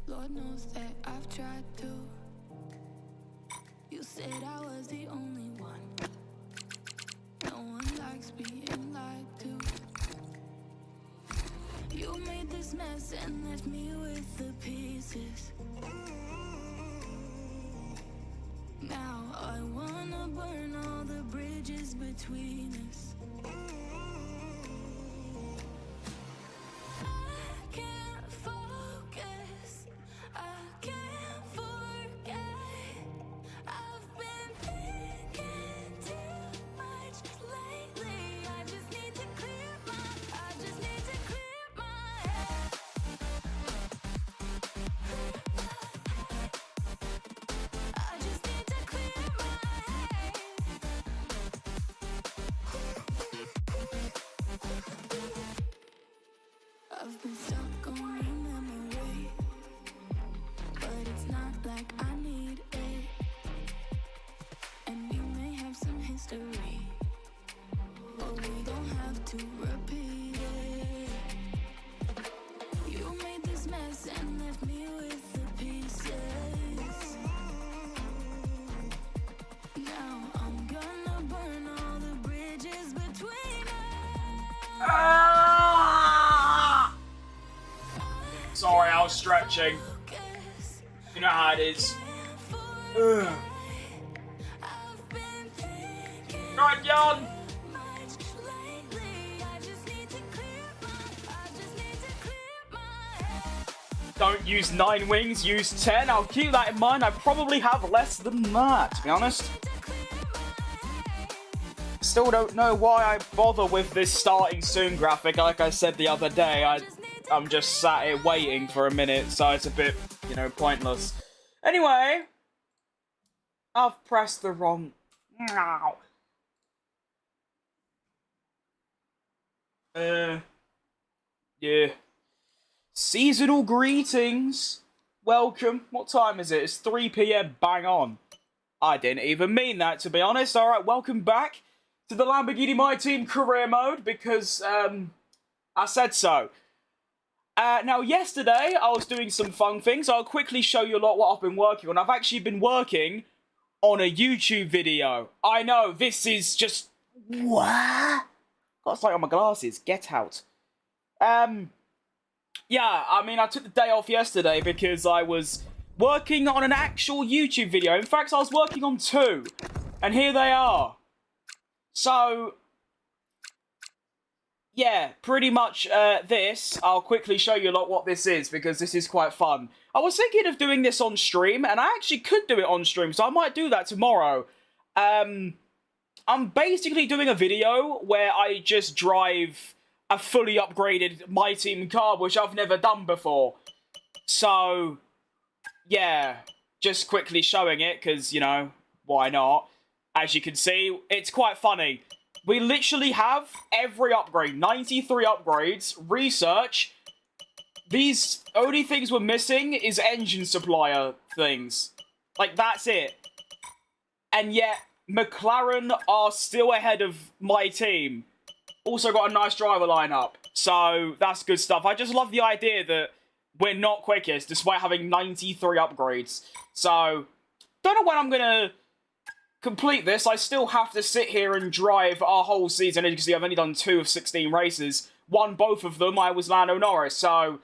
Lord knows that I've tried to. You said I was the only one. No one likes being lied to. You made this mess and left me with the pieces. Now I wanna burn all the bridges between us. I can't focus, I can't forget. I've been thinking too much lately. I just need to clear my head. I just need to clear my head. I've been stuck on your memory, but it's not like I need it. And we may have some history, but we don't have to repeat it. You made this mess and left me with the pieces. Now I'm gonna burn all the bridges between us. Sorry, I was stretching. You know how it is. Ugh. Right, Jan. Don't use 9 wings, use 10. I'll keep that in mind. I probably have less than that, to be honest. Still don't know why I bother with this starting soon graphic. Like I said the other day, I'm just sat here waiting for a minute, so it's a bit, you know, pointless. Anyway, I've pressed the wrong... Yeah. Seasonal greetings. Welcome. What time is it? It's 3 PM, bang on. I didn't even mean that, to be honest. Alright, welcome back to the Lamborghini My Team career mode, because, I said so. Now, yesterday, I was doing some fun things. I'll quickly show you a lot what I've been working on. I've actually been working on a YouTube video. I know, this is just... What? Got something on my glasses. Get out. Yeah, I mean, I took the day off yesterday because I was working on an actual YouTube video. In fact, I was working on 2. And here they are. So... yeah, pretty much this. I'll quickly show you a lot what this is, because this is quite fun. I was thinking of doing this on stream, and I actually could do it on stream, so I might do that tomorrow. I'm basically doing a video where I just drive a fully upgraded My Team car, which I've never done before. So, yeah, just quickly showing it, because, you know, why not? As you can see, it's quite funny. We literally have every upgrade, 93 upgrades, research. These only things we're missing is engine supplier things. Like, that's it. And yet, McLaren are still ahead of My Team. Also got a nice driver lineup. So, that's good stuff. I just love the idea that we're not quickest, despite having 93 upgrades. So, don't know when I'm gonna complete this. I still have to sit here and drive our whole season. As you can see, I've only done 2 of 16 races. Won both of them. I was Lando Norris. So,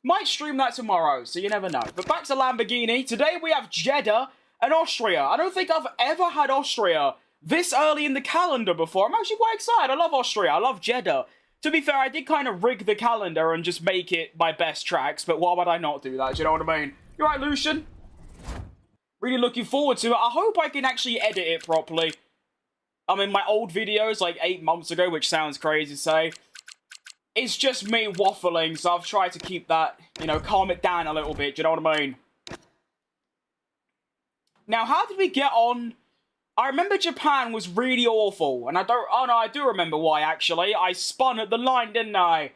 might stream that tomorrow. So, you never know. But back to Lamborghini. Today, we have Jeddah and Austria. I don't think I've ever had Austria this early in the calendar before. I'm actually quite excited. I love Austria. I love Jeddah. To be fair, I did kind of rig the calendar and just make it my best tracks. But why would I not do that? Do you know what I mean? You right, Lucian? Really looking forward to it. I hope I can actually edit it properly. I mean, my old videos, like 8 months ago, which sounds crazy to say, it's just me waffling, so I've tried to keep that, you know, calm it down a little bit, do you know what I mean? Now, how did we get on? I remember Japan was really awful, and I do remember why, actually. I spun at the line, didn't I?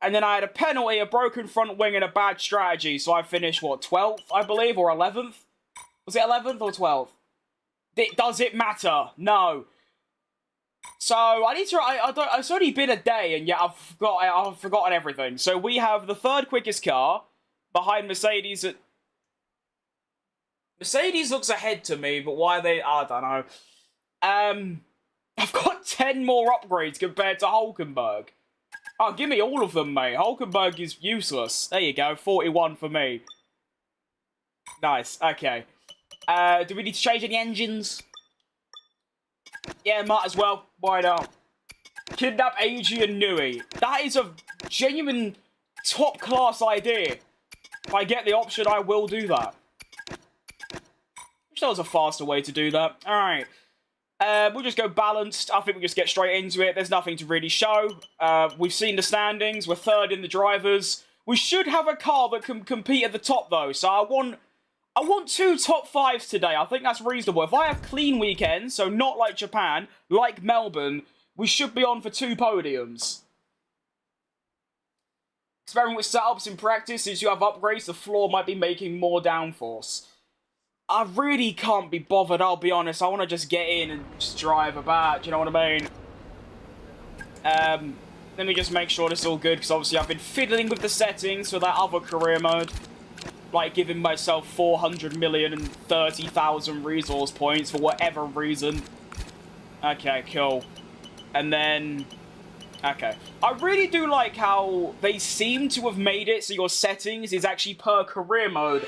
And then I had a penalty, a broken front wing, and a bad strategy, so I finished, what, 12th, I believe, or 11th? Was it 11th or 12th? Does it matter? No. So, I need to... it's only been a day, and yet I've forgotten everything. So, we have the 3rd quickest car, behind Mercedes at Mercedes looks ahead to me, but why they... I don't know. I've got 10 more upgrades compared to Hulkenberg. Oh, give me all of them, mate. Hulkenberg is useless. There you go, 41 for me. Nice, okay. Do we need to change any engines? Yeah, might as well. Why not? Kidnap Adrian Newey. That is a genuine top-class idea. If I get the option, I will do that. Wish there was a faster way to do that. Alright. We'll just go balanced. I think we'll just get straight into it. There's nothing to really show. We've seen the standings. We're third in the drivers. We should have a car that can compete at the top, though. So I want 2 top 5s today. I think that's reasonable. If I have clean weekends, so not like Japan, like Melbourne, we should be on for 2 podiums. Experiment with setups in practice. Since you have upgrades, the floor might be making more downforce. I really can't be bothered, I'll be honest. I want to just get in and just drive about, do you know what I mean? Let me just make sure this is all good, because obviously I've been fiddling with the settings for that other career mode. Like giving myself 430,000 resource points for whatever reason. Okay, cool. And then... Okay. I really do like how they seem to have made it so your settings is actually per career mode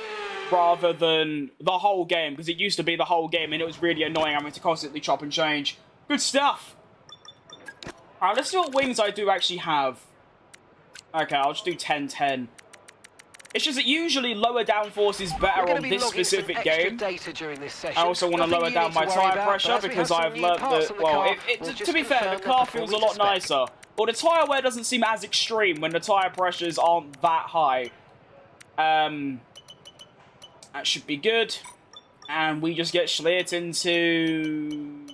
rather than the whole game, because it used to be the whole game and it was really annoying having to constantly chop and change. Good stuff. Alright, let's see what wings I do actually have. Okay, I'll just do 10-10. It's just that usually lower downforce is better on this specific game. I also want to lower down my tyre pressure because I've learnt that, well, to be fair, the car feels a lot nicer. Well, the tyre wear doesn't seem as extreme when the tyre pressures aren't that high. That should be good. And we just get Schliert into...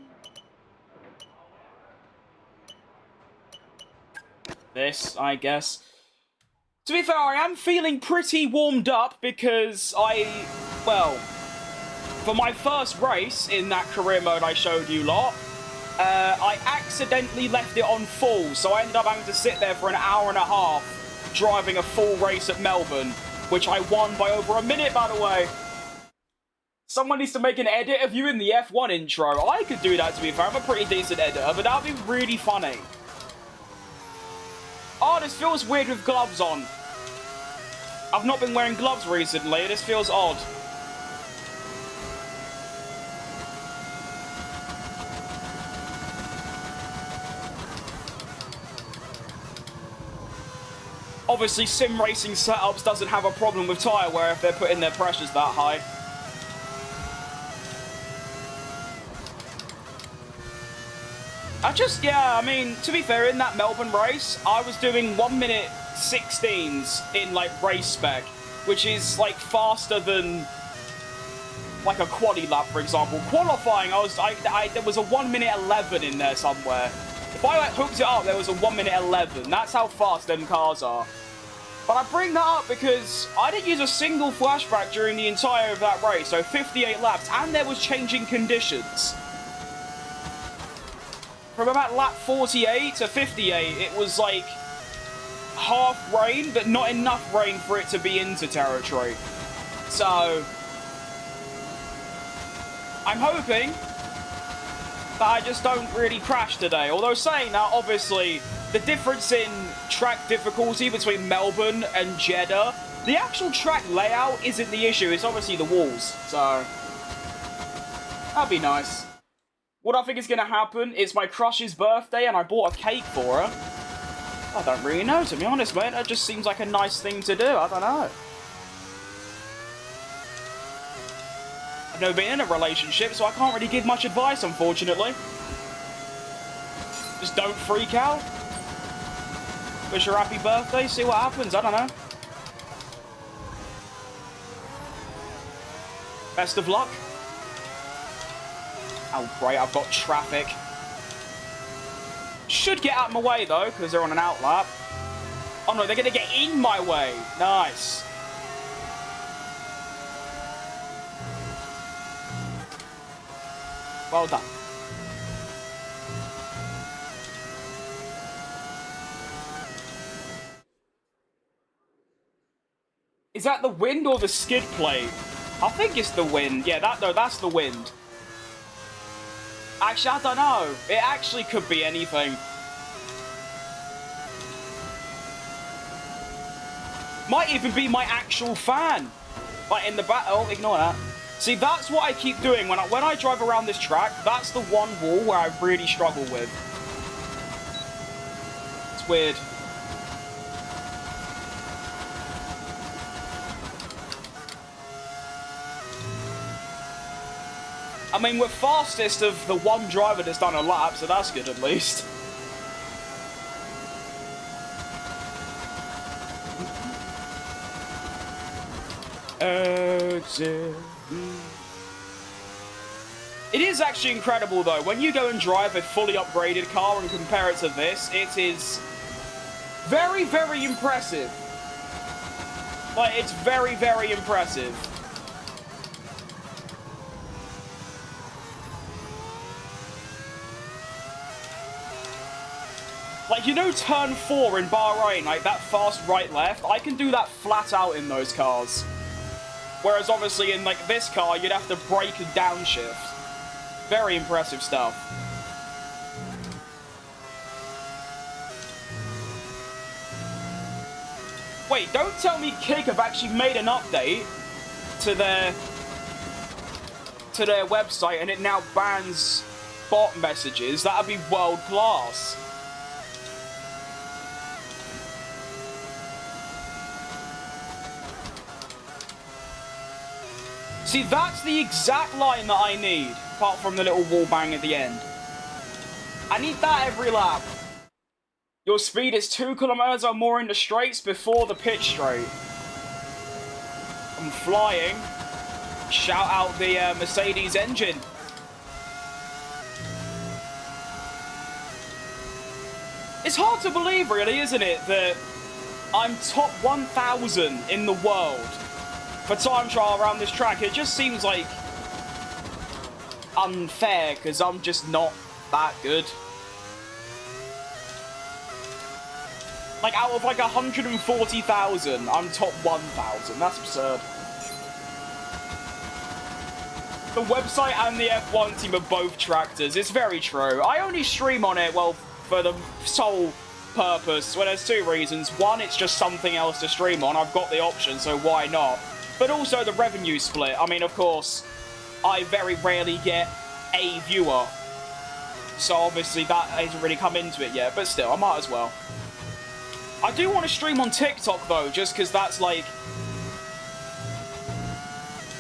this, I guess. To be fair, I am feeling pretty warmed up because well, for my first race in that career mode I showed you lot, I accidentally left it on full, so I ended up having to sit there for an hour and a half driving a full race at Melbourne, which I won by over a minute, by the way. Someone needs to make an edit of you in the F1 intro. I could do that, to be fair. I'm a pretty decent editor, but that would be really funny. Oh, this feels weird with gloves on. I've not been wearing gloves recently. This feels odd. Obviously, sim racing setups doesn't have a problem with tyre wear if they're putting their pressures that high. Yeah, I mean, to be fair, in that Melbourne race, I was doing 1 minute 16s in, like, race spec, which is, like, faster than, like, a quali lap, for example. Qualifying, there was a 1 minute 11 in there somewhere. If I, like, hooked it up, there was a 1 minute 11. That's how fast them cars are. But I bring that up because I didn't use a single flashback during the entire of that race, so 58 laps, and there was changing conditions. From about lap 48 to 58, it was like half rain, but not enough rain for it to be into territory. So, I'm hoping that I just don't really crash today. Although saying that, obviously, the difference in track difficulty between Melbourne and Jeddah, the actual track layout isn't the issue, it's obviously the walls. So, that'd be nice. What I think is going to happen is my crush's birthday and I bought a cake for her. I don't really know, to be honest, mate. That just seems like a nice thing to do. I don't know. I've never been in a relationship, so I can't really give much advice, unfortunately. Just don't freak out. Wish her happy birthday, see what happens. I don't know. Best of luck. Oh, great, I've got traffic. Should get out of my way, though, because they're on an outlap. Oh, no, they're going to get in my way. Nice. Well done. Is that the wind or the skid plate? I think it's the wind. Yeah, that's the wind. Actually, I don't know. It actually could be anything. Might even be my actual fan. Like in the back. Oh, ignore that. See, that's what I keep doing when I drive around this track. That's the one wall where I really struggle with. It's weird. I mean, we're fastest of the one driver that's done a lap, so that's good at least. Exit. It is actually incredible, though. When you go and drive a fully upgraded car and compare it to this, it is very, very impressive. Like, it's very, very impressive. Like, you know turn 4 in Bahrain, like that fast right-left? I can do that flat out in those cars. Whereas, obviously, in, like, this car, you'd have to brake and downshift. Very impressive stuff. Wait, don't tell me Kick have actually made an update to their website and it now bans bot messages. That'd be world class. See, that's the exact line that I need, apart from the little wall bang at the end. I need that every lap. Your speed is 2 kilometers or more in the straights before the pitch straight. I'm flying. Shout out the Mercedes engine. It's hard to believe, really, isn't it, that I'm top 1,000 in the world for time trial around this track. It just seems like unfair because I'm just not that good. Like, out of like 140,000, I'm top 1,000. That's absurd. The website and the F1 team are both tractors. It's very true. I only stream on it, well, for the sole purpose. Well, there's 2 reasons. One, it's just something else to stream on. I've got the option, so why not? But also the revenue split. I mean, of course, I very rarely get a viewer. So obviously that hasn't really come into it yet. But still, I might as well. I do want to stream on TikTok, though, just because that's, like,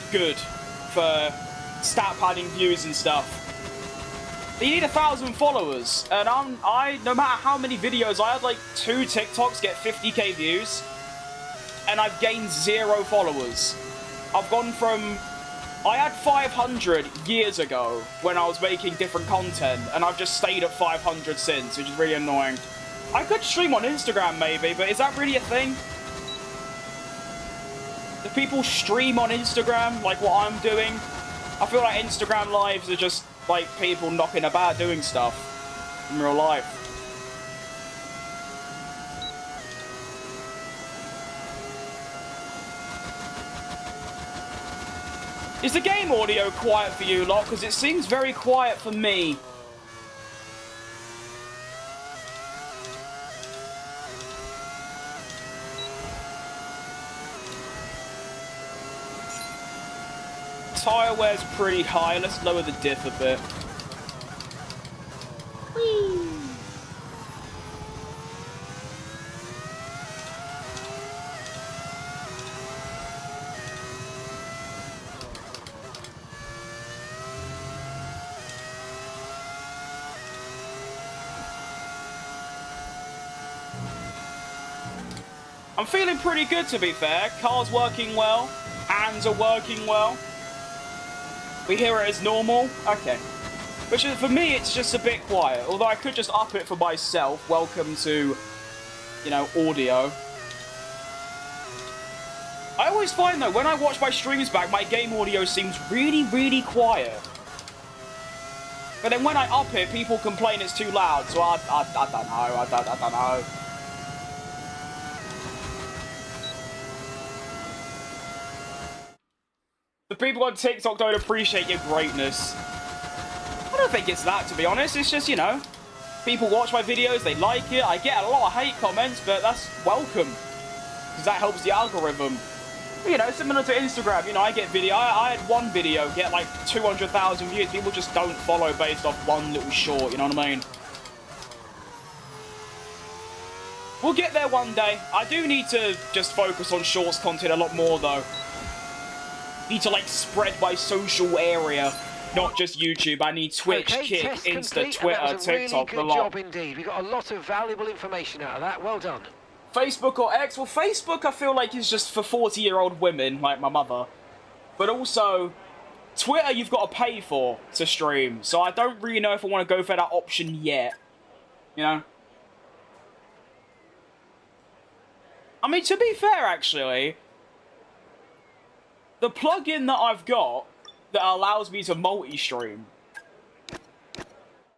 good for stat padding views and stuff. You need 1,000 followers, and no matter how many videos, I had, like, 2 TikToks get 50k views, and I've gained 0 followers. I've gone from... I had 500 years ago when I was making different content, and I've just stayed at 500 since, which is really annoying. I could stream on Instagram, maybe, but is that really a thing? Do people stream on Instagram, like what I'm doing? I feel like Instagram lives are just, like, people knocking about doing stuff in real life. Is the game audio quiet for you lot? Because it seems very quiet for me. Tyre wear's pretty high. Let's lower the diff a bit. Whee! I'm feeling pretty good, to be fair. Car's working well. Hands are working well. We hear it as normal? Okay. Which, for me, it's just a bit quiet. Although I could just up it for myself. Welcome to, you know, audio. I always find, though, when I watch my streams back, my game audio seems really, really quiet. But then when I up it, people complain it's too loud. So I don't know. I don't know. The people on TikTok don't appreciate your greatness. I don't think it's that, to be honest. It's just, you know, people watch my videos, they like it. I get a lot of hate comments, but that's welcome. Because that helps the algorithm. You know, similar to Instagram, you know, I get video. I had one video get like 200,000 views. People just don't follow based off one little short, you know what I mean? We'll get there one day. I do need to just focus on shorts content a lot more, though. Need to, like, spread my social area. Not just YouTube. I need Twitch, Kick, Insta, Twitter, TikTok, the lot. Good job indeed. We got a lot of valuable information out of that. Well done. Facebook or X? Well, Facebook I feel like is just for 40-year-old women, like my mother. But also, Twitter you've got to pay for to stream. So I don't really know if I want to go for that option yet. You know? I mean, to be fair, actually, the plugin that I've got that allows me to multi-stream,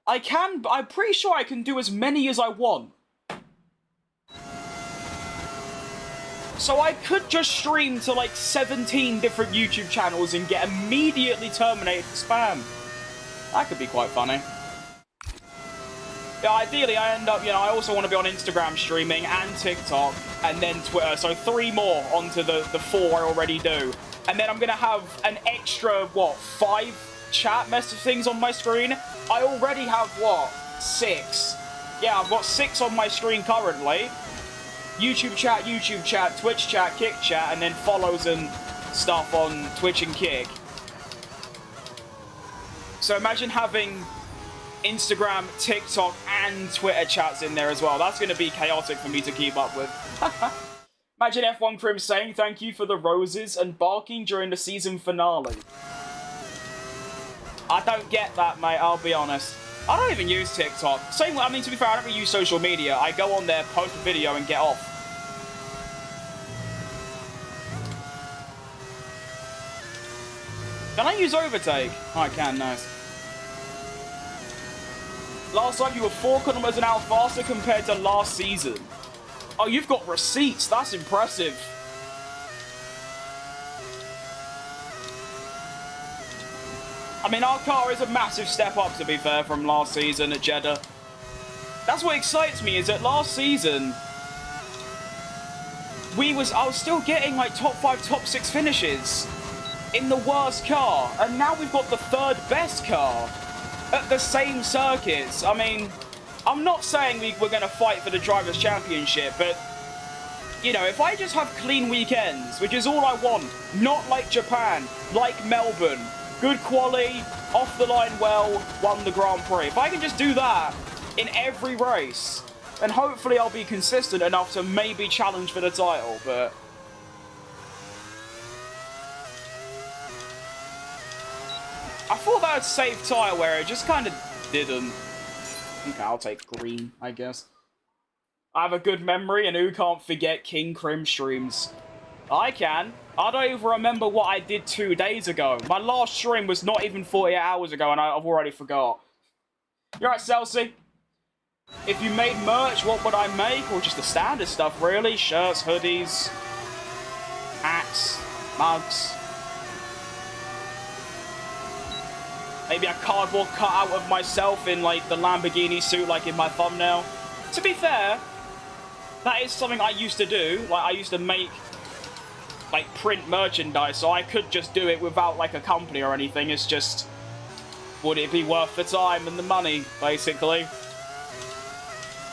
I'm pretty sure I can do as many as I want. So I could just stream to like 17 different YouTube channels and get immediately terminated for spam. That could be quite funny. Yeah, ideally I end up, you know, I also want to be on Instagram streaming and TikTok and then Twitter. So 3 more onto the 4 I already do. And then I'm going to have an extra, what, 5 chat message things on my screen? I already have, what, 6? Yeah, I've got 6 on my screen currently. YouTube chat, Twitch chat, Kick chat, and then follows and stuff on Twitch and Kick. So imagine having Instagram, TikTok, and Twitter chats in there as well. That's going to be chaotic for me to keep up with. Imagine F1 Crim saying thank you for the roses and barking during the season finale. I don't get that, mate, I'll be honest. I don't even use TikTok. Same, I mean, to be fair, I don't really use social media. I go on there, post a video, and get off. Can I use overtake? Oh, I can, nice. Last time you were 4 kilometers an hour faster compared to last season. Oh, you've got receipts. That's impressive. I mean, our car is a massive step up, to be fair, from last season at Jeddah. That's what excites me, is that last season, I was still getting, like, top 5, top 6 finishes in the worst car. And now we've got the 3rd best car at the same circuits. I mean, I'm not saying we're going to fight for the Drivers' Championship, but, you know, if I just have clean weekends, which is all I want, not like Japan, like Melbourne, good quality, off the line well, won the Grand Prix. If I can just do that in every race, then hopefully I'll be consistent enough to maybe challenge for the title, but... I thought that would save tyre wear, it just kind of didn't. Okay, I'll take green, I guess. I have a good memory, and who can't forget King Crim streams? I can. I don't even remember what I did 2 days ago. My last stream was not even 48 hours ago, and I've already forgot. You're right, Celsi. If you made merch, what would I make? Or just the standard stuff, really? Shirts, hoodies, hats, mugs. Maybe a cardboard cutout of myself in, like, the Lamborghini suit, like in my thumbnail. To be fair, that is something I used to do. Like, I used to make, like, print merchandise, so I could just do it without, like, a company or anything. It's just, would it be worth the time and the money, basically?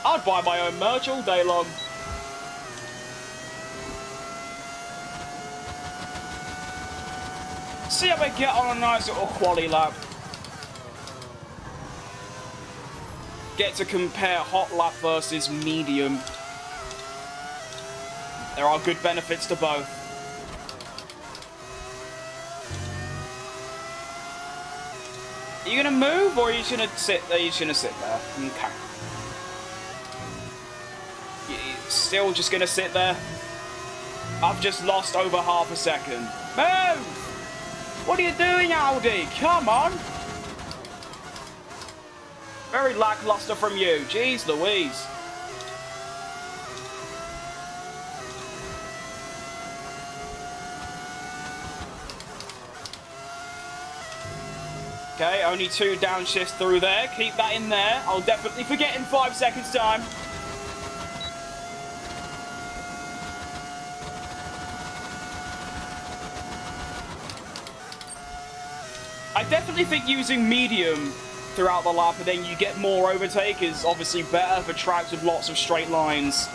I'd buy my own merch all day long. See how we get on a nice little quali lap. Get to compare hot lap versus medium. There are good benefits to both. Are you gonna move or are you just gonna sit there? You're just gonna sit there. Okay. You're still just gonna sit there? I've just lost over half a second. Move! What are you doing, Audi? Come on! Very lackluster from you. Jeez Louise. Okay, only 2 downshifts through there. Keep that in there. I'll definitely forget in 5 seconds' time. I definitely think using medium throughout the lap and then you get more overtake is obviously better for tracks with lots of straight lines.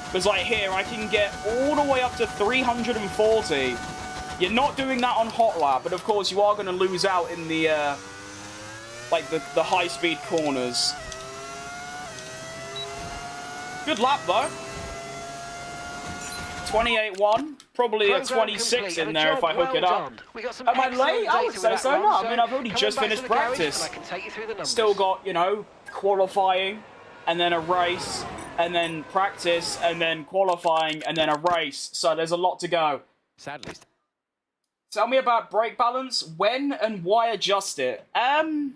Because like here, I can get all the way up to 340. You're not doing that on hot lap, but of course you are going to lose out in the like the high-speed corners. Good lap though. 28.1, probably a 26 in there if I hook it up. Am I late? I would say so. No, I mean I've already just finished practice. Still got, you know, qualifying, and then a race, and then practice, and then qualifying, and then a race. So there's a lot to go. Sadly. Tell me about brake balance. When and why adjust it? I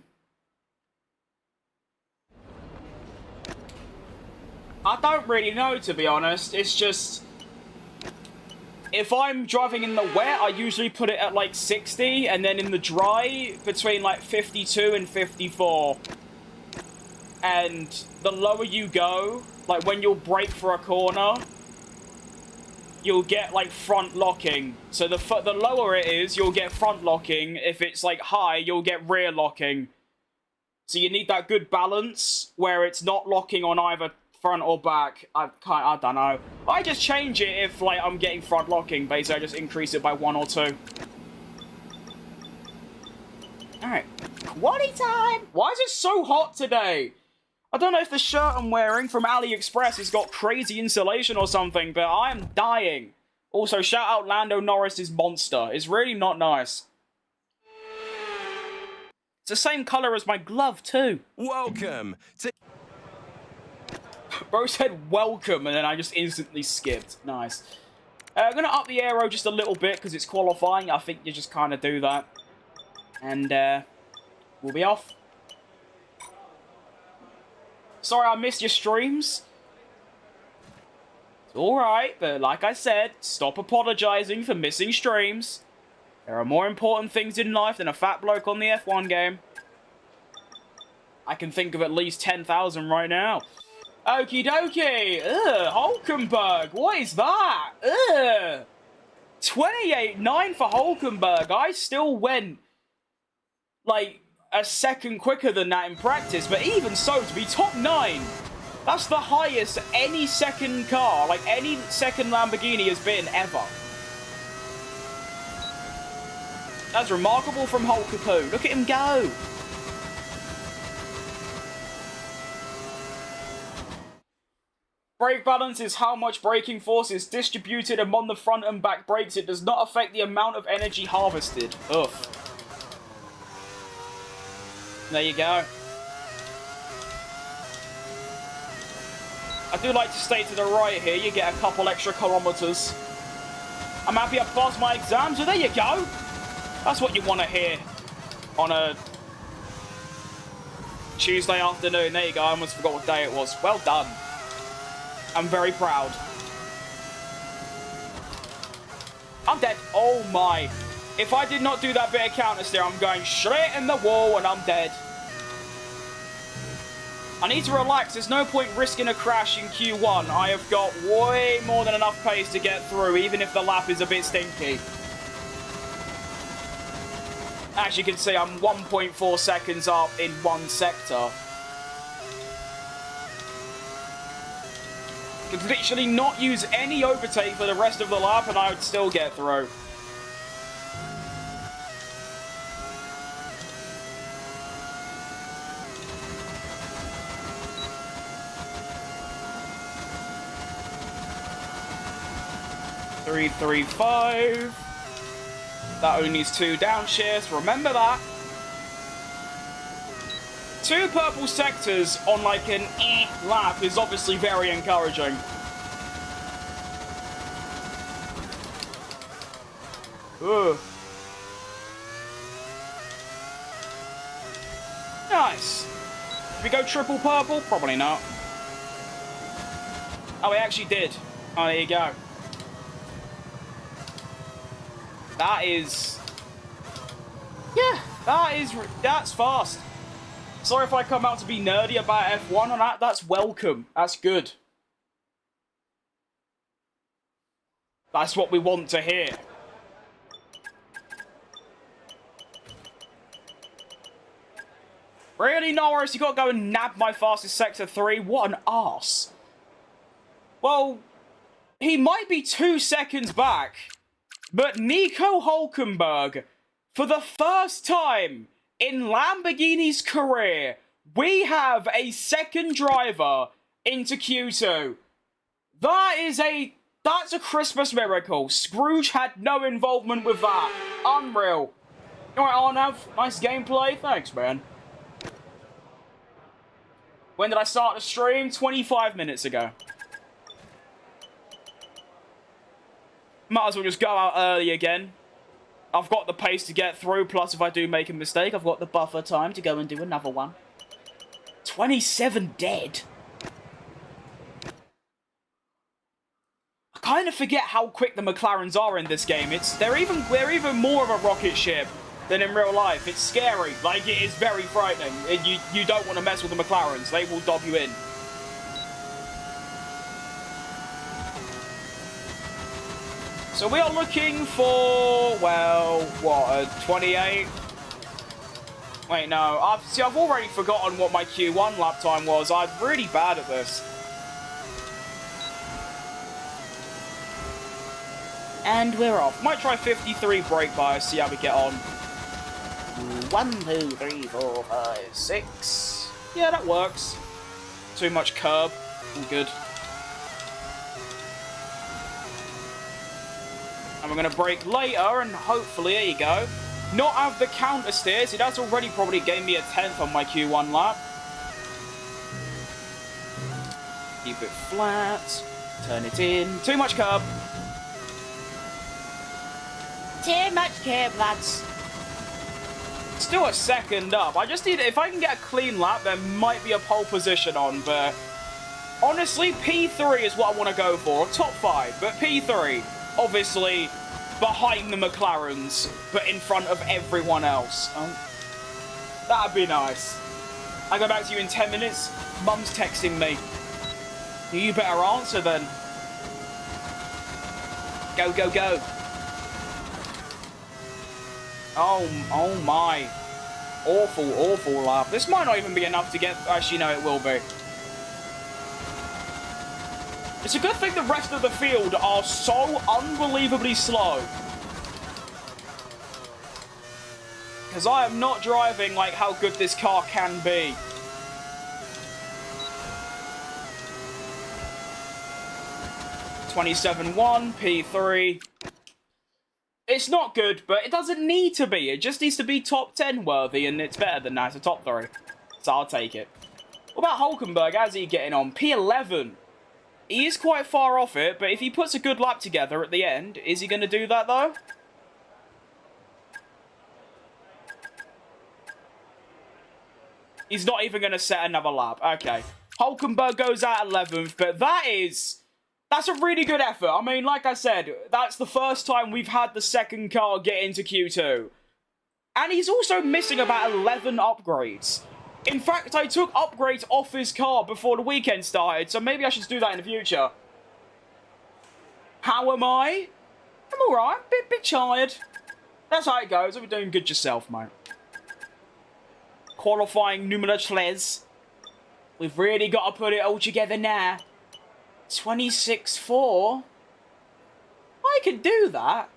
don't really know, to be honest. It's just, if I'm driving in the wet, I usually put it at like 60, and then in the dry, between like 52 and 54. And the lower you go, like when you'll brake for a corner, you'll get like front locking. So the lower it is, you'll get front locking. If it's like high, you'll get rear locking. So you need that good balance where it's not locking on either front or back. I don't know. I just change it if like I'm getting front locking. Basically, I just increase it by 1 or 2. Alright. Quality time! Why is it so hot today? I don't know if the shirt I'm wearing from AliExpress has got crazy insulation or something, but I am dying. Also, shout out Lando Norris's monster. It's really not nice. It's the same colour as my glove, too. Welcome to... Bro said welcome, and then I just instantly skipped. Nice. I'm going to up the aero just a little bit, because it's qualifying. I think you just kind of do that. And, we'll be off. Sorry I missed your streams. It's alright, but like I said, stop apologizing for missing streams. There are more important things in life than a fat bloke on the F1 game. I can think of at least 10,000 right now. Okie dokie. Ugh, Hulkenberg. What is that? Ugh. 28.9 for Hulkenberg. I still went, like, a second quicker than that in practice, but even so, to be top 9, that's the highest any second car, like any second Lamborghini has been ever. That's remarkable from Hulkapoon. Look at him go. Brake balance is how much braking force is distributed among the front and back brakes. It does not affect the amount of energy harvested. Ugh. There you go. I do like to stay to the right here. You get a couple extra kilometers. I'm happy I passed my exam, so there you go. That's what you want to hear on a Tuesday afternoon. There you go. I almost forgot what day it was. Well done. I'm very proud. I'm dead. Oh my. If I did not do that bit of counter steer, I'm going straight in the wall and I'm dead. I need to relax. There's no point risking a crash in Q1. I have got way more than enough pace to get through, even if the lap is a bit stinky. As you can see, I'm 1.4 seconds up in one sector. Could literally not use any overtake for the rest of the lap and I would still get through. Three, 3.5. That only needs 2 downshifts. Remember that. 2 purple sectors on like an lap is obviously very encouraging. Ugh. Nice. Did we go triple purple? Probably not. Oh, we actually did. Oh, there you go. That is... yeah. That's fast. Sorry if I come out to be nerdy about F1 on that. That's welcome. That's good. That's what we want to hear. Really, Norris? You got to go and nab my fastest Sector 3? What an arse. Well, he might be 2 seconds back, but Nico Hülkenberg, for the first time in Lamborghini's career, we have a second driver into Q2. That's a Christmas miracle. Scrooge had no involvement with that. Unreal. Alright, Arnav, nice gameplay. Thanks, man. When did I start the stream? 25 minutes ago. Might as well just go out early again. I've got the pace to get through, plus if I do make a mistake, I've got the buffer time to go and do another one. 27 dead. I kind of forget how quick the McLarens are in this game. They're even more of a rocket ship than in real life. It's scary. Like, it is very frightening. You don't want to mess with the McLarens. They will dob you in. So we are looking for, well, what, a 28? Wait, no. I've already forgotten what my Q1 lap time was. I'm really bad at this. And we're off. Might try 53 brake bias, see how we get on. 1, 2, 3, 4, 5, 6. Yeah, that works. Too much curb. All good. And we're going to brake later, and hopefully, there you go. Not have the counter steer. See, that's already probably gave me a 10th on my Q1 lap. Keep it flat. Turn it in. Too much curb. Too much curb, lads. Still a second up. I just need, if I can get a clean lap, there might be a pole position on, but honestly, P3 is what I want to go for. Top 5, but P3, obviously, behind the McLarens, but in front of everyone else. That'd be nice. I'll go back to you in 10 minutes. Mum's texting me. You better answer then. Go, go, go. Oh my. Awful, awful lap. This might not even be enough to get... Actually, no, it will be. It's a good thing the rest of the field are so unbelievably slow. Because I am not driving like how good this car can be. .27.1, P3. It's not good, but it doesn't need to be. It just needs to be top 10 worthy, and it's better than that. It's a top 3. So I'll take it. What about Hülkenberg? How's he getting on? P11. He is quite far off it, but if he puts a good lap together at the end, is he going to do that, though? He's not even going to set another lap. Okay. Hülkenberg goes out 11th, but that's a really good effort. I mean, like I said, that's the first time we've had the second car get into Q2. And he's also missing about 11 upgrades. In fact, I took upgrades off his car before the weekend started, so maybe I should do that in the future. How am I? I'm alright. Bit tired. That's how it goes. You're doing good yourself, mate. Qualifying numero 3. We've really got to put it all together now. 26.4. I could do that.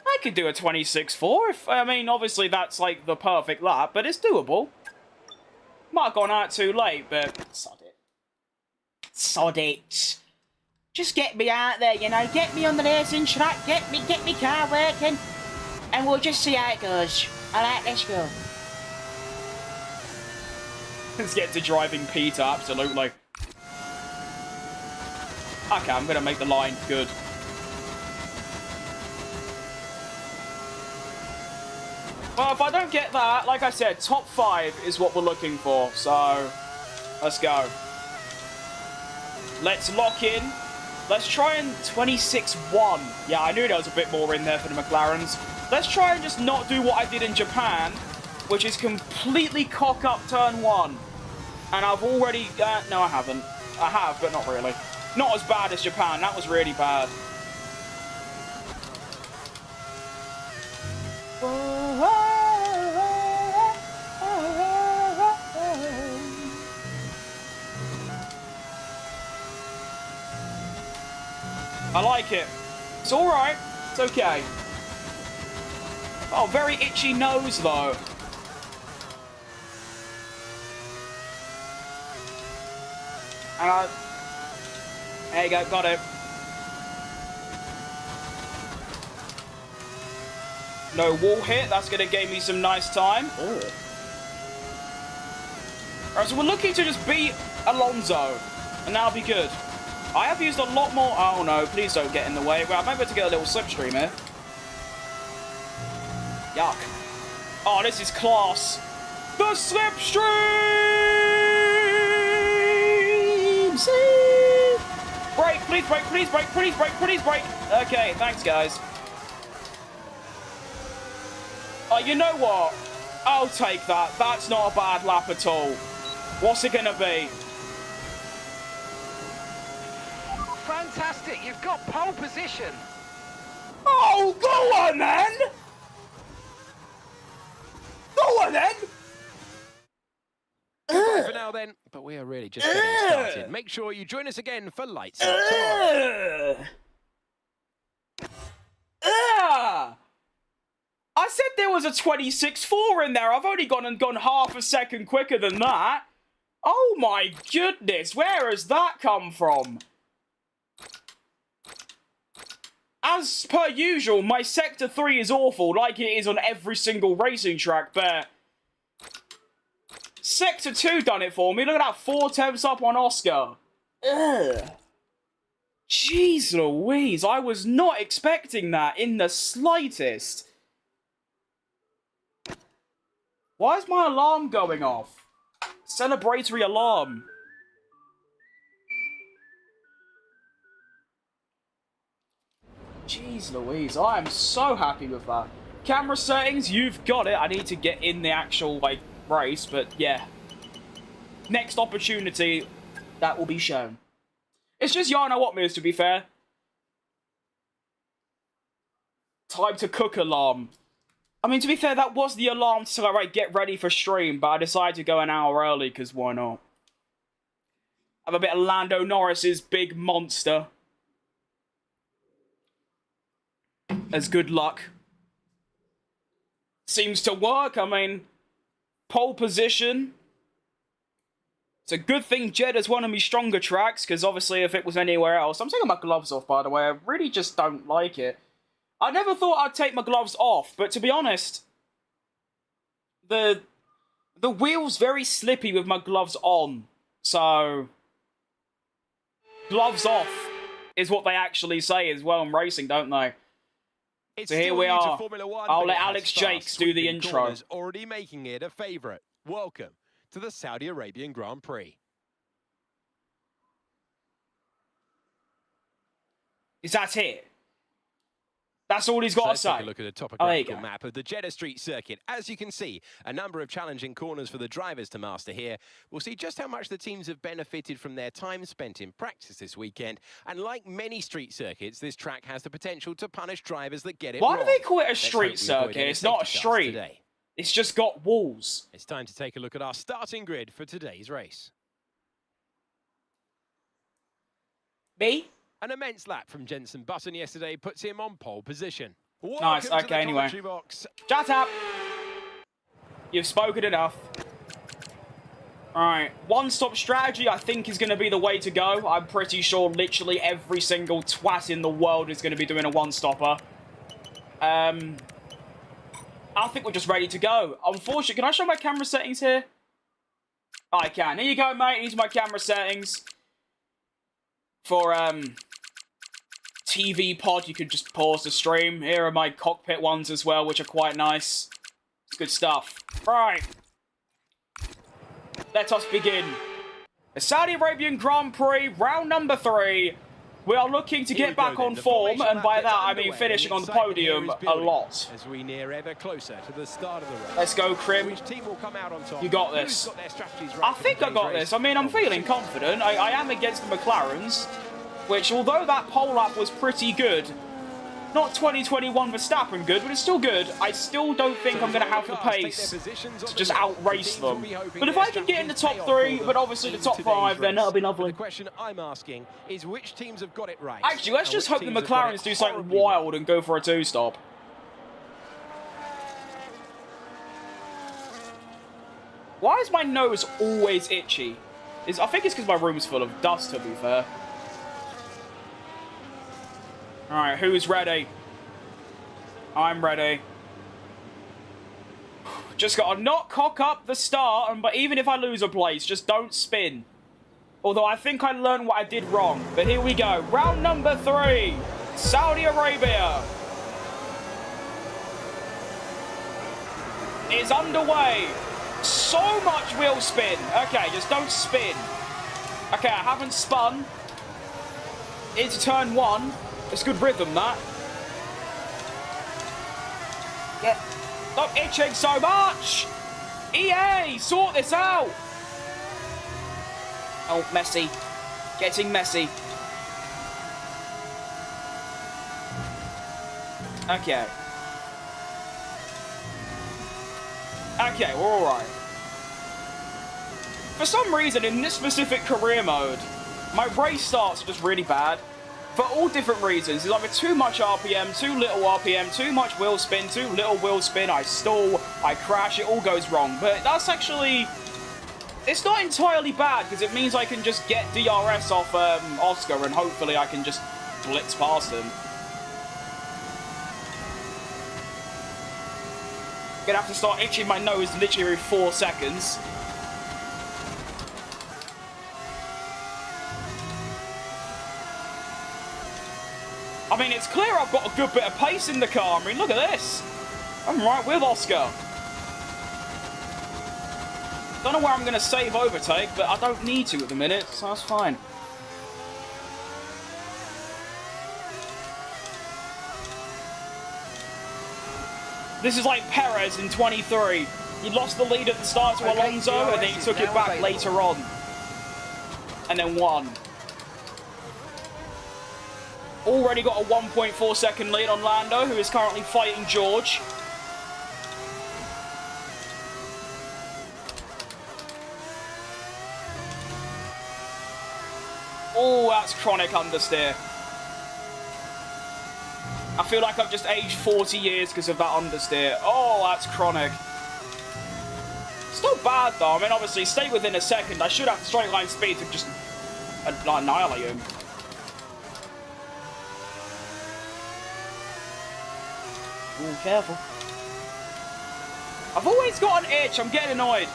I could do a 26.4 if, I mean, obviously that's like the perfect lap, but it's doable. Might have gone out too late, but sod it. Sod it. Just get me out there, you know, get me on the racing track, get me car working, and we'll just see how it goes. Alright, let's go. Let's get to driving Peter, absolutely. Okay, I'm going to make the line good. Well, if I don't get that, like I said, top 5 is what we're looking for. So, let's go. Let's lock in. Let's try and 26.1. Yeah, I knew there was a bit more in there for the McLarens. Let's try and just not do what I did in Japan, which is completely cock up turn 1. And I've already... no, I haven't. I have, but not really. Not as bad as Japan. That was really bad. I like it. It's alright. It's okay. Oh, very itchy nose, though. There you go, got it. No wall hit, that's going to give me some nice time. Alright, so we're looking to just beat Alonso, and that'll be good. I have used a lot more... Oh no, please don't get in the way. Well, I'm able to get a little slipstream here. Yuck. Oh, this is class. The slipstream! See? Brake, please brake, please brake, please brake, please brake. Okay, thanks, guys. Oh, you know what? I'll take that. That's not a bad lap at all. What's it gonna be? Fantastic, you've got pole position. Oh, go on then! Go on then! Goodbye for now then, but we are really just getting started. Make sure you join us again for Lights Out tomorrow. I said there was a 26.4 in there. I've only gone half a second quicker than that. Oh my goodness, where has that come from? As per usual, my Sector 3 is awful, like it is on every single racing track, but... Sector 2 done it for me. Look at that, 4 temps up on Oscar. Ugh. Jeez Louise, I was not expecting that in the slightest. Why is my alarm going off? Celebratory alarm. Jeez Louise, I am so happy with that. Camera settings, you've got it. I need to get in the actual, like, race, but yeah. Next opportunity, that will be shown. It's just Yana Watmers, to be fair. Time to cook alarm. I mean, to be fair, that was the alarm to, like, get ready for stream, but I decided to go an hour early, because why not? Have a bit of Lando Norris's big monster. As good luck. Seems to work. I mean, pole position. It's a good thing Jedda's one of my stronger tracks, because obviously if it was anywhere else... I'm taking my gloves off, by the way. I really just don't like it. I never thought I'd take my gloves off, but to be honest, the wheel's very slippy with my gloves on. So, gloves off is what they actually say as well in racing, don't they? So here we are. I'll let Alex Jakes do the intro. Already making it a favourite. Welcome to the Saudi Arabian Grand Prix. Is that it? That's all he's got to say. Let's take a look at a topographical map of the Jeddah Street circuit. As you can see, a number of challenging corners for the drivers to master here. We'll see just how much the teams have benefited from their time spent in practice this weekend. And like many street circuits, this track has the potential to punish drivers that get it wrong. Why do they call it a street circuit? It's not a street. Today. It's just got walls. It's time to take a look at our starting grid for today's race. Me? An immense lap from Jenson Button yesterday puts him on pole position. Nice, okay, anyway. Shut up! You've spoken enough. Alright, one-stop strategy I think is going to be the way to go. I'm pretty sure literally every single twat in the world is going to be doing a one-stopper. I think we're just ready to go. Unfortunately, can I show my camera settings here? I can. Here you go, mate. These are my camera settings. For, TV pod, you could just pause the stream. Here are my cockpit ones as well, which are quite nice. It's good stuff. Right. Let us begin. The Saudi Arabian Grand Prix, round number 3. We are looking to get back on form, and by that I mean finishing on the podium a lot. As we near ever closer to the start of the race. Let's go, Krim. Which team will come out on top? You got this. I think I got this. I mean, I'm feeling confident. I am against the McLarens, which, although that pole lap was pretty good, not 2021 Verstappen good, but it's still good, I still don't think I'm going to have the pace to just outrace them. But if I can get in the top 3, but obviously the top 5, then that'll be lovely. The question I'm asking is which teams have got it right? Actually, let's just hope the McLarens do something wild and go for a 2-stop. Why is my nose always itchy? I think it's because my room's full of dust, to be fair. Alright, who's ready? I'm ready. Just gotta not cock up the start, but even if I lose a place, just don't spin. Although I think I learned what I did wrong. But here we go. Round number 3. Saudi Arabia is underway. So much wheel spin. Okay, just don't spin. Okay, I haven't spun. Into turn 1. It's good rhythm, that. Yeah. Stop itching so much! EA, sort this out! Oh, messy. Getting messy. Okay. Okay, we're alright. For some reason, in this specific career mode, my race starts are just really bad. For all different reasons. It's either too much RPM, too little RPM, too much wheel spin, too little wheel spin, I stall, I crash, it all goes wrong. But that's actually... It's not entirely bad, because it means I can just get DRS off Oscar, and hopefully I can just blitz past him. Gonna have to start itching my nose literally every 4 seconds. I mean, it's clear I've got a good bit of pace in the car. I mean, look at this. I'm right with Oscar. Don't know where I'm going to save overtake, but I don't need to at the minute, so that's fine. This is like Perez in 23. He lost the lead at the start to Alonso, and then he took it back later on. And then won. Already got a 1.4 second lead on Lando, who is currently fighting George. Oh, that's chronic understeer. I feel like I've just aged 40 years because of that understeer. Oh, that's chronic. It's not bad, though. I mean, obviously, stay within a second. I should have straight line speed to just annihilate him. Ooh, careful. I've always got an itch. I'm getting annoyed.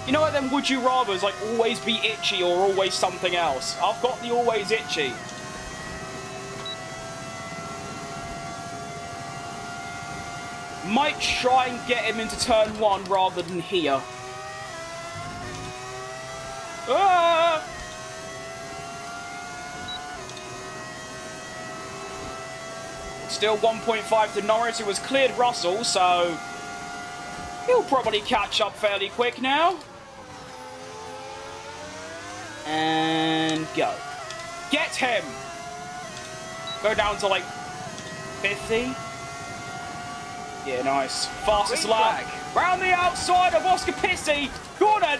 You know what, then would you rather's like always be itchy or always something else? I've got the always itchy. Might try and get him into turn 1 rather than here. Ah! Still 1.5 to Norris, who has cleared Russell, so he'll probably catch up fairly quick now. And go. Get him! Go down to like 50. Yeah, nice. Fastest lap. Round the outside of Oscar Pissi. Go on then.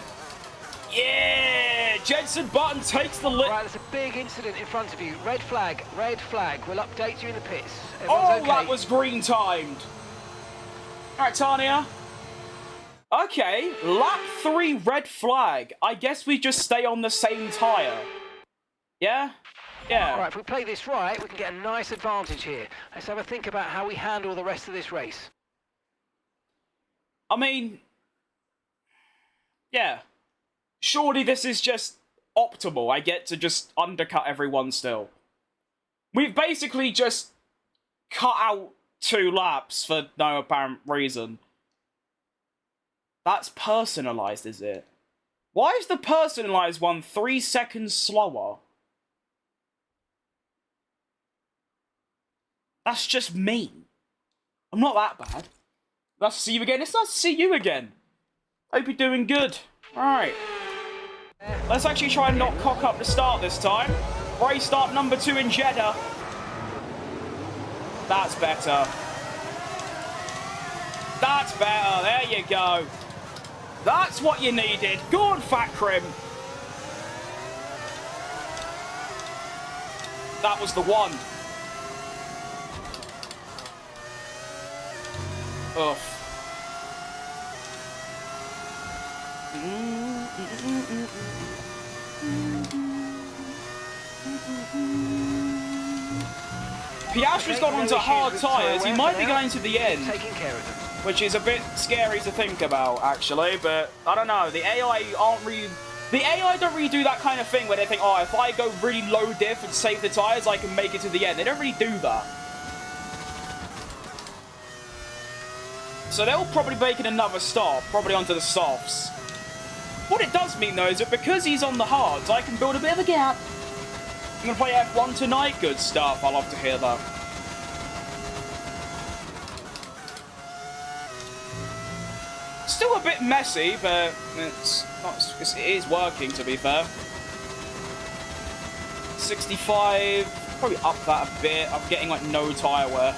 Yeah! Jenson Button takes the lead. Right, there's a big incident in front of you. Red flag, red flag. We'll update you in the pits. Oh, okay. that was green timed. All right, Tanya. Okay, lap 3 red flag. I guess we just stay on the same tyre. Yeah? Yeah. All right, if we play this right, we can get a nice advantage here. Let's have a think about how we handle the rest of this race. I mean, yeah. Surely this is just optimal. I get to just undercut everyone still. We've basically just cut out 2 laps for no apparent reason. That's personalised, is it? Why is the personalized one 3 seconds slower? That's just me. I'm not that bad. Nice to see you again. It's nice to see you again. Hope you're doing good. Alright. Let's actually try and not cock up the start this time. Race start number 2 in Jeddah. That's better. That's better. There you go. That's what you needed. Good, Facecam. That was the one. Ugh. Piastri's gone onto hard tyres. He might be going to the end, which is a bit scary to think about, actually. But I don't know. The AI aren't really. The AI don't really do that kind of thing where they think, oh, if I go really low diff and save the tyres, I can make it to the end. They don't really do that. So they'll probably make it another stop, probably onto the softs. What it does mean, though, is that because he's on the hards, I can build a bit of a gap. I'm going to play F1 tonight. Good stuff. I love to hear that. Still a bit messy, but it is working, to be fair. 65. Probably up that a bit. I'm getting, like, no tyre wear.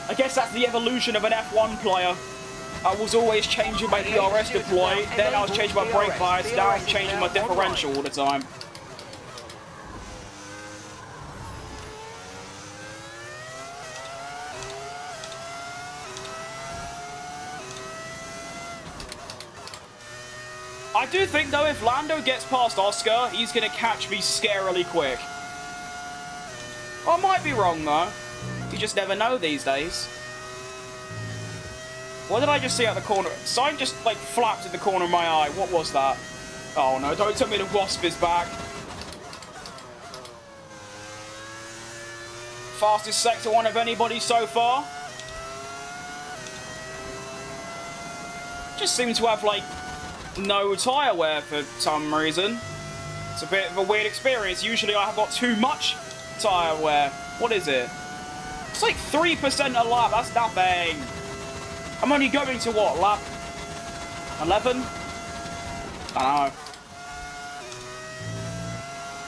I guess that's the evolution of an F1 player. I was always changing my ERS deploy, then I was changing my brake bias, now I'm changing my differential all the time. I do think, though, if Lando gets past Oscar, he's going to catch me scarily quick. I might be wrong, though. You just never know these days. What did I just see out the corner? Sign just, like, flapped in the corner of my eye. What was that? Oh, no. Don't tell me the Wasp is back. Fastest Sector 1 of anybody so far. Just seem to have, like, no tyre wear for some reason. It's a bit of a weird experience. Usually I have got too much tyre wear. What is it? It's like 3% a lap. That's nothing. I'm only going to what, lap 11? I don't know.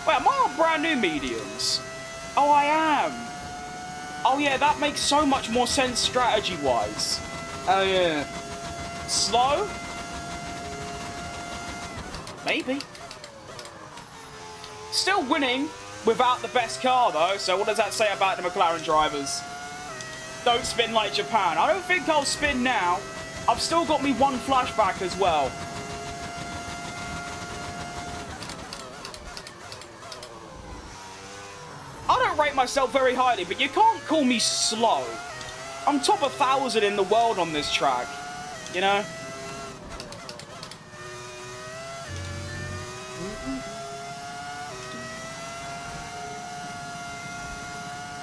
Wait, am I on brand new mediums? Oh, I am. Oh, yeah, that makes so much more sense strategy-wise. Oh, yeah. Slow? Maybe. Still winning without the best car, though, so what does that say about the McLaren drivers? Don't spin like Japan. I don't think I'll spin now. I've still got me one flashback as well. I don't rate myself very highly, but you can't call me slow. I'm top 1,000 in the world on this track, you know?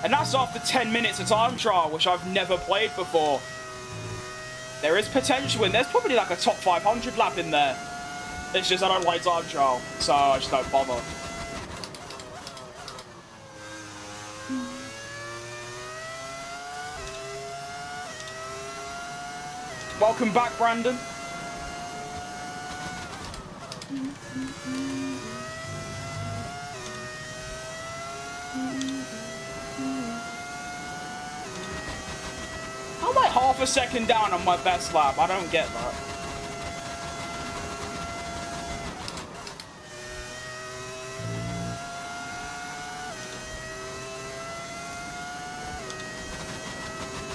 And that's after 10 minutes of time trial, which I've never played before. There is potential in there's probably like a top 500 lap in there. It's just I don't like time trial, so I just don't bother. Welcome back, Brandon. I'm like half a second down on my best lap. I don't get that.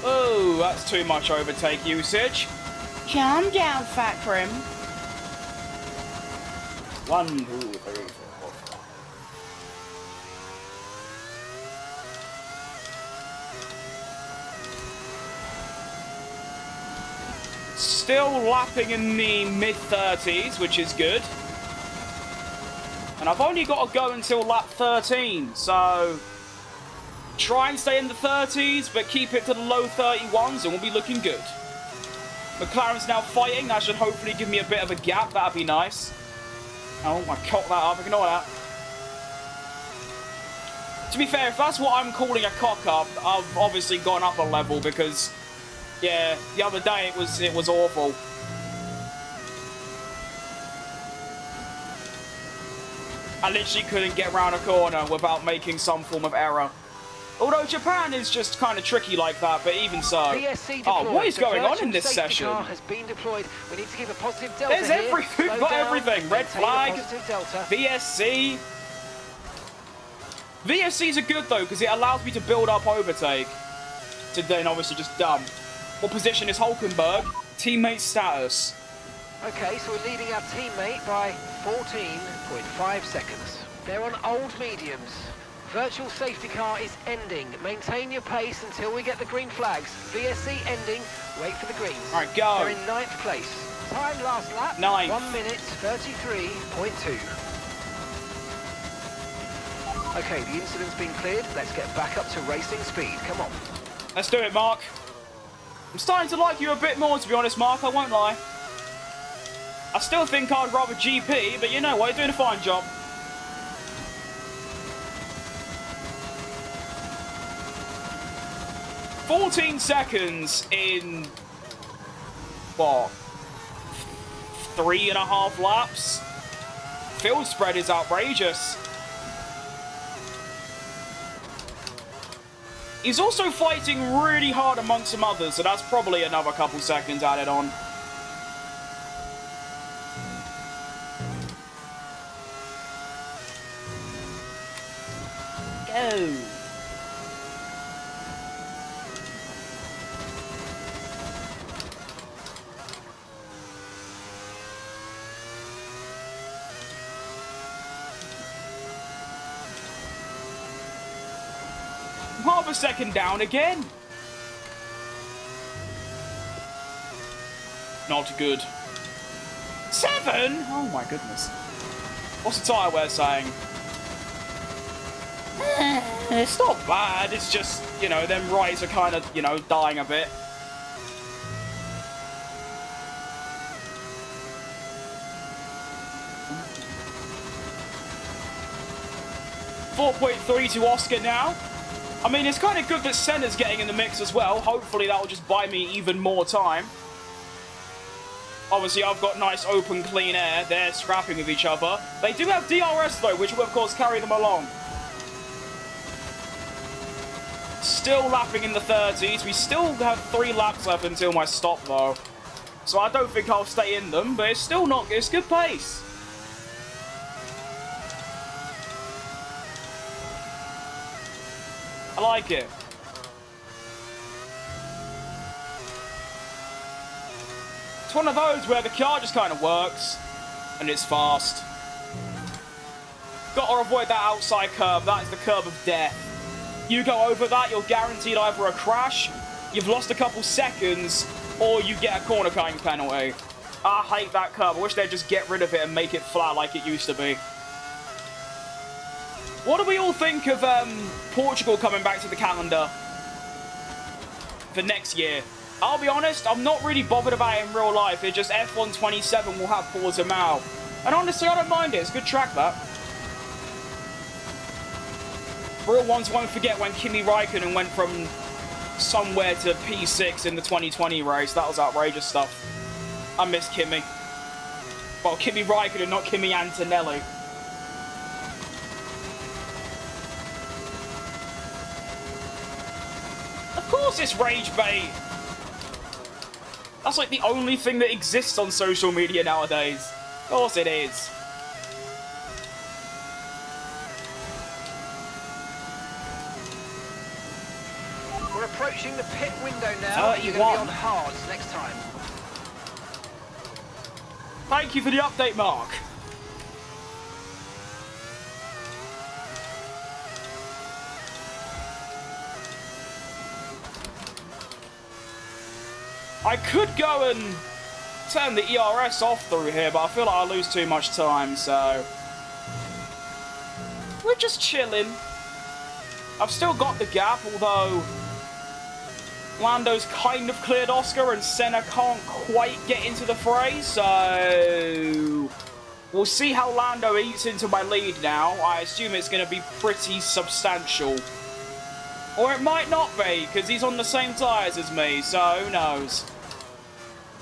Oh, that's too much overtake usage. Calm down, Facecam. 1, 2, 3, 4, 5. Still lapping in the mid-30s, which is good. And I've only got to go until lap 13, so Try and stay in the 30s, but keep it to the low 31s, and we'll be looking good. McLaren's now fighting. That should hopefully give me a bit of a gap. That'd be nice. Oh, I cocked that up. Ignore that. To be fair, if that's what I'm calling a cock-up, I've obviously gone up a level because, yeah, the other day it was awful. I literally couldn't get round a corner without making some form of error. Although Japan is just kind of tricky like that, but even so. Oh, what is going on in this session? Has been deployed. We need to keep a positive delta. There's everything. We've got everything. Red flag, VSC. VSCs are good though because it allows me to build up overtake. To then obviously just dump. What position is Hulkenberg? Teammate status. Okay, so we're leading our teammate by 14.5 seconds. They're on old mediums. Virtual safety car is ending. Maintain your pace until we get the green flags. VSC ending. Wait for the greens. All right, go. They're in 9th place. Time last lap. 9th. 1 minute 33.2. Okay, the incident's been cleared. Let's get back up to racing speed. Come on. Let's do it, Mark. I'm starting to like you a bit more, to be honest, Mark. I won't lie. I still think I'd rather GP, but you know what? You're doing a fine job. "14 seconds in, what, 3.5 laps? Field spread is outrageous. He's also fighting really hard amongst some others, so that's probably another couple seconds added on. Go. Half a second down again. Not good. 7? Oh my goodness. What's the tyre wear saying? It's not bad. It's just, you know, them rights are kind of, you know, dying a bit. .3 to Oscar now. I mean, it's kind of good that Senna's getting in the mix as well. Hopefully that will just buy me even more time. Obviously, I've got nice open, clean air. They're scrapping with each other. They do have DRS, though, which will, of course, carry them along. Still lapping in the 30s. We still have 3 laps left until my stop, though. So I don't think I'll stay in them, but it's still not... It's good pace. I like it. It's one of those where the car just kind of works, and it's fast. Got to avoid that outside curb. That is the curb of death. You go over that, you're guaranteed either a crash, you've lost a couple seconds, or you get a corner cutting penalty. I hate that curb. I wish they'd just get rid of it and make it flat like it used to be. What do we all think of Portugal coming back to the calendar for next year? I'll be honest, I'm not really bothered about it in real life. It's just F1 27 will have Portimao. And honestly, I don't mind it. It's a good track, that. Real ones won't forget when Kimi Raikkonen went from somewhere to P6 in the 2020 race. That was outrageous stuff. I miss Kimi. Well, Kimi Raikkonen, not Kimi Antonelli. Of course it's rage bait. That's like the only thing that exists on social media nowadays. Of course it is. We're approaching the pit window now. You're going to be on hards next time. Thank you for the update, Mark. I could go and turn the ERS off through here, but I feel like I'll lose too much time, so... We're just chilling. I've still got the gap, although Lando's kind of cleared Oscar and Senna can't quite get into the fray, so we'll see how Lando eats into my lead now. I assume it's going to be pretty substantial. Or it might not be, because he's on the same tyres as me, so who knows.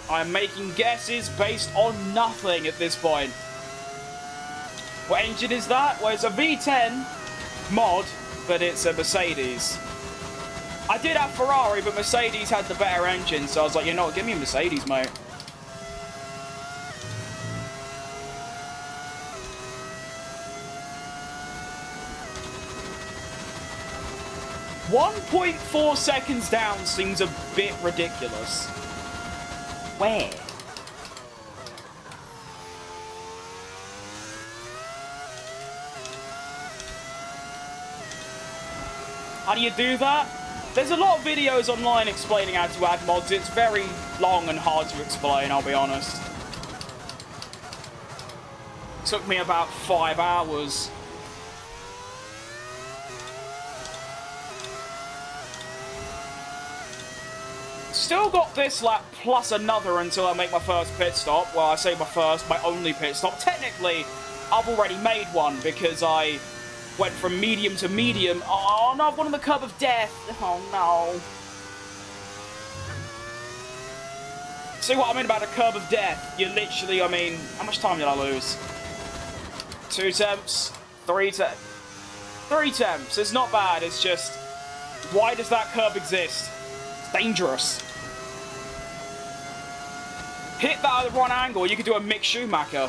I'm making guesses based on nothing at this point. What engine is that? Well, it's a V10 mod, but it's a Mercedes. I did have Ferrari, but Mercedes had the better engine, so I was like, you know what, give me a Mercedes, mate. .4 seconds down seems a bit ridiculous. Where? How do you do that? There's a lot of videos online explaining how to add mods. It's very long and hard to explain, I'll be honest. It took me about 5 hours. Still got this lap plus another until I make my first pit stop. Well, I say my first, my only pit stop. Technically, I've already made one because I went from medium to medium. Oh no, I've gone on the curb of death. Oh no. See what I mean about the curb of death? You literally, I mean, how much time did I lose? 2 temps, 3 temps. 3 temps, it's not bad, it's just, why does that curb exist? It's dangerous. Hit that at the wrong angle, you could do a Mick Schumacher.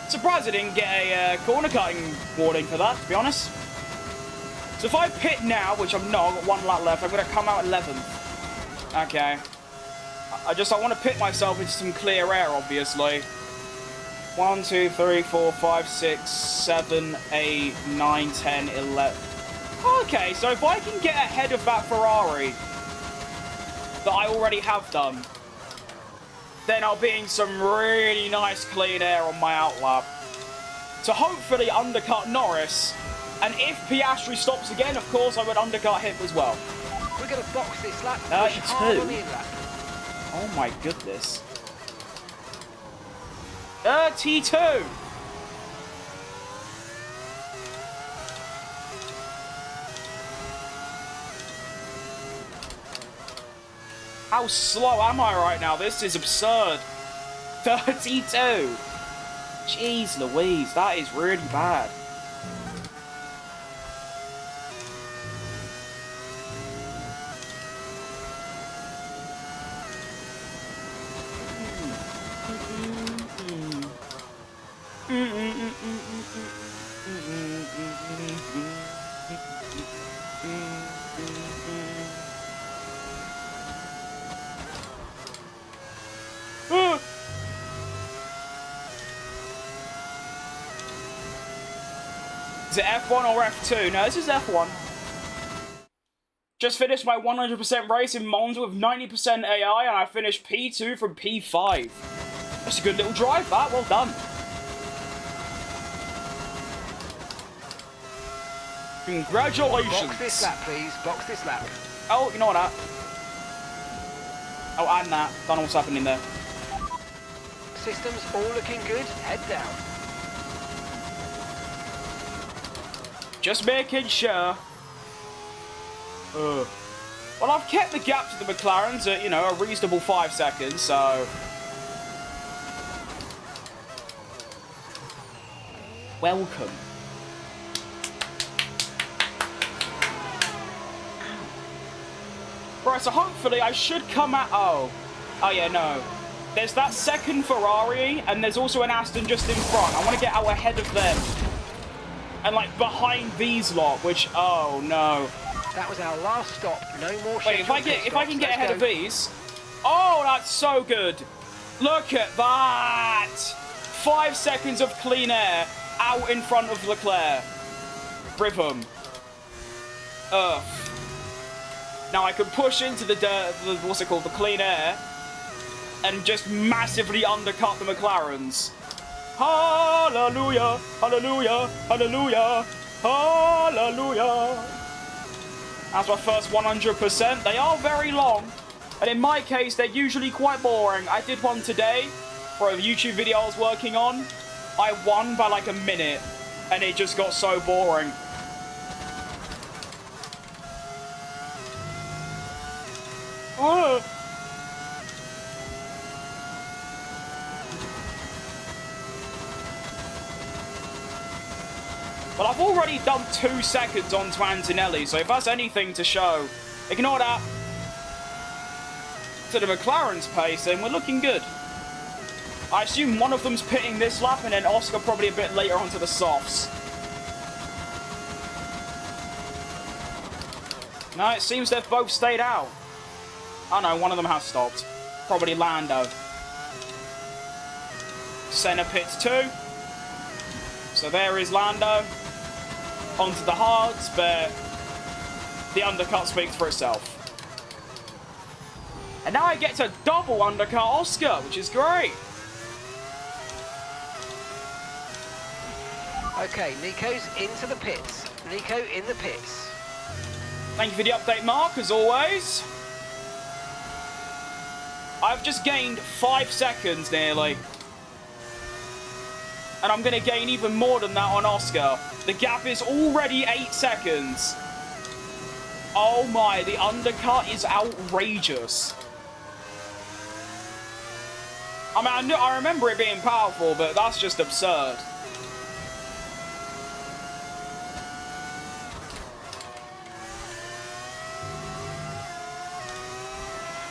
Surprised I didn't get a corner cutting warning for that, to be honest. So if I pit now, which I'm not, I've got 1 lap left, I'm going to come out 11th. Okay. I want to pit myself into some clear air, obviously. 1, 2, 3, 4, 5, 6, 7, 8, 9, 10, 11. Okay, so if I can get ahead of that Ferrari that I already have done, then I'll be in some really nice clean air on my outlap to hopefully undercut Norris. And if Piastri stops again, of course, I would undercut him as well. We're going to box this lap. 32. Oh my goodness. 32. How slow am I right now? This is absurd. 32. Jeez Louise, that is really bad. Is it F1 or F2? No, this is F1. Just finished my 100% race in Monza with 90% AI, and I finished P2 from P5. That's a good little drive, that. Well done. Congratulations. Box this lap, please. Box this lap. Oh, you know what? Oh, and that. Don't know what's happening there. Systems all looking good. Head down. Just making sure. Well, I've kept the gap to the McLarens at, you know, a reasonable 5 seconds, so... Welcome. Right, so hopefully I should come out... Oh yeah, no. There's that second Ferrari, and there's also an Aston just in front. I want to get out ahead of them. And, like, behind these lot, which... Oh, no. That was our last stop. No more. Wait, if I can get ahead of these... Oh, that's so good. Look at that. 5 seconds of clean air out in front of Leclerc. Rhythm. Now I can push into the what's it called? The clean air. And just massively undercut the McLarens. Hallelujah, hallelujah, hallelujah, hallelujah. That's my first 100%. They are very long, and in my case, they're usually quite boring. I did one today for a YouTube video I was working on. I won by like a minute, and it just got so boring. Ugh. Well, I've already done 2 seconds onto Antonelli, so if that's anything to show, ignore that. To the McLaren's pace, and we're looking good. I assume one of them's pitting this lap, and then Oscar probably a bit later onto the softs. No, it seems they've both stayed out. Oh no, one of them has stopped. Probably Lando. Senna pits too. So there is Lando. Onto the hards, but the undercut speaks for itself. And now I get to double undercut Oscar, which is great. Okay, Nico's into the pits. Nico in the pits. Thank you for the update, Mark, as always. I've just gained 5 seconds nearly. And I'm going to gain even more than that on Oscar. The gap is already 8 seconds. Oh my, the undercut is outrageous. I mean, I remember it being powerful, but that's just absurd.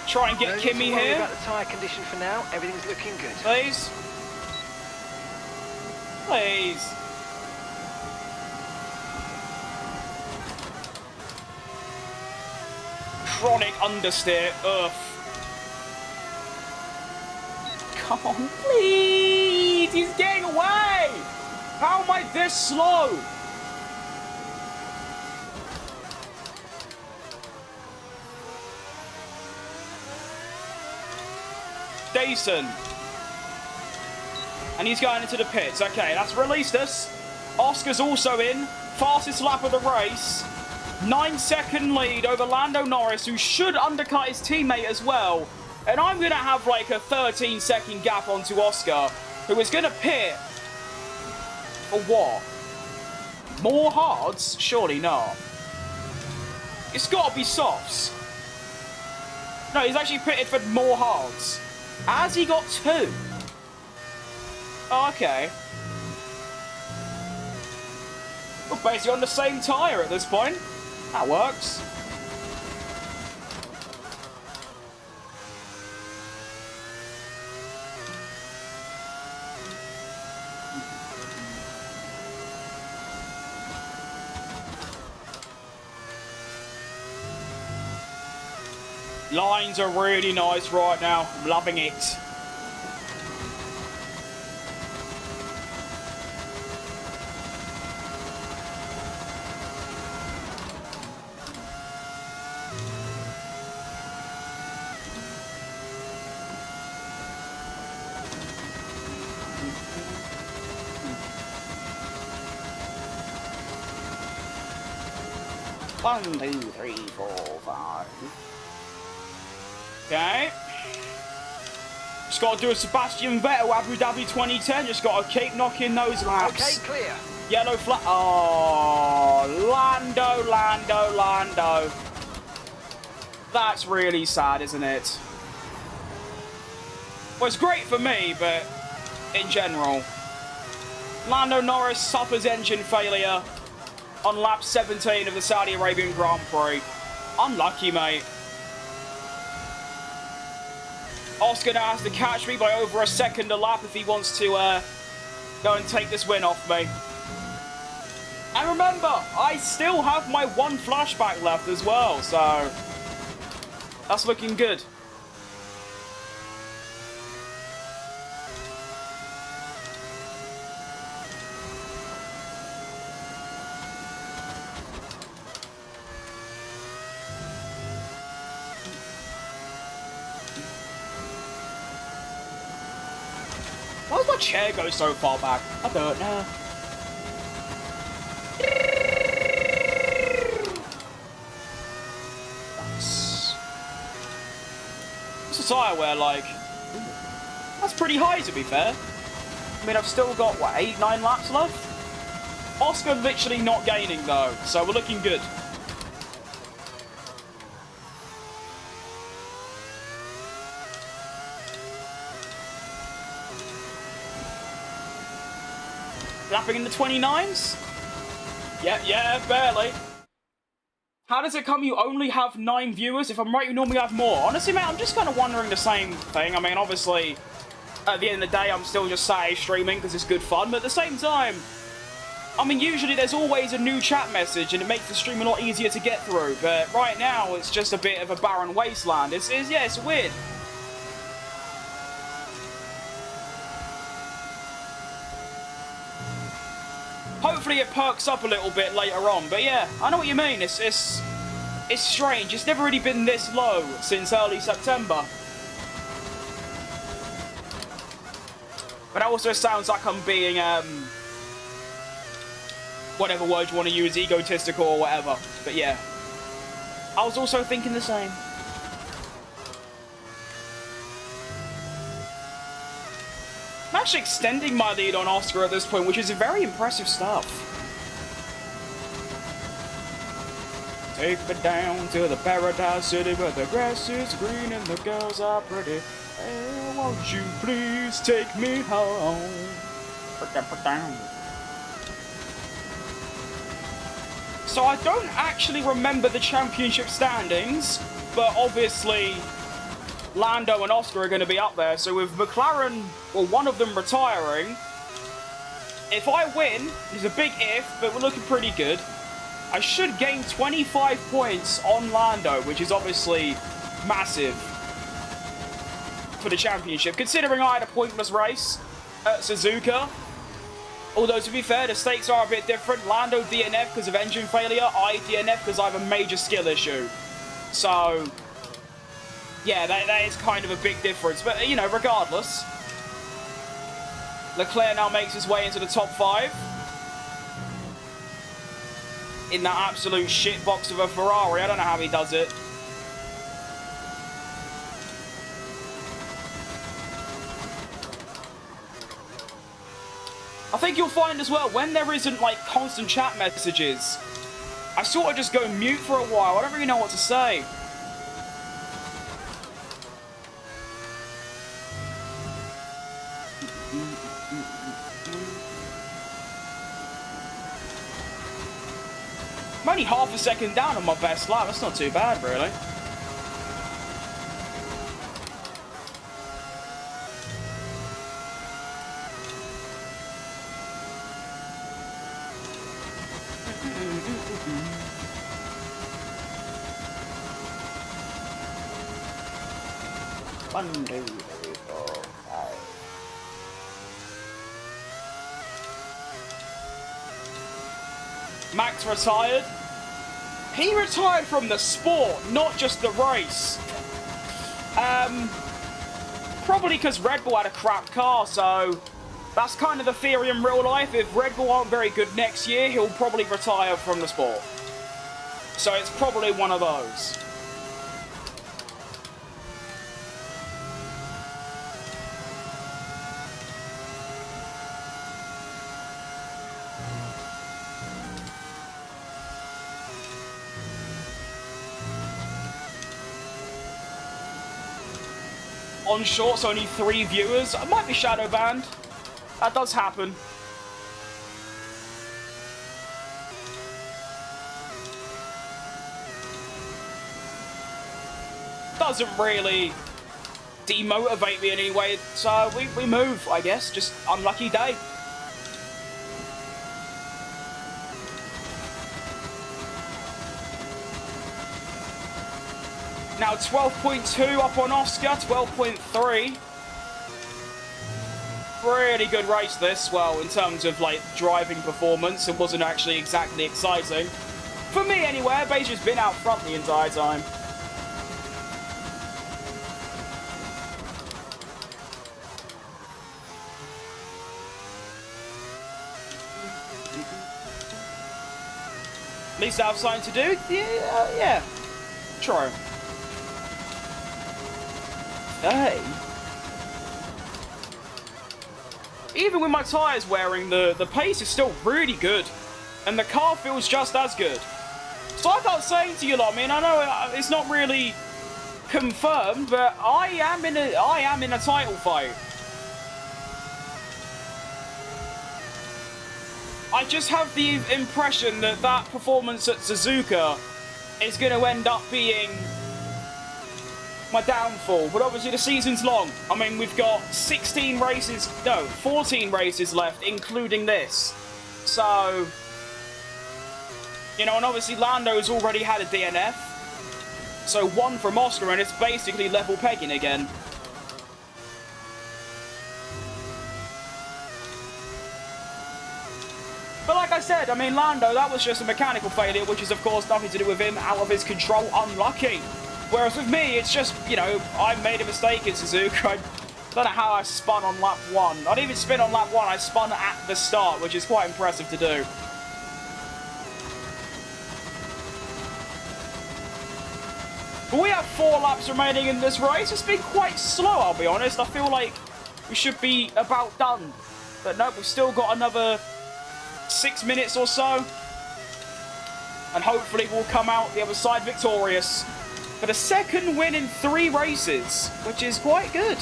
Try and get Kimmy here. About the tyre condition for now. Everything's looking good. Please. Please. Chronic understeer. Ugh. Come on, please. He's getting away. How am I this slow? Jason. And he's going into the pits. Okay, that's released us. Oscar's also in. Fastest lap of the race. 9-second lead over Lando Norris, who should undercut his teammate as well. And I'm going to have like a 13-second gap onto Oscar, who is going to pit for what? More hards? Surely not. It's got to be softs. No, he's actually pitted for more hards. Has he got 2? Oh, okay. We're basically on the same tyre at this point. That works. Lines are really nice right now. I'm loving it. One, two, three, four, five. Okay. Just got to do a Sebastian Vettel Abu Dhabi 2010. Just got to keep knocking those laps. Okay, clear. Yellow flag. Oh, Lando, Lando, Lando. That's really sad, isn't it? Well, it's great for me, but in general. Lando Norris suffers engine failure on lap 17 of the Saudi Arabian Grand Prix. Unlucky, mate. Oscar now has to catch me by over a second a lap if he wants to go and take this win off me. And remember, I still have my 1 flashback left as well, so that's looking good. my chair go so far back? I don't know. Nice. What's the tyre wear like? That's pretty high, to be fair. I mean, I've still got, what, 8-9 laps left? Oscar literally not gaining, though, so we're looking good. Lapping in the 29s? Yeah, barely. How does it come you only have 9 viewers? If I'm right, you normally have more. Honestly, mate, I'm just kind of wondering the same thing. I mean, obviously, at the end of the day, I'm still just Saturday streaming because it's good fun. But at the same time, I mean, usually there's always a new chat message and it makes the stream a lot easier to get through. But right now, it's just a bit of a barren wasteland. Yeah, it's weird. Hopefully it perks up a little bit later on, but yeah, I know what you mean. It's strange. It's never really been this low since early September. But that also sounds like I'm being whatever word you want to use, egotistical or whatever. But yeah, I was also thinking the same. I'm actually extending my lead on Oscar at this point, which is very impressive stuff. Take me down to the paradise city where the grass is green and the girls are pretty. Hey, won't you please take me home? So I don't actually remember the championship standings, but obviously Lando and Oscar are going to be up there. So with McLaren, well, one of them retiring, if I win, it's a big if, but we're looking pretty good. I should gain 25 points on Lando, which is obviously massive for the championship, considering I had a pointless race at Suzuka. Although, to be fair, the stakes are a bit different. Lando DNF because of engine failure. I DNF because I have a major skill issue. So yeah, that is kind of a big difference. But, you know, regardless, Leclerc now makes his way into the top 5. In that absolute shitbox of a Ferrari. I don't know how he does it. I think you'll find as well, when there isn't, like, constant chat messages, I sort of just go mute for a while. I don't really know what to say. I'm only half a second down on my best lap. That's not too bad, really. One, two, three, four, five. Max retired. He retired from the sport, not just the race. Probably because Red Bull had a crap car, so that's kind of the theory in real life. If Red Bull aren't very good next year, he'll probably retire from the sport. So it's probably one of those. On shorts, only 3 viewers. I might be shadow banned. That does happen. Doesn't really demotivate me in any way, so we move, I guess. Just unlucky day. Now 12.2 up on Oscar, 12.3. Really good race this, well, in terms of like driving performance. It wasn't actually exactly exciting. For me anyway, Beja's been out front the entire time. At least I have something to do. Yeah. True. 30. Even with my tyres wearing, the pace is still really good. And the car feels just as good. So like I was saying to you lot, I mean, I know it's not really confirmed, but I am in a title fight. I just have the impression that that performance at Suzuka is going to end up being my downfall. But obviously the season's long. I mean, we've got 14 races left, including this. So, you know, and obviously Lando's already had a DNF. So 1 from Oscar, and it's basically level pegging again. But like I said, I mean, Lando, that was just a mechanical failure, which is, of course, nothing to do with him, out of his control, unlucky. Whereas with me, it's just, you know, I made a mistake in Suzuka. I don't know how I spun on lap 1. I didn't even spin on lap 1, I spun at the start, which is quite impressive to do. But we have 4 laps remaining in this race. It's been quite slow, I'll be honest. I feel like we should be about done. But nope, we've still got another 6 minutes or so. And hopefully we'll come out the other side victorious. For the second win in 3 races, which is quite good.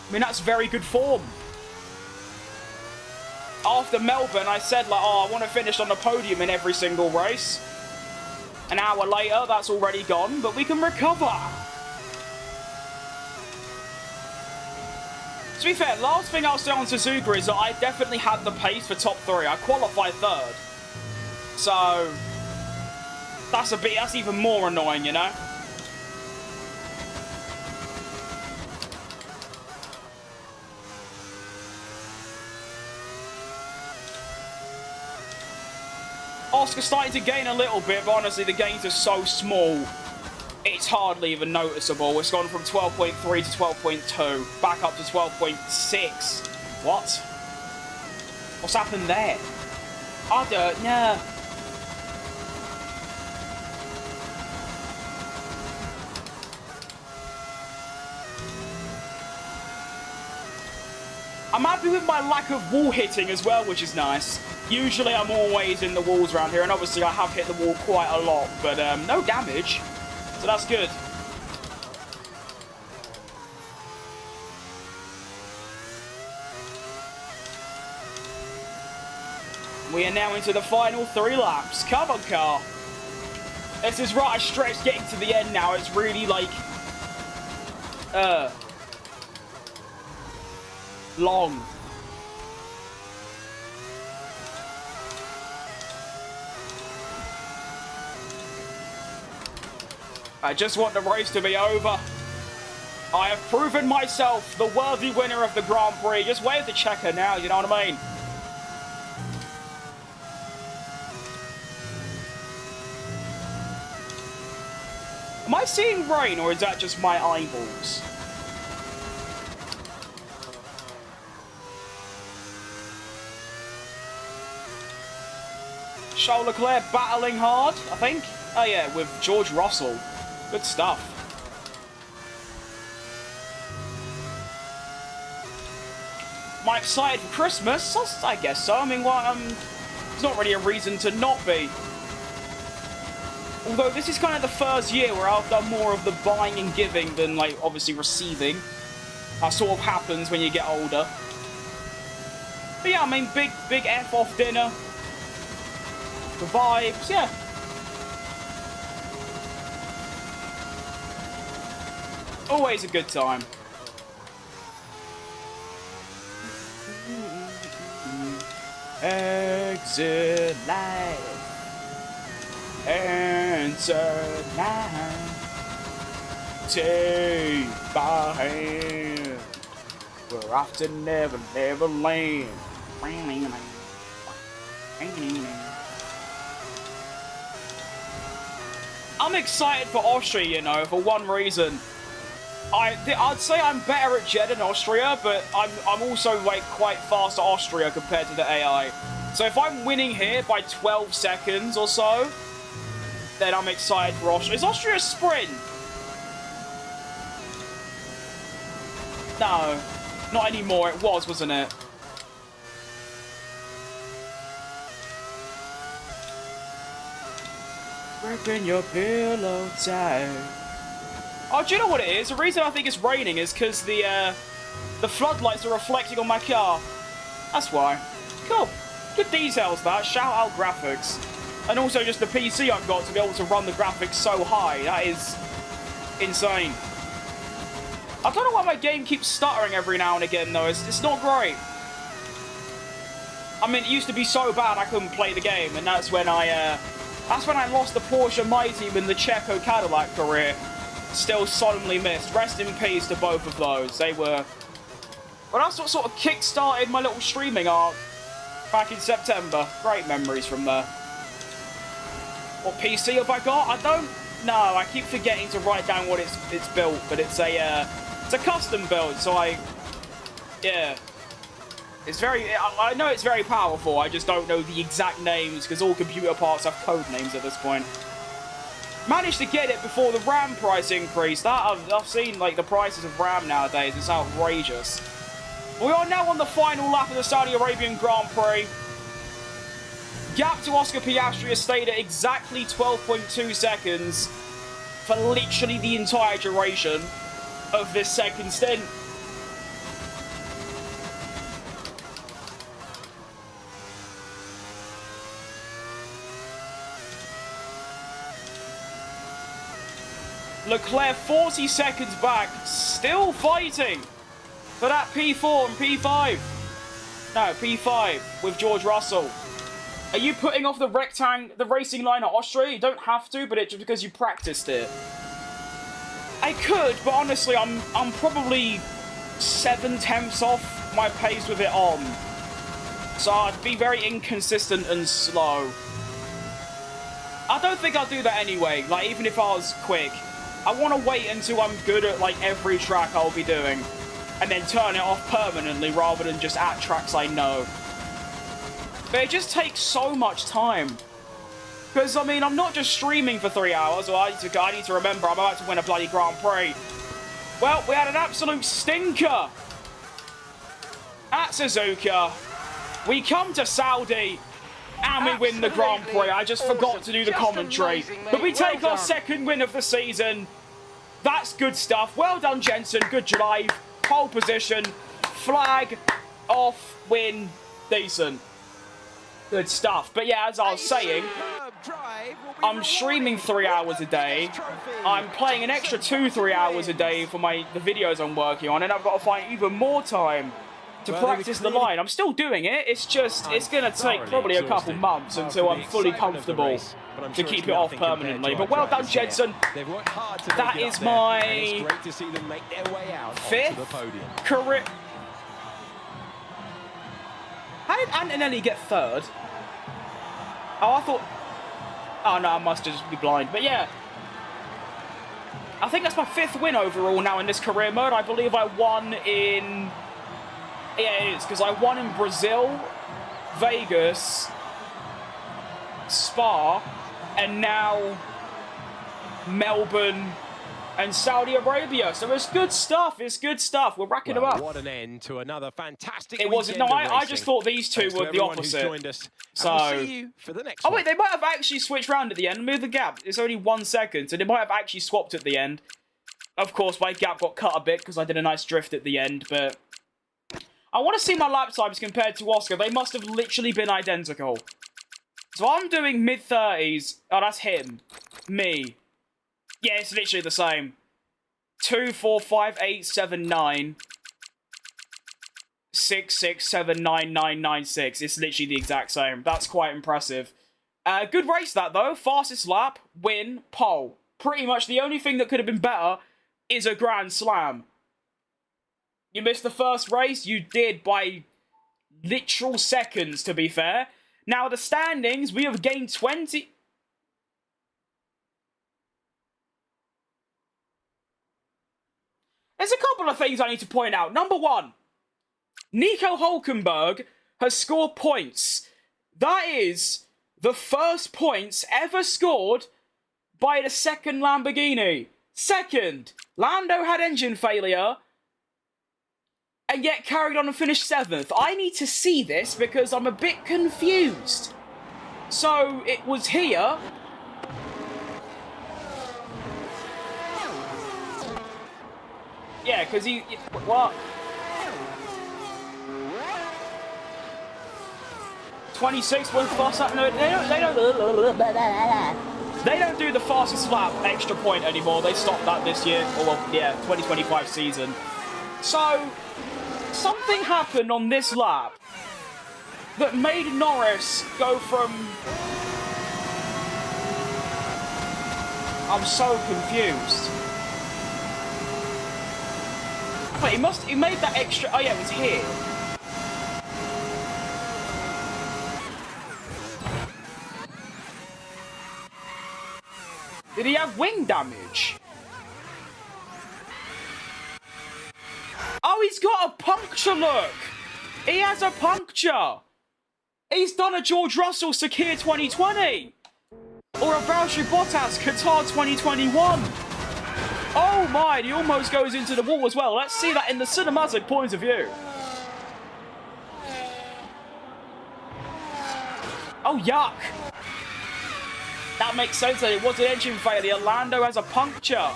I mean, that's very good form. After Melbourne, I said, like, oh, I want to finish on the podium in every single race. An hour later, that's already gone, but we can recover. To be fair, last thing I'll say on Suzuka is that I definitely had the pace for top 3. I qualified 3rd. So, that's even more annoying, you know? Oscar's starting to gain a little bit, but honestly, the gains are so small, it's hardly even noticeable. It's gone from 12.3 to 12.2, back up to 12.6. What? What's happened there? I don't know. I'm happy with my lack of wall hitting as well, which is nice. Usually I'm always in the walls around here, and obviously I have hit the wall quite a lot, but no damage, so that's good. We are now into the final 3 laps. Come on, car. This is right, a stretch getting to the end now. It's really like, long. I just want the race to be over. I have proven myself the worthy winner of the Grand Prix. Just wave the checker now, you know what I mean? Am I seeing rain, or is that just my eyeballs? Charles Leclerc battling hard, I think. Oh yeah, with George Russell. Good stuff. Am I excited for Christmas? I guess so. I mean, well, there's not really a reason to not be. Although this is kind of the first year where I've done more of the buying and giving than, like, obviously receiving. That sort of happens when you get older. But yeah, I mean, big F off dinner. The vibes, yeah. Always a good time. Exit life. Answer now. Take my hand. We're off to Never Land. I'm excited for Austria, you know, for one reason. I'd say I'm better at Jeddah than Austria, but I'm also like quite fast at Austria compared to the AI. So if I'm winning here by 12 seconds or so, then I'm excited for Austria. Is Austria a sprint? No, not anymore. It was, wasn't it? Gripping your pillow tight. Oh, do you know what it is? The reason I think it's raining is because the floodlights are reflecting on my car. That's why. Cool. Good details, that. Shout out graphics. And also just the PC I've got to be able to run the graphics so high. That is insane. I don't know why my game keeps stuttering every now and again, though. It's not great. I mean, it used to be so bad I couldn't play the game, and that's when I lost the Porsche Mighty in the Checo Cadillac career. Still solemnly missed. Rest in peace to both of those. They were... Well, that's what sort of kick-started my little streaming arc back in September. Great memories from there. What PC have I got? I don't know. I keep forgetting to write down what it's built, but it's a custom build, so yeah. It's very... I know it's very powerful. I just don't know the exact names, because all computer parts have code names at this point. Managed to get it before the RAM price increase. That I've seen like the prices of RAM nowadays. It's outrageous. We are now on the final lap of the Saudi Arabian Grand Prix. Gap to Oscar Piastri has stayed at exactly 12.2 seconds for literally the entire duration of this second stint. Leclerc 40 seconds back, still fighting for that P4 and P5. No, P5 with George Russell. Are you putting off the racing line at Austria? You don't have to, but it's just because you practiced it. I could, but honestly, I'm probably 7/10 off my pace with it on. So I'd be very inconsistent and slow. I don't think I'll do that anyway, like even if I was quick. I want to wait until I'm good at like every track I'll be doing, and then turn it off permanently rather than just at tracks I know. But it just takes so much time. Because, I mean, I'm not just streaming for 3 hours, or I need to remember I'm about to win a bloody Grand Prix. Well, we had an absolute stinker at Suzuka. We come to Saudi, and we win the Grand Prix. I just forgot to do the commentary. But we take our second win of the season. That's good stuff. Well done, Jensen. Good drive. Pole position. Flag. Off. Win. Decent. Good stuff. But yeah, as I was saying, I'm streaming 3 hours a day. I'm playing an extra 2-3 hours a day for the videos I'm working on, and I've got to find even more time to practice the line. I'm still doing it. It's just, it's going to take probably a couple months until I'm fully comfortable to keep it off permanently. But well done, Jensen. That is my 5th career. How did Antonelli get 3rd? Oh, I thought... Oh, no, I must just be blind. But yeah. I think that's my 5th win overall now in this career mode. I believe I won in... Yeah, it is, because I won in Brazil, Vegas, Spa, and now Melbourne and Saudi Arabia. So it's good stuff. It's good stuff. We're racking them up. What an end to another fantastic It wasn't. No, I just thought these two were the opposite. So we'll see you for the next one. Wait, they might have actually switched round at the end and moved the gap. It's only 1 second, so they might have actually swapped at the end. Of course, my gap got cut a bit because I did a nice drift at the end, but I want to see my lap times compared to Oscar. They must have literally been identical. So I'm doing mid-30s. Oh, that's him. Me. Yeah, it's literally the same. 2, 4, 5, 8, 7, 9. 6, 6, 7, 9, 9, 9, 6. It's literally the exact same. That's quite impressive. Good race, that, though. Fastest lap, win, pole. Pretty much the only thing that could have been better is a Grand Slam. You missed the first race? You did by literal seconds, to be fair. Now, the standings, we have gained 20... There's a couple of things I need to point out. Number one, Nico Hülkenberg has scored points. That is the first points ever scored by the second Lamborghini. Second, Lando had engine failure and yet carried on and finished 7th. I need to see this because I'm a bit confused. So, it was here. Yeah, because he... What? 26 was fast lap. No, they don't do the fastest lap extra point anymore. They stopped that this year. Or, well, yeah, 2025 season. So, something happened on this lap that made Norris go from... I'm so confused. Wait, he made that extra... Oh yeah, it was here. Did he have wing damage? Oh, he's got a puncture, look! He has a puncture! He's done a George Russell Sakir 2020! Or a Valtteri Bottas Qatar 2021! Oh my, he almost goes into the wall as well. Let's see that in the cinematic point of view. Oh, yuck. That makes sense that it was an engine failure. Lando has a puncture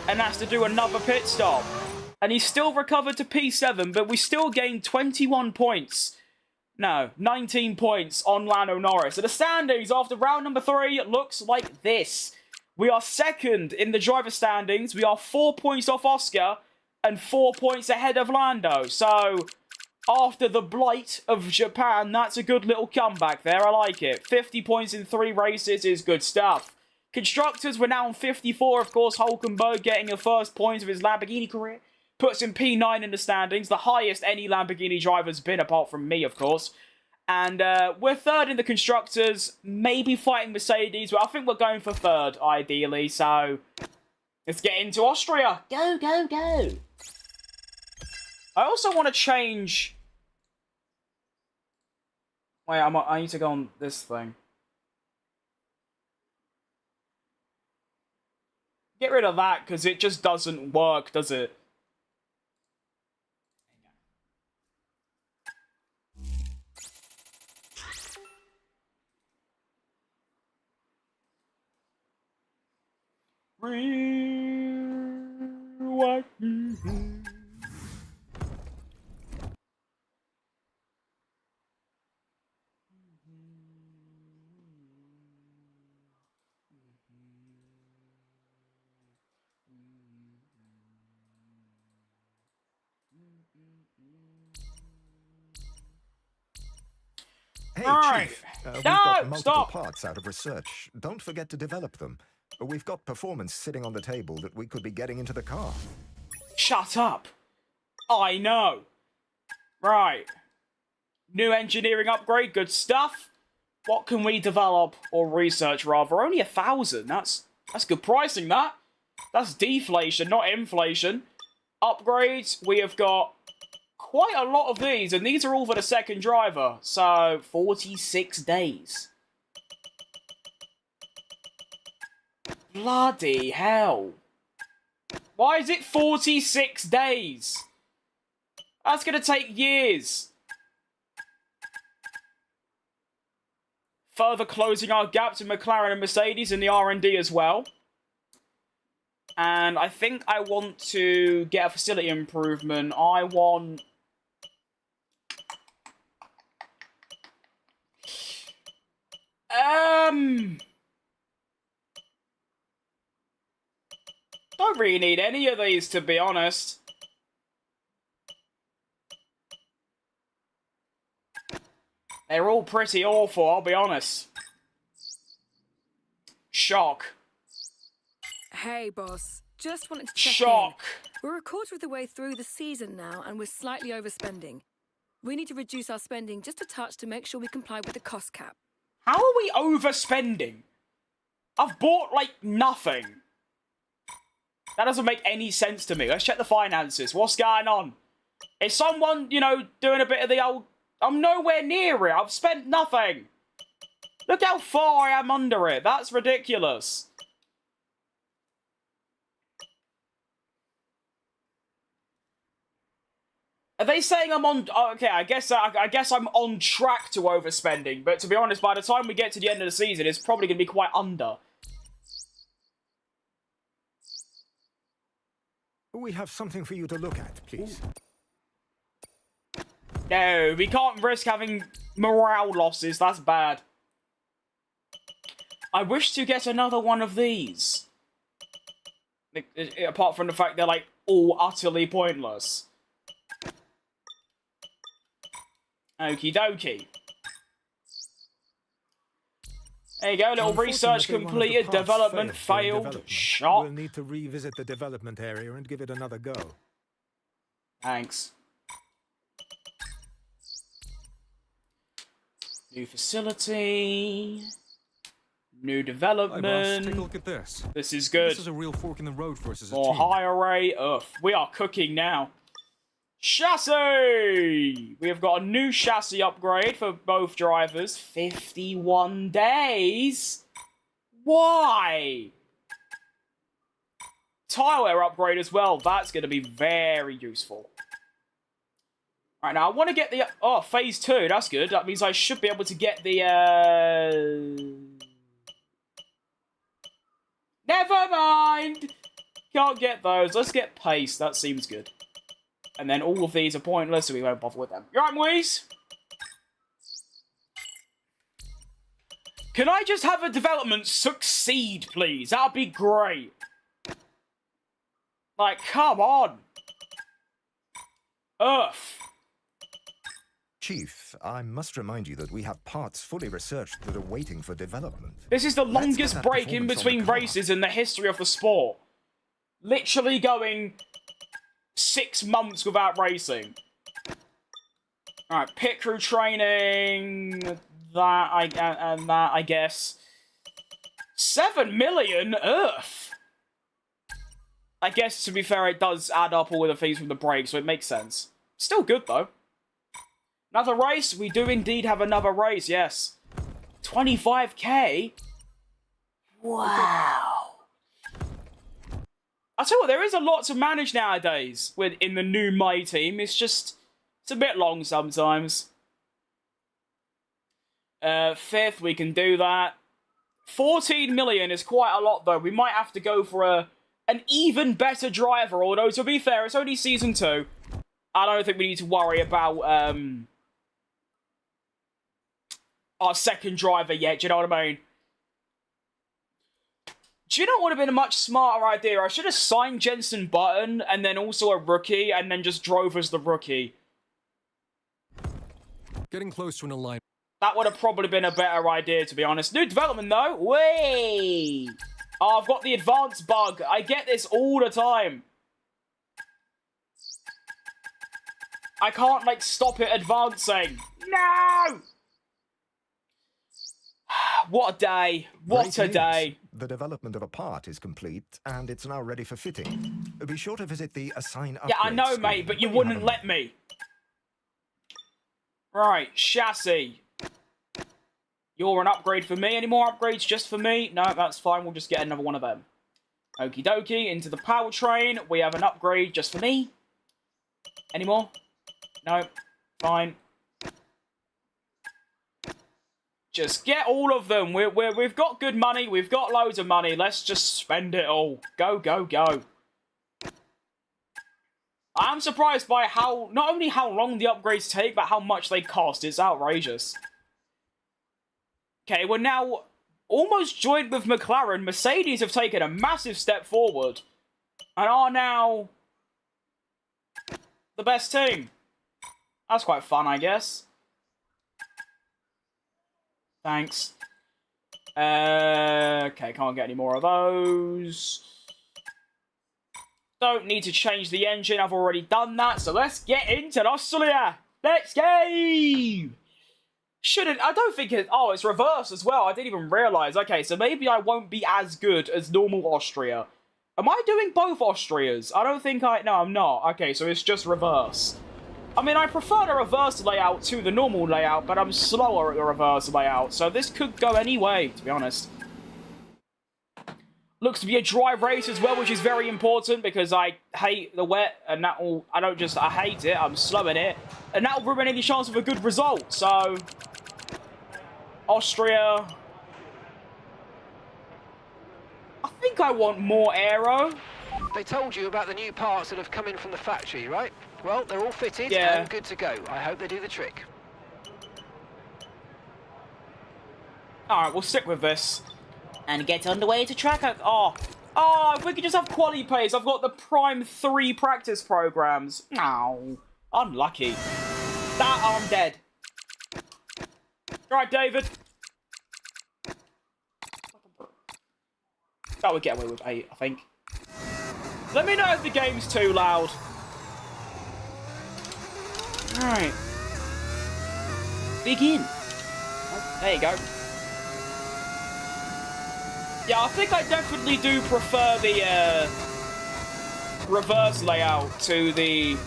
and has to do another pit stop. And he's still recovered to P7, but we still gained 21 points. No, 19 points on Lando Norris. So the standings after round number 3 looks like this. We are second in the driver standings. We are 4 points off Oscar and 4 points ahead of Lando. So, after the blight of Japan, that's a good little comeback there. I like it. 50 points in 3 races is good stuff. Constructors, we're now on 54. Of course, Hülkenberg getting the first points of his Lamborghini career. Puts him P9 in the standings. The highest any Lamborghini driver's been, apart from me, of course. And we're third in the Constructors, maybe fighting Mercedes, but I think we're going for third, ideally. So, let's get into Austria. Go, go, go. I also want to change... Wait, I need to go on this thing. Get rid of that, because it just doesn't work, does it? Hey, Right. Chief, we've No, got multiple stop. parts out of research. Don't forget to develop them. We've got performance sitting on the table that we could be getting into the car. Shut up. I know. Right. New engineering upgrade, good stuff. What can we develop, or research rather? Only 1,000. That's good pricing, that. That's deflation, not inflation. Upgrades, we have got quite a lot of these, and these are all for the second driver. So, 46 days. Bloody hell. Why is it 46 days? That's going to take years. Further closing our gap to McLaren and Mercedes in the R&D as well. And I think I want to get a facility improvement. I want... Don't really need any of these, to be honest. They're all pretty awful, I'll be honest. Shock. Hey, boss. Just wanted to check Shock. in. We're a quarter of the way through the season now, and we're slightly overspending. We need to reduce our spending just a touch to make sure we comply with the cost cap. How are we overspending? I've bought, like, nothing. That doesn't make any sense to me. Let's check the finances. What's going on? Is someone, you know, doing a bit of the old... I'm nowhere near it. I've spent nothing. Look how far I am under it. That's ridiculous. Are they saying I'm on... Okay, I guess I'm on track to overspending. But to be honest, by the time we get to the end of the season, it's probably going to be quite under. We have something for you to look at, please. No, we can't risk having morale losses. That's bad. I wish to get another one of these. Apart from the fact they're, like, all utterly pointless. Okie dokie. There you go, little research completed, development failed. Shot. We'll need to revisit the development area and give it another go. Thanks. New facility. New development. Hey boss, take a look at this. This is good. This is a real fork in the road for us as a More team. high array. Ugh, we are cooking now. Chassis! We have got a new chassis upgrade for both drivers. 51 days? Why? Tire upgrade as well. That's going to be very useful. Right, now I want to get the... Oh, phase 2. That's good. That means I should be able to get the... Never mind! Can't get those. Let's get pace. That seems good. And then all of these are pointless, so we won't bother with them. You alright, Moise? Can I just have a development succeed, please? That'd be great. Like, come on. Earth. Chief, I must remind you that we have parts fully researched that are waiting for development. This is the Let's get longest that break in performance on the between car. races in the history of the sport. Literally going 6 months without racing. Alright, pit crew training. That, I guess. 7 million? Earth. I guess, to be fair, it does add up all of the things from the break, so it makes sense. Still good, though. Another race? We do indeed have another race, yes. 25k? Wow. I tell you what, there is a lot to manage nowadays in the new My Team. It's a bit long sometimes. 5th, we can do that. 14 million is quite a lot, though. We might have to go for an even better driver, although, to be fair, it's only Season 2. I don't think we need to worry about our second driver yet, do you know what I mean? Do you know what would have been a much smarter idea? I should have signed Jensen Button and then also a rookie and then just drove as the rookie. Getting close to an alignment. That would have probably been a better idea, to be honest. New development, though. Wait. Oh, I've got the advanced bug. I get this all the time. I can't, like, stop it advancing. No! What a day. What a day. The development of a part is complete, and it's now ready for fitting. Be sure to visit the Assign Upgrade Yeah, I know, screen mate, but you when wouldn't have a let me. Right, chassis. You're an upgrade for me. Any more upgrades just for me? No, that's fine. We'll just get another one of them. Okie dokie. Into the powertrain. We have an upgrade just for me. Any more? No. Fine. Just get all of them. We've got good money. We've got loads of money. Let's just spend it all. Go, go, go. I'm surprised by not only how long the upgrades take, but how much they cost. It's outrageous. Okay, we're now almost joined with McLaren. Mercedes have taken a massive step forward and are now the best team. That's quite fun, I guess. Thanks. Okay, can't get any more of those. Don't need to change the engine. I've already done that. So let's get into Austria. Let's go. I don't think it... Oh, it's reverse as well. I didn't even realise. Okay, so maybe I won't be as good as normal Austria. Am I doing both Austrias? I don't think I... No, I'm not. Okay, so it's just reverse. I mean, I prefer the reverse layout to the normal layout, but I'm slower at the reverse layout, so this could go any way, to be honest. Looks to be a dry race as well, which is very important, because I hate the wet, and that will... I hate it, I'm slowing it, and that will ruin any chance of a good result, so... Austria... I think I want more aero. They told you about the new parts that have come in from the factory, right? Well, they're all fitted Yeah. and good to go. I hope they do the trick. Alright, we'll stick with this. And get underway to track out... Oh, if we could just have quality plays. I've got the Prime 3 practice programs. No. Unlucky. That, I'm dead. Alright, David. That would get away with 8, I think. Let me know if the game's too loud. Alright. Begin. Oh, there you go. Yeah, I think I definitely do prefer the reverse layout to the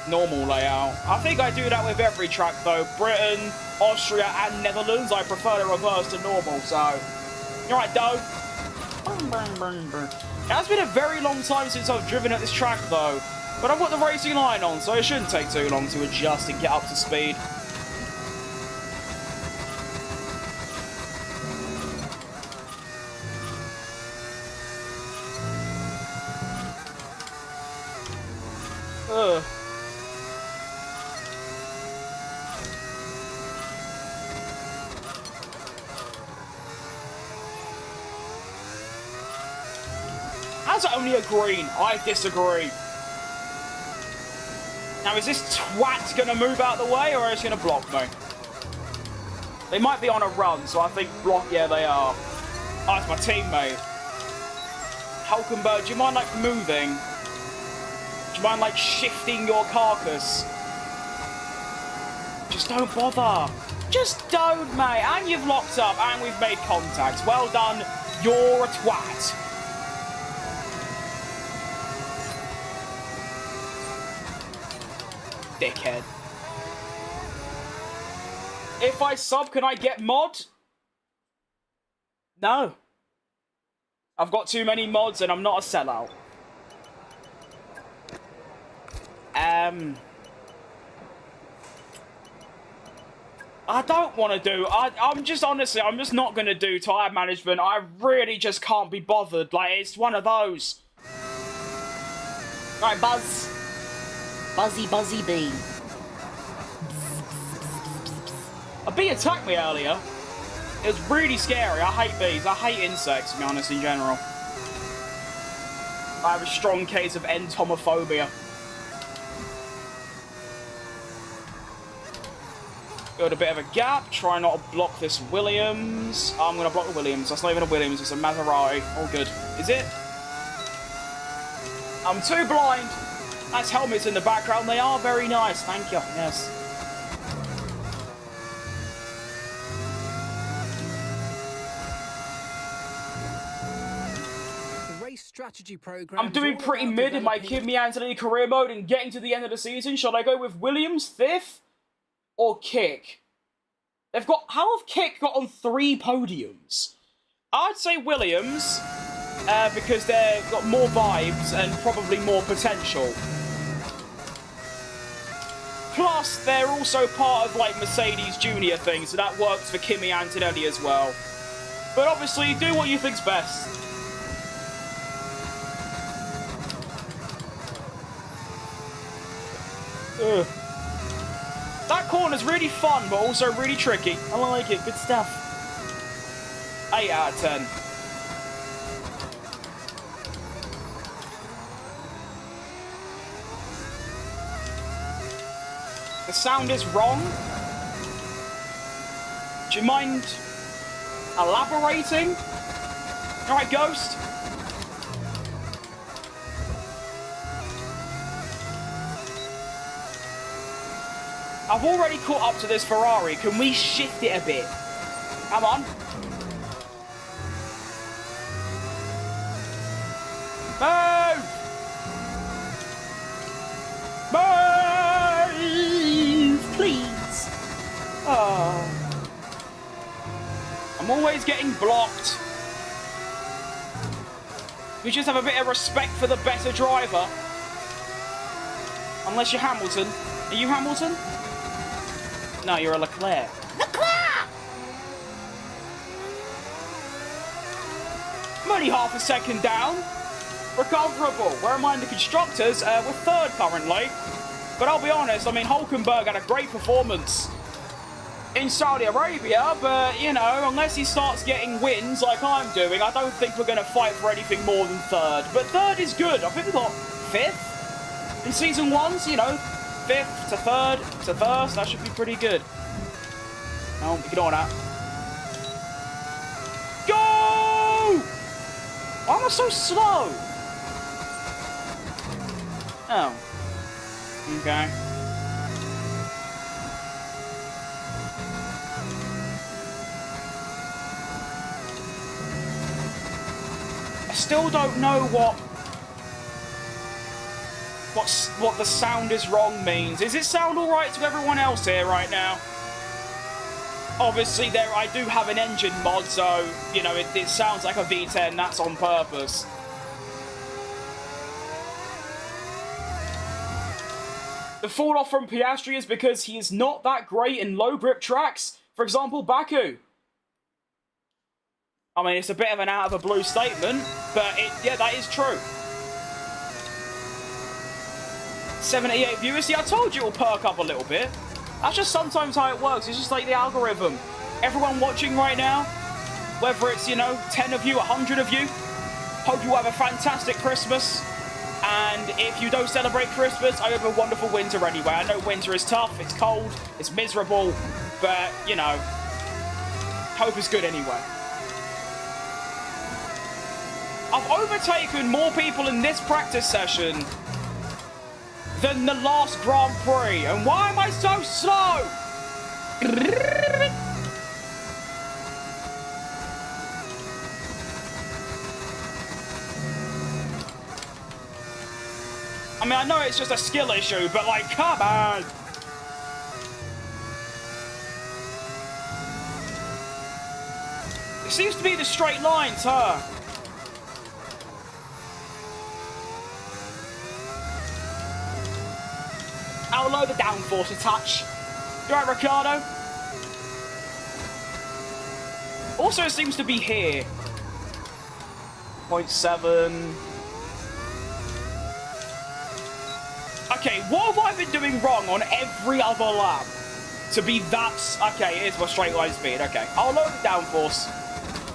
normal layout. I think I do that with every track though. Britain, Austria and Netherlands, I prefer the reverse to normal, so... Alright, Doe. It has been a very long time since I've driven at this track though, but I've got the racing line on, so it shouldn't take too long to adjust and get up to speed. Ugh. How's it only a green? I disagree. Now, is this twat going to move out of the way, or is he going to block me? They might be on a run, so I think block... Yeah, they are. Oh, it's my teammate. Hulkenberg, do you mind, like, moving? Do you mind, like, shifting your carcass? Just don't bother. Just don't, mate. And you've locked up, and we've made contact. Well done. You're a twat. Dickhead. If I sub, can I get mod? No. I've got too many mods and I'm not a sellout. I don't want to do... I'm just not going to do tyre management. I really just can't be bothered. Like, it's one of those. Right, Buzz. Buzzy, buzzy bee. A bee attacked me earlier. It was really scary. I hate bees. I hate insects, to be honest, in general. I have a strong case of entomophobia. Build a bit of a gap. Try not to block this Williams. I'm going to block the Williams. That's not even a Williams. It's a Maserati. All good. Is it? I'm too blind. Nice helmets in the background. They are very nice. Thank you. Yes. The race strategy program. I'm doing pretty mid in my Kimi Antonelli career mode and getting to the end of the season. Should I go with Williams 5th or Kick? They've got... How have Kick got on 3 podiums? I'd say Williams because they've got more vibes and probably more potential. Plus, they're also part of, like, Mercedes Junior thing, so that works for Kimi Antonelli as well. But obviously, do what you think's best. Ugh. That corner's really fun, but also really tricky. I like it. Good stuff. 8 out of 10. The sound is wrong. Do you mind elaborating? Alright, Ghost. I've already caught up to this Ferrari. Can we shift it a bit? Come on. Move! Move, please. Oh. I'm always getting blocked. We just have a bit of respect for the better driver. Unless you're Hamilton. Are you Hamilton? No, you're a Leclerc. Leclerc! I'm only half a second down. Recoverable. Where am I in the constructors? We're third currently. But I'll be honest, I mean, Hulkenberg had a great performance in Saudi Arabia, but, you know, unless he starts getting wins like I'm doing, I don't think we're going to fight for anything more than third. But third is good. I think we got fifth in Season 1, so, you know, fifth to third to first. That should be pretty good. No, ignore that. Go! Why am I so slow? Oh. Okay. I still don't know what the sound is wrong means. Is it sound alright to everyone else here right now? Obviously, I do have an engine mod, so, you know, it sounds like a V10. That's on purpose. The fall off from Piastri is because he is not that great in low grip tracks. For example, Baku. I mean, it's a bit of an out of a blue statement, but yeah, that is true. 78 viewers. See, I told you it'll perk up a little bit. That's just sometimes how it works. It's just like the algorithm. Everyone watching right now, whether it's, you know, 10 of you, 100 of you, hope you have a fantastic Christmas. And if you don't celebrate Christmas, I hope a wonderful winter anyway. I know winter is tough, it's cold, it's miserable, but, you know, hope is good anyway. I've overtaken more people in this practice session than the last Grand Prix. And why am I so slow? I mean, I know it's just a skill issue, but, like, come on. It seems to be the straight lines, huh? I'll lower the downforce a touch. You right, Ricardo? Also, it seems to be here. 0.7. Okay, what have I been doing wrong on every other lap to be that... Okay, it is my straight line speed. Okay, I'll lower the downforce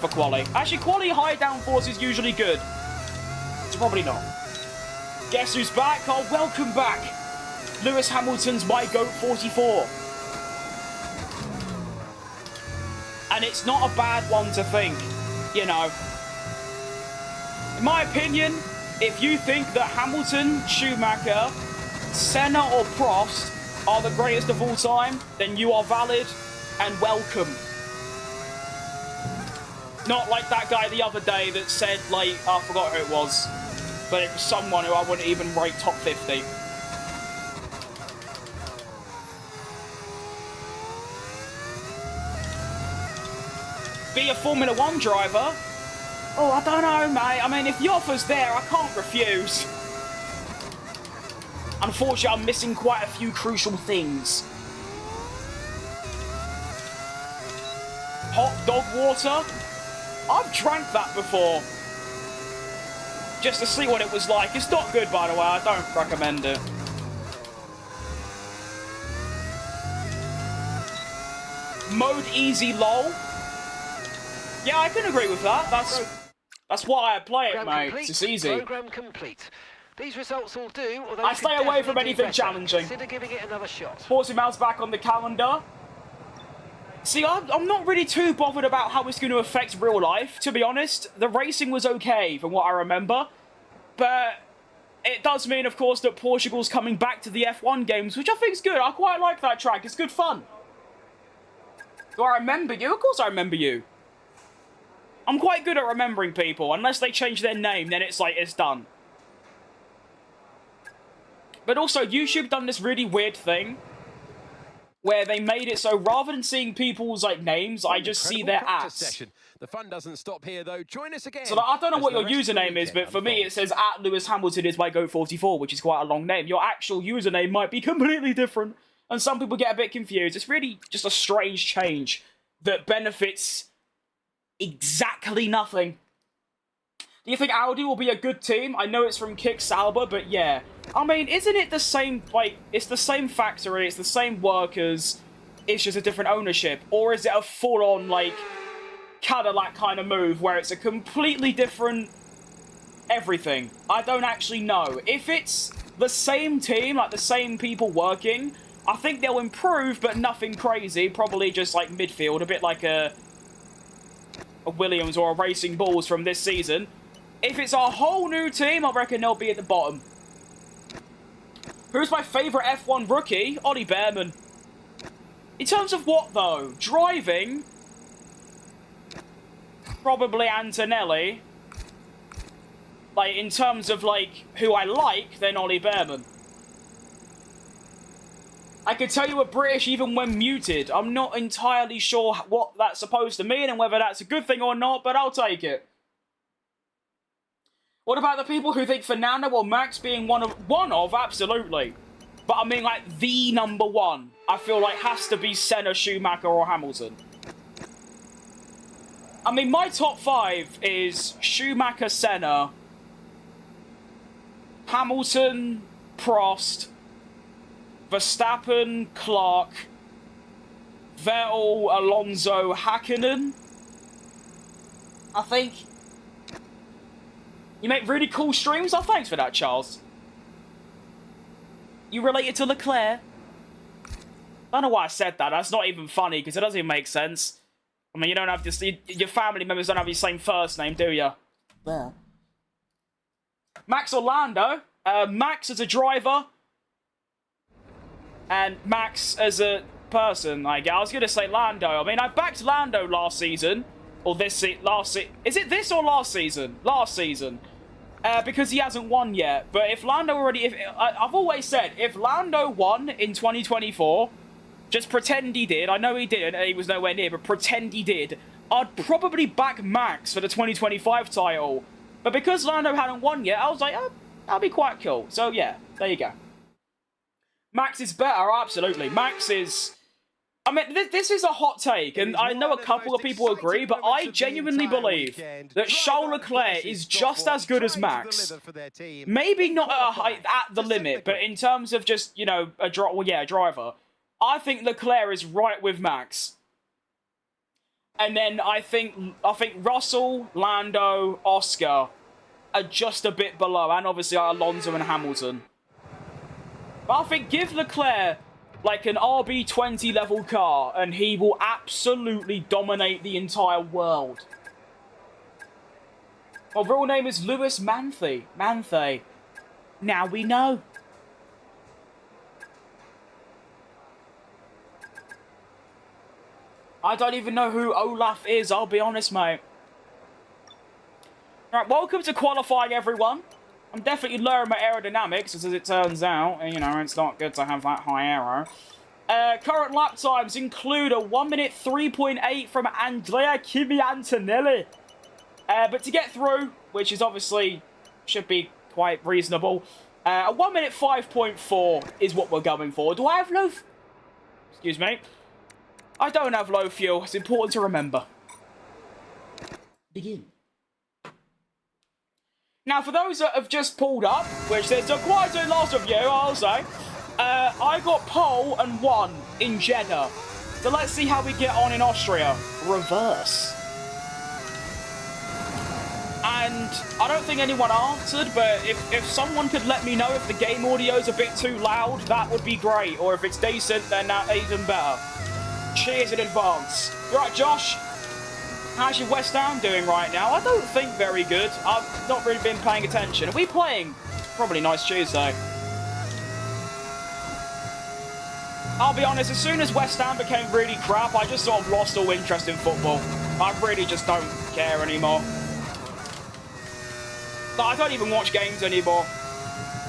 for quali. Actually, quali high downforce is usually good. It's probably not. Guess who's back? Oh, welcome back. Lewis Hamilton's My Goat 44. And it's not a bad one to think, you know. In my opinion, if you think that Hamilton, Schumacher, Senna or Prost are the greatest of all time, then you are valid and welcome. Not like that guy the other day that said, like, I forgot who it was, but it was someone who I wouldn't even rate top 50. Be a Formula 1 driver? Oh, I don't know, mate. I mean, if the offer's there, I can't refuse. Unfortunately, I'm missing quite a few crucial things. Hot dog water? I've drank that before. Just to see what it was like. It's not good, by the way. I don't recommend it. Mode easy lol. Yeah, I can agree with that. That's why I play it, mate. Complete. It's easy. Program complete. These results will do. I stay away from anything challenging. Consider giving it another shot. Sports Mouse back on the calendar. See, I'm not really too bothered about how it's going to affect real life, to be honest. The racing was okay, from what I remember. But it does mean, of course, that Portugal's coming back to the F1 games, which I think is good. I quite like that track. It's good fun. Do I remember you? Of course I remember you. I'm quite good at remembering people. Unless they change their name, then it's like, it's done. But also, YouTube done this really weird thing where they made it so rather than seeing people's like names, I just see their practice @. session. The fun doesn't stop here, though. Join us again. So like, I don't know as what the your rest of the username is, weekend but for me it unfolds. says @Lewis Hamilton is my GO44, which is quite a long name. Your actual username might be completely different, and some people get a bit confused. It's really just a strange change that benefits exactly nothing. Do you think Audi will be a good team? I know it's from Kick Sauber, but yeah. I mean, isn't it the same, like, it's the same factory, it's the same workers, it's just a different ownership? Or is it a full-on, like, Cadillac kind of move where it's a completely different everything? I don't actually know. If it's the same team, like the same people working, I think they'll improve, but nothing crazy. Probably just, like, midfield, a bit like a Williams or a Racing Bulls from this season. If it's a whole new team, I reckon they'll be at the bottom. Who's my favourite F1 rookie? Ollie Behrman. In terms of what, though? Driving? Probably Antonelli. Like, in terms of, like, who I like, then Ollie Behrman. I could tell you were British even when muted. I'm not entirely sure what that's supposed to mean and whether that's a good thing or not, but I'll take it. What about the people who think Fernando or Max being one of? Absolutely. But I mean, like, the number one, I feel like has to be Senna, Schumacher, or Hamilton. I mean, my top 5 is Schumacher, Senna, Hamilton, Prost, Verstappen, Clark, Vettel, Alonso, Hakkinen. I think. You make really cool streams? Oh, thanks for that, Charles. You related to Leclerc? I don't know why I said that. That's not even funny, because it doesn't even make sense. I mean, you don't have this... Your family members don't have your same first name, do you? Yeah. Max Orlando. Max as a driver. And Max as a person, I was going to say Lando. I mean, I backed Lando last season. Or this is it this or last season? Last season. Because he hasn't won yet. But if Lando already... I've always said, if Lando won in 2024, just pretend he did. I know he didn't, and he was nowhere near, but pretend he did. I'd probably back Max for the 2025 title. But because Lando hadn't won yet, I was like, oh, that'll be quite cool. So yeah, there you go. Max is better, absolutely. Max is... I mean, this is a hot take, and I know a couple of people agree, but I genuinely believe that Charles Leclerc is just as good as Max. Maybe not at the limit, but in terms of just, you know, a driver. I think Leclerc is right with Max. And then I think Russell, Lando, Oscar are just a bit below, and obviously Alonso and Hamilton. But I think give Leclerc like an RB20 level car, and he will absolutely dominate the entire world. My real name is Lewis Manthe. Manthe. Now we know. I don't even know who Olaf is, I'll be honest, mate. Right, welcome to qualifying, everyone. I'm definitely lowering my aerodynamics, as it turns out. You know, it's not good to have that high aero. Current lap times include a 1 minute 3.8 from Andrea Kimi Antonelli. But to get through, which is obviously, should be quite reasonable, a 1 minute 5.4 is what we're going for. Do I have low... Excuse me. I don't have low fuel. It's important to remember. Begin. Now, for those that have just pulled up, which there's quite a lot of you, I'll say, I got pole and 1 in Jeddah. So let's see how we get on in Austria. Reverse. And I don't think anyone answered, but if someone could let me know if the game audio is a bit too loud, that would be great. Or if it's decent, then that even better. Cheers in advance. You right, Josh? How's your West Ham doing right now? I don't think very good. I've not really been paying attention. Are we playing? Probably nice Tuesday. I'll be honest, as soon as West Ham became really crap, I just sort of lost all interest in football. I really just don't care anymore. Like, I don't even watch games anymore.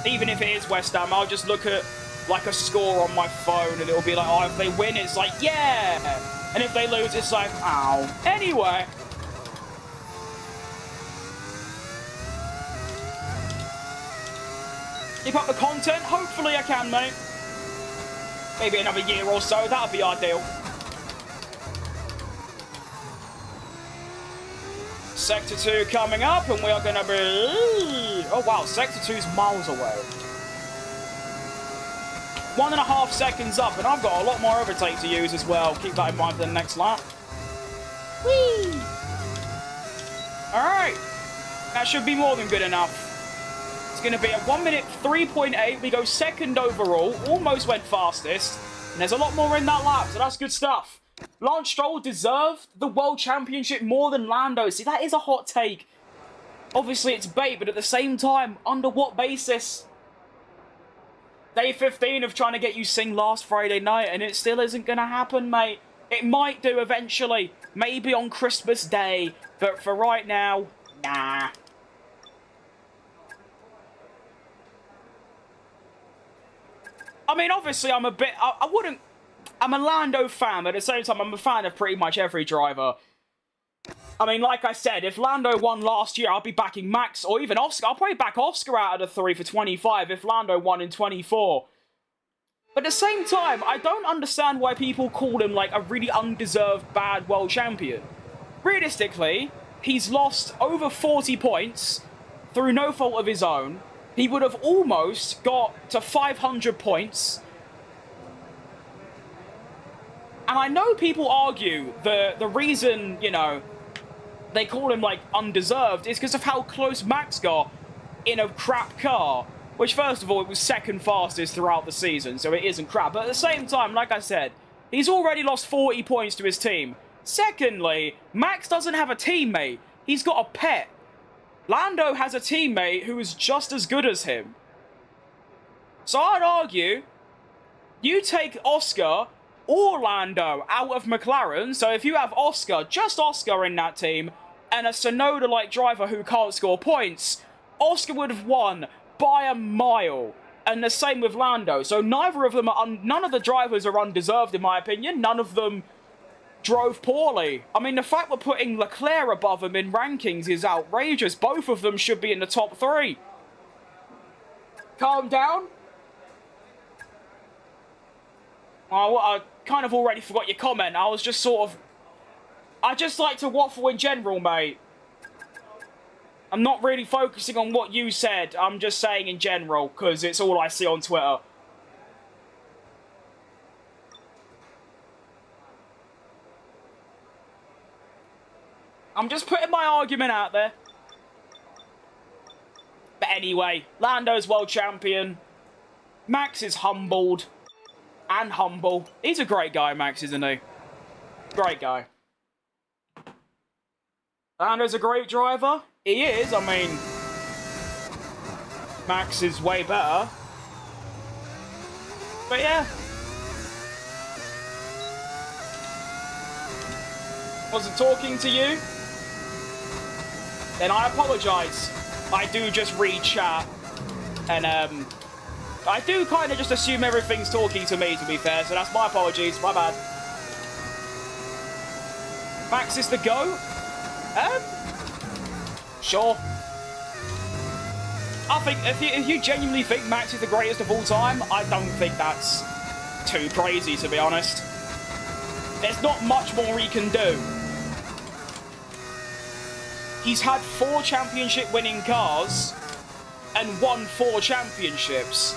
Even if it is West Ham, I'll just look at like a score on my phone and it'll be like, oh, if they win, it's like, yeah. And if they lose, it's like, ow. Anyway. Keep up the content. Hopefully I can, mate. Maybe another year or so. That would be ideal. Sector 2 coming up, and we are going to be... Oh, wow. Sector 2 is miles away. 1.5 seconds up, and I've got a lot more overtake to use as well. Keep that in mind for the next lap. Whee! Alright. That should be more than good enough. It's going to be a 1 minute 3.8. We go second overall. Almost went fastest. And there's a lot more in that lap, so that's good stuff. Lance Stroll deserved the World Championship more than Lando. See, that is a hot take. Obviously, it's bait, but at the same time, under what basis? Day 15 of trying to get you sing last Friday night, and it still isn't going to happen, mate. It might do eventually. Maybe on Christmas Day. But for right now, nah. I mean, obviously, I'm a bit... I wouldn't... I'm a Lando fan, but at the same time, I'm a fan of pretty much every driver. I mean, like I said, if Lando won last year, I'll be backing Max or even Oscar. I'll probably back Oscar out of the 3 for 25 if Lando won in 24. But at the same time, I don't understand why people call him, like, a really undeserved bad world champion. Realistically, he's lost over 40 points through no fault of his own. He would have almost got to 500 points. And I know people argue the reason, you know, they call him, like, undeserved is because of how close Max got in a crap car. Which, first of all, it was second fastest throughout the season, so it isn't crap. But at the same time, like I said, he's already lost 40 points to his team. Secondly, Max doesn't have a teammate. He's got a pet. Lando has a teammate who is just as good as him. So I'd argue, you take Oscar or Lando out of McLaren, so if you have Oscar, just Oscar in that team, and a Sonoda-like driver who can't score points, Oscar would have won by a mile. And the same with Lando. So neither of them are... none of the drivers are undeserved, in my opinion. None of them drove poorly. I mean, the fact we're putting Leclerc above them in rankings is outrageous. Both of them should be in the top 3. Calm down. Oh, I kind of already forgot your comment. I was just sort of... I just like to waffle in general, mate. I'm not really focusing on what you said. I'm just saying in general, because it's all I see on Twitter. I'm just putting my argument out there. But anyway, Lando's world champion. Max is humbled. And humble. He's a great guy, Max, isn't he? Great guy. Lando's a great driver. He is, I mean... Max is way better. But yeah. Wasn't talking to you? Then I apologise. I do just read chat. And, I do kind of just assume everything's talking to me, to be fair, so that's my apologies. My bad. Max is the GOAT? Sure. I think, if you genuinely think Max is the greatest of all time, I don't think that's too crazy, to be honest. There's not much more he can do. He's had 4 championship-winning cars and won 4 championships.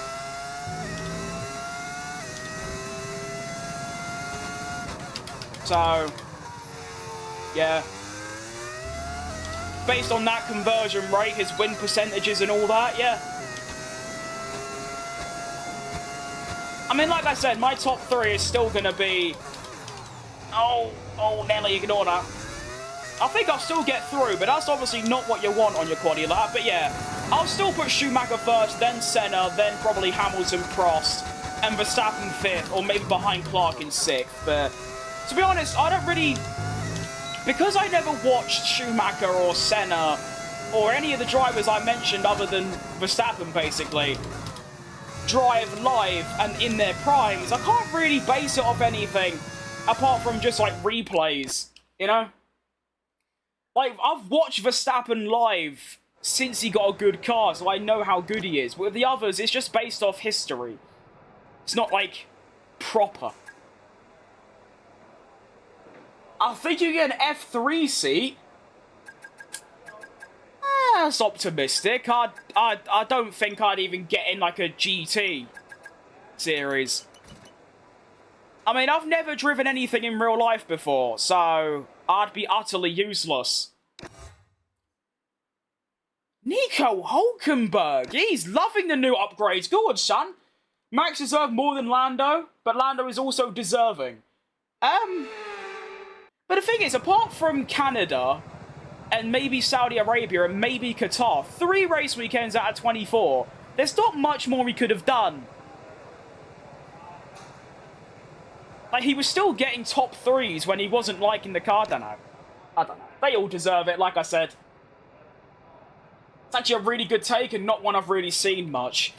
So, yeah. Based on that conversion rate, his win percentages and all that, yeah. I mean, like I said, my top 3 is still going to be... Oh, Nelly, ignore that. I think I'll still get through, but that's obviously not what you want on your quaddy lap. But yeah, I'll still put Schumacher first, then Senna, then probably Hamilton, Prost, and Verstappen 5th, or maybe behind Clark in 6th. But to be honest, I don't really... Because I never watched Schumacher or Senna or any of the drivers I mentioned other than Verstappen, basically, drive live and in their primes, I can't really base it off anything apart from just, like, replays, you know? Like, I've watched Verstappen live since he got a good car, so I know how good he is. With the others, it's just based off history. It's not, like, proper. I think you get an F3 seat. That's optimistic. I don't think I'd even get in, like, a GT series. I mean, I've never driven anything in real life before, so I'd be utterly useless. Nico Hulkenberg, he's loving the new upgrades. Good, son. Max deserved more than Lando, but Lando is also deserving. But the thing is, apart from Canada, and maybe Saudi Arabia, and maybe Qatar, 3 race weekends out of 24, there's not much more he could have done. Like, he was still getting top 3s when he wasn't liking the car. I don't know. They all deserve it, like I said. It's actually a really good take and not one I've really seen much.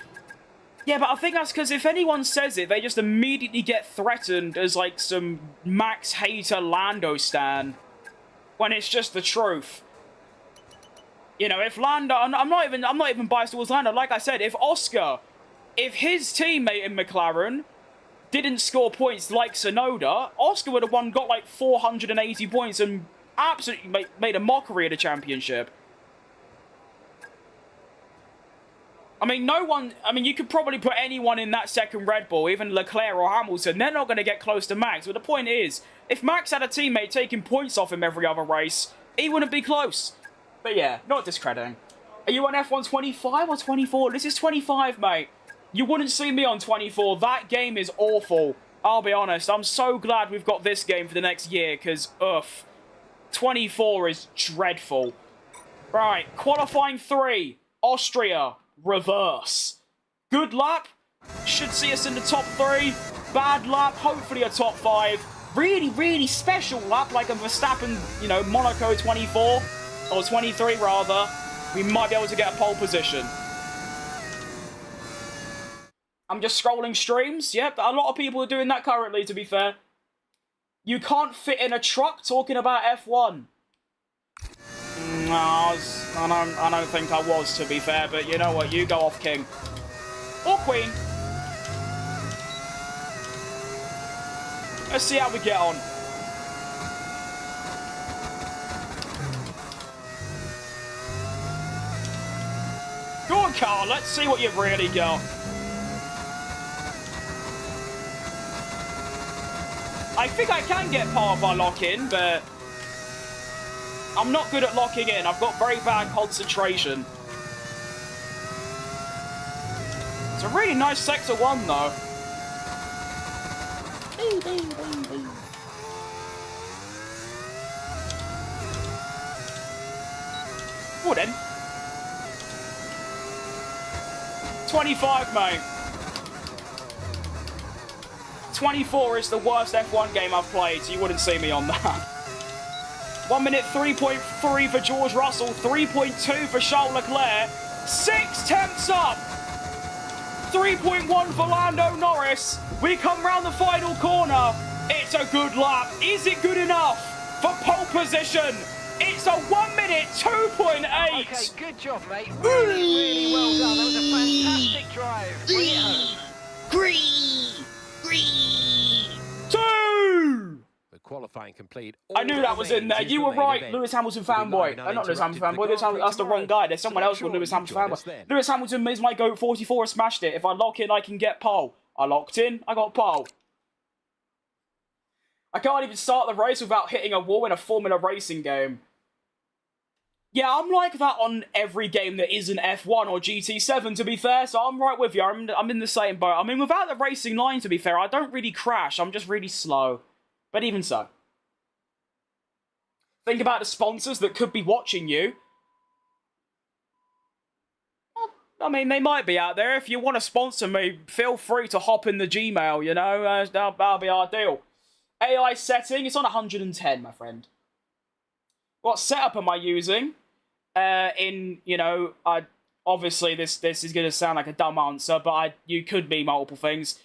Yeah, but I think that's because if anyone says it, they just immediately get threatened as, like, some Max hater Lando stan. When it's just the truth. You know, if Lando... I'm not even biased towards Lando. Like I said, if his teammate in McLaren didn't score points like Tsunoda, Oscar would have got, like, 480 points and absolutely made a mockery of the championship. I mean, you could probably put anyone in that second Red Bull, even Leclerc or Hamilton. They're not going to get close to Max. But the point is, if Max had a teammate taking points off him every other race, he wouldn't be close. But yeah, not discrediting. Are you on F1 25 or 24? This is 25, mate. You wouldn't see me on 24. That game is awful. I'll be honest. I'm so glad we've got this game for the next year, because, 24 is dreadful. Right, qualifying 3, Austria. Reverse. Good lap. Should see us in the top 3. Bad lap. Hopefully a top 5. Really, really special lap, like a Verstappen, you know, Monaco 24. Or 23, rather. We might be able to get a pole position. I'm just scrolling streams. Yep, a lot of people are doing that currently, to be fair. You can't fit in a truck talking about F1. No, I don't think I was, to be fair, but you know what? You go off, King. Or Queen. Let's see how we get on. Go on, Carl. Let's see what you've really got. I think I can get part of our lock-in, but I'm not good at locking in. I've got very bad concentration. It's a really nice Sector 1, though. Well then. 25, mate. 24 is the worst F1 game I've played, so you wouldn't see me on that. 1 minute 3.3 for George Russell, 3.2 for Charles Leclerc, 6 tenths up, 3.1 for Lando Norris. We come round the final corner. It's a good lap. Is it good enough for pole position? It's a 1 minute 2.8. Okay, good job, mate. Really, really well done. That was a fantastic drive. Bring it home. Qualifying complete. I knew that was in there. You were right, Lewis Hamilton fanboy. Not Lewis Hamilton fanboy. That's the wrong guy. There's someone else called Lewis Hamilton fanboy. Lewis Hamilton is my GOAT 44 and smashed it. If I lock in, I can get pole. I locked in, I got pole. I can't even start the race without hitting a wall in a Formula Racing game. Yeah, I'm like that on every game that isn't F1 or GT7, to be fair, so I'm right with you. I'm in the same boat. I mean, without the racing line, to be fair, I don't really crash. I'm just really slow. But even so. Think about the sponsors that could be watching you. I mean, they might be out there. If you want to sponsor me, feel free to hop in the Gmail, you know. That'll be our deal. AI setting, it's on 110, my friend. What setup am I using? in, you know, obviously this is going to sound like a dumb answer, but you could mean multiple things.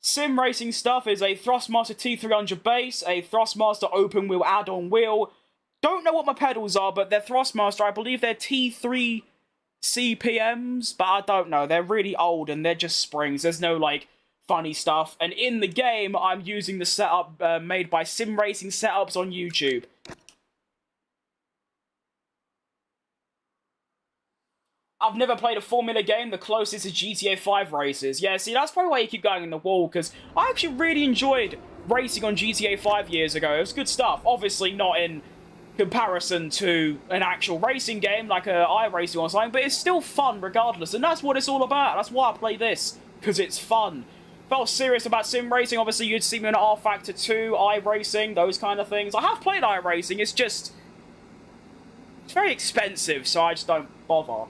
Sim racing stuff is a Thrustmaster T300 base, a Thrustmaster open wheel add-on wheel. Don't know what my pedals are, but they're Thrustmaster. I believe they're T3 CPMs, but I don't know. They're really old and they're just springs. There's no, like, funny stuff. And in the game, I'm using the setup made by Sim Racing Setups on YouTube. I've never played a Formula game. The closest is GTA 5 races. Yeah, see, that's probably why you keep going in the wall, because I actually really enjoyed racing on GTA 5 years ago. It was good stuff. Obviously not in comparison to an actual racing game like iRacing or something, but it's still fun regardless, and that's what it's all about. That's why I play this, because it's fun. If I was serious about sim racing, obviously you'd see me on R Factor 2, iRacing, those kind of things. I have played iRacing, it's just... it's very expensive, so I just don't bother.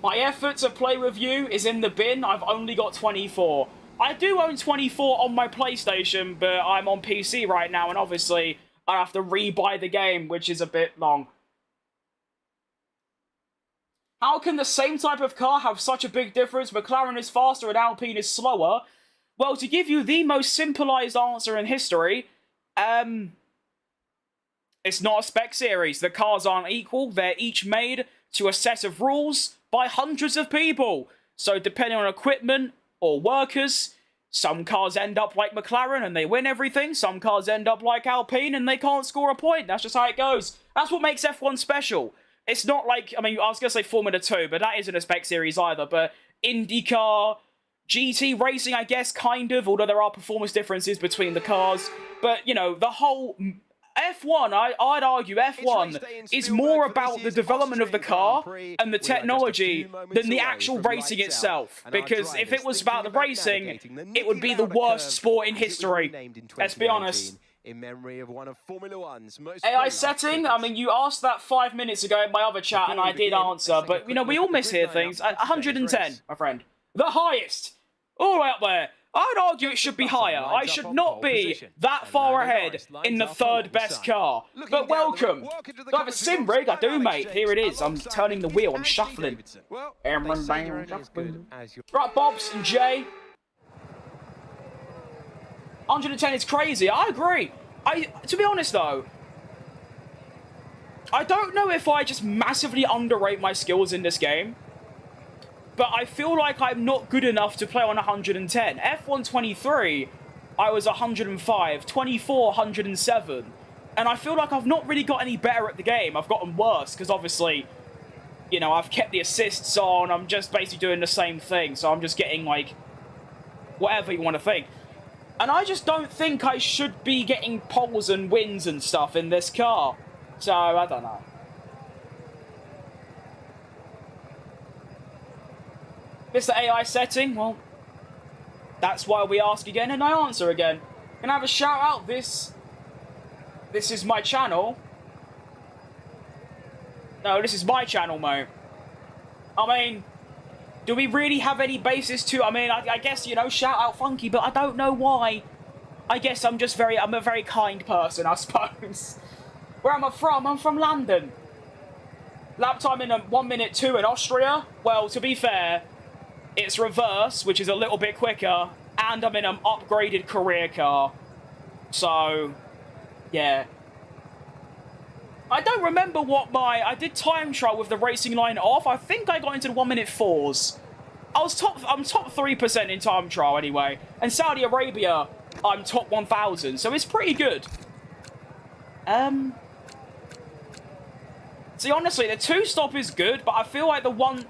My effort to play with you is in the bin. I've only got 24. I do own 24 on my PlayStation, but I'm on PC right now, and obviously I have to re-buy the game, which is a bit long. How can the same type of car have such a big difference? McLaren is faster and Alpine is slower. Well, to give you the most simplified answer in history, it's not a spec series. The cars aren't equal. They're each made to a set of rules by hundreds of people. So depending on equipment or workers, some cars end up like McLaren and they win everything. Some cars end up like Alpine and they can't score a point. That's just how it goes. That's what makes F1 special. It's not like, I mean, I was going to say Formula 2, but that isn't a spec series either. But IndyCar, GT racing, I guess, kind of, although there are performance differences between the cars. But, you know, the whole... F1, I'd argue F1 is more about the development of the car and the technology than the actual racing itself. Because if it was about the racing, it would be the worst sport in history. Let's be honest. In memory of one of Formula 1's most AI setting, I mean, you asked that 5 minutes ago in my other chat and I did answer, but, you know, we all mishear things. 110, my friend. The highest. All the way up there. I'd argue it should be higher. I should not be that far ahead in the third best car. But welcome. Do I have a sim rig? I do, mate. Here it is. I'm turning the wheel. I'm shuffling. Right, Bobs and Jay. 110 is crazy. I agree. To be honest, though, I don't know if I just massively underrate my skills in this game. But I feel like I'm not good enough to play on 110. F1 23, I was 105. 24, 107. And I feel like I've not really got any better at the game. I've gotten worse, because obviously, you know, I've kept the assists on. I'm just basically doing the same thing. So I'm just getting, like, whatever you want to think. And I just don't think I should be getting poles and wins and stuff in this car. So, I don't know. Mr. AI setting, well, that's why we ask again and I answer again. Can I have a shout out? This is my channel. No, this is my channel, mate. I mean, do we really have any basis to... I mean, I guess, you know, shout out Funky, but I don't know why. I guess I'm a very kind person, I suppose. Where am I from? I'm from London. Lap time in 1 minute 2 in Austria? Well, to be fair... it's reverse, which is a little bit quicker, and I'm in an upgraded career car. So, yeah. I don't remember what I did time trial with the racing line off. I think I got into the 1 minute 4s. I'm top 3% in time trial anyway. And Saudi Arabia, I'm top 1,000, so it's pretty good. See, honestly, the 2-stop is good, but I feel like the one...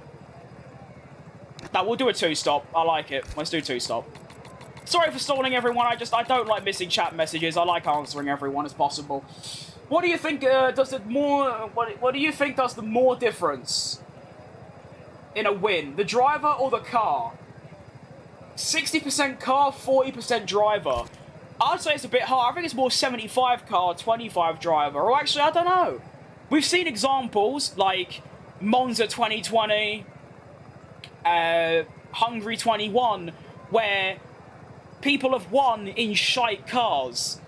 no, we'll do a 2-stop. I like it. Let's do 2-stop. Sorry for stalling everyone. I don't like missing chat messages. I like answering everyone as possible. What do you think does the more... What do you think does the more difference in a win? The driver or the car? 60% car, 40% driver. I'd say it's a bit hard. I think it's more 75 car, 25 driver. Or actually, I don't know. We've seen examples like Monza 2020... Hungary 21, where people have won in shite cars.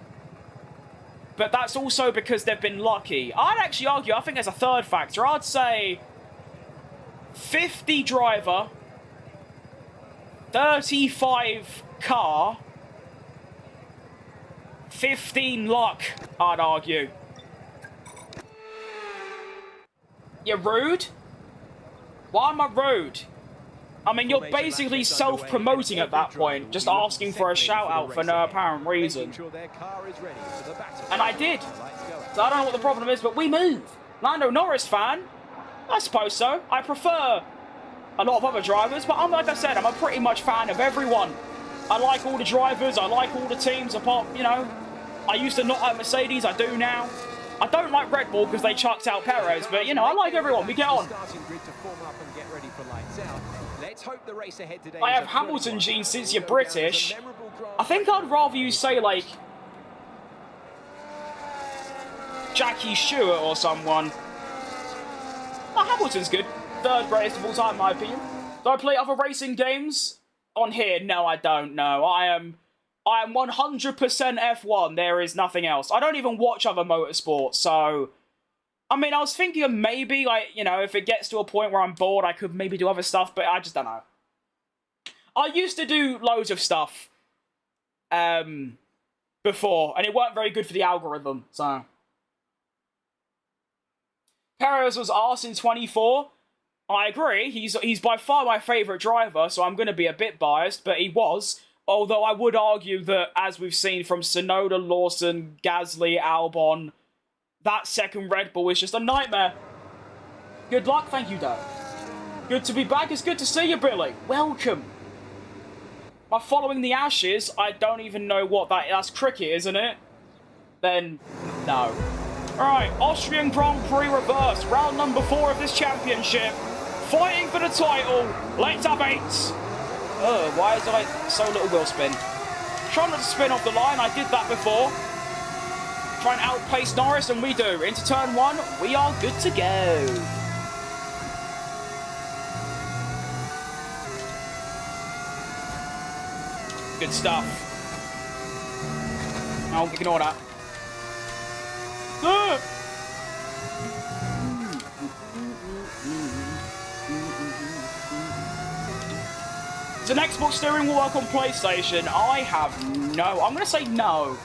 But that's also because they've been lucky. I'd actually argue, I think there's a third factor. I'd say 50 driver, 35 car, 15 luck, I'd argue. You're rude? Why am I rude? I mean, you're basically self-promoting at that point, just asking for a shout-out for no apparent reason. And I did. So I don't know what the problem is, but we move. Lando Norris fan? I suppose so. I prefer a lot of other drivers, but like I said, I'm a pretty much fan of everyone. I like all the drivers, I like all the teams, apart, you know, I used to not like Mercedes, I do now. I don't like Red Bull because they chucked out Perez, but, you know, I like everyone. We get on. I have Hamilton genes since you're British. I think I'd rather you say, like, Jackie Stewart or someone. Oh, Hamilton's good. Third greatest of all time, in my opinion. Do I play other racing games on here? No, I don't. No, I am 100% F1. There is nothing else. I don't even watch other motorsports, so... I mean, I was thinking of maybe, like, you know, if it gets to a point where I'm bored, I could maybe do other stuff, but I just don't know. I used to do loads of stuff before, and it weren't very good for the algorithm, so... Perez was arse in 24. I agree. He's by far my favourite driver, so I'm going to be a bit biased, but he was. Although I would argue that, as we've seen from Tsunoda, Lawson, Gasly, Albon, that second Red Bull is just a nightmare. Good luck, thank you, Doug. Good to be back. It's good to see you, Billy. Welcome. By following the Ashes, I don't even know what that's cricket, isn't it? Then, no. Alright, Austrian Grand Prix reverse. Round number 4 of this championship. Fighting for the title. Let's have 8. Oh, why is there so little wheel spin? Try not to spin off the line. I did that before. Try and outpace Norris, and we do. Into turn 1, we are good to go. Good stuff. I'll ignore that. Does an Xbox steering wheel work on PlayStation? I have no... I'm going to say no.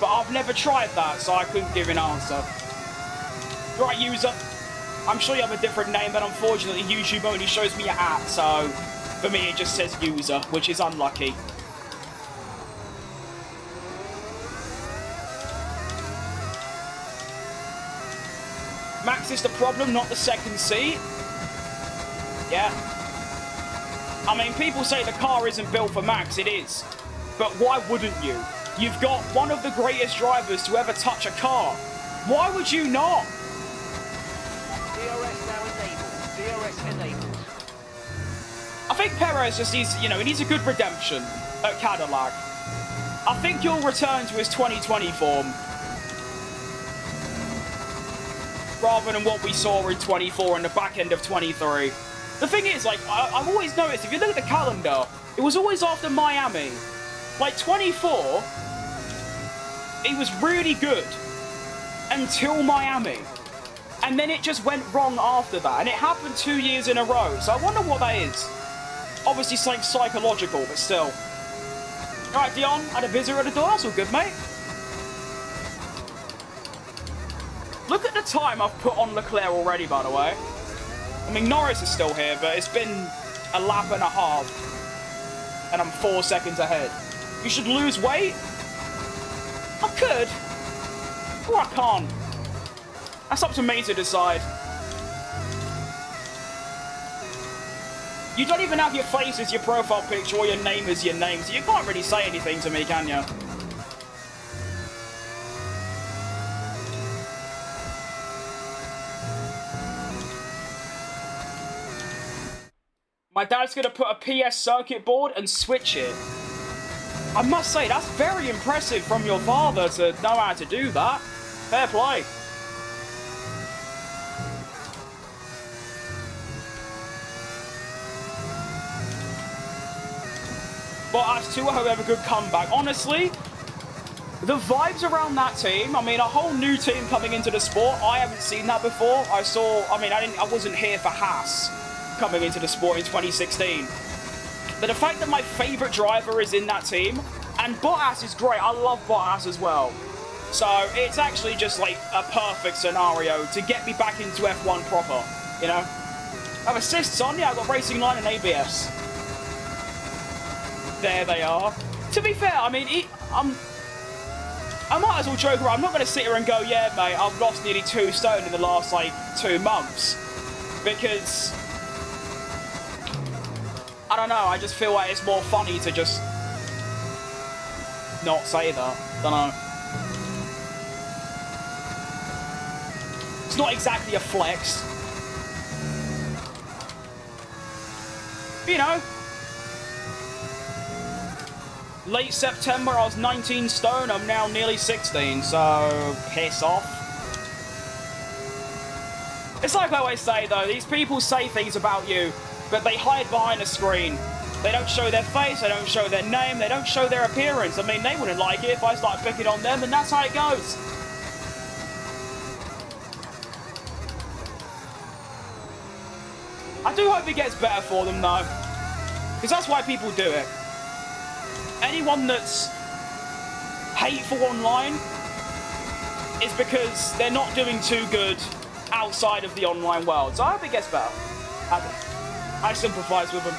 But I've never tried that, so I couldn't give an answer. Right, user. I'm sure you have a different name, but unfortunately YouTube only shows me a hat, so... For me, it just says user, which is unlucky. Max is the problem, not the second seat. Yeah. I mean, people say the car isn't built for Max. It is. But why wouldn't you? You've got one of the greatest drivers to ever touch a car. Why would you not? DRS now enabled. DRS enabled. I think Perez just needs, you know, he needs a good redemption at Cadillac. I think he'll return to his 2020 form. Rather than what we saw in 24 and the back end of 23. The thing is, like, I've always noticed, if you look at the calendar, it was always after Miami. Like, 24, it was really good until Miami. And then it just went wrong after that. And it happened 2 years in a row. So I wonder what that is. Obviously something psychological, but still. Alright, Dion, had a visitor at the door. That's all good, mate. Look at the time I've put on Leclerc already, by the way. I mean, Norris is still here, but it's been a lap and a half. And I'm 4 seconds ahead. You should lose weight? I could. Or I can't. That's up to me to decide. You don't even have your face as your profile picture or your name as your name, so you can't really say anything to me, can you? My dad's going to put a PS circuit board and switch it. I must say, that's very impressive from your father to know how to do that. Fair play. Bottas too, however, good comeback. Honestly, The vibes around that team, I mean, a whole new team coming into the sport, I haven't seen that before. I wasn't here for Haas coming into the sport in 2016. But the fact that my favourite driver is in that team, and Bottas is great, I love Bottas as well. So it's actually just like a perfect scenario to get me back into F1 proper, you know? I have assists on, yeah, I've got racing line and ABS. There they are. To be fair, I mean, I might as well joke around. I'm not going to sit here and go, yeah, mate, I've lost nearly 2 stone in the last, like, 2 months. Because, I don't know, I just feel like it's more funny to just not say that. Don't know. It's not exactly a flex. But, you know, late September, I was 19 stone. I'm now nearly 16, so piss off. It's like I always say, though, these people say things about you, but they hide behind a screen. They don't show their face, they don't show their name, they don't show their appearance. I mean, they wouldn't like it if I started picking on them, and that's how it goes. I do hope it gets better for them, though, because that's why people do it. Anyone that's hateful online is because they're not doing too good outside of the online world. So I hope it gets better. I sympathise with them.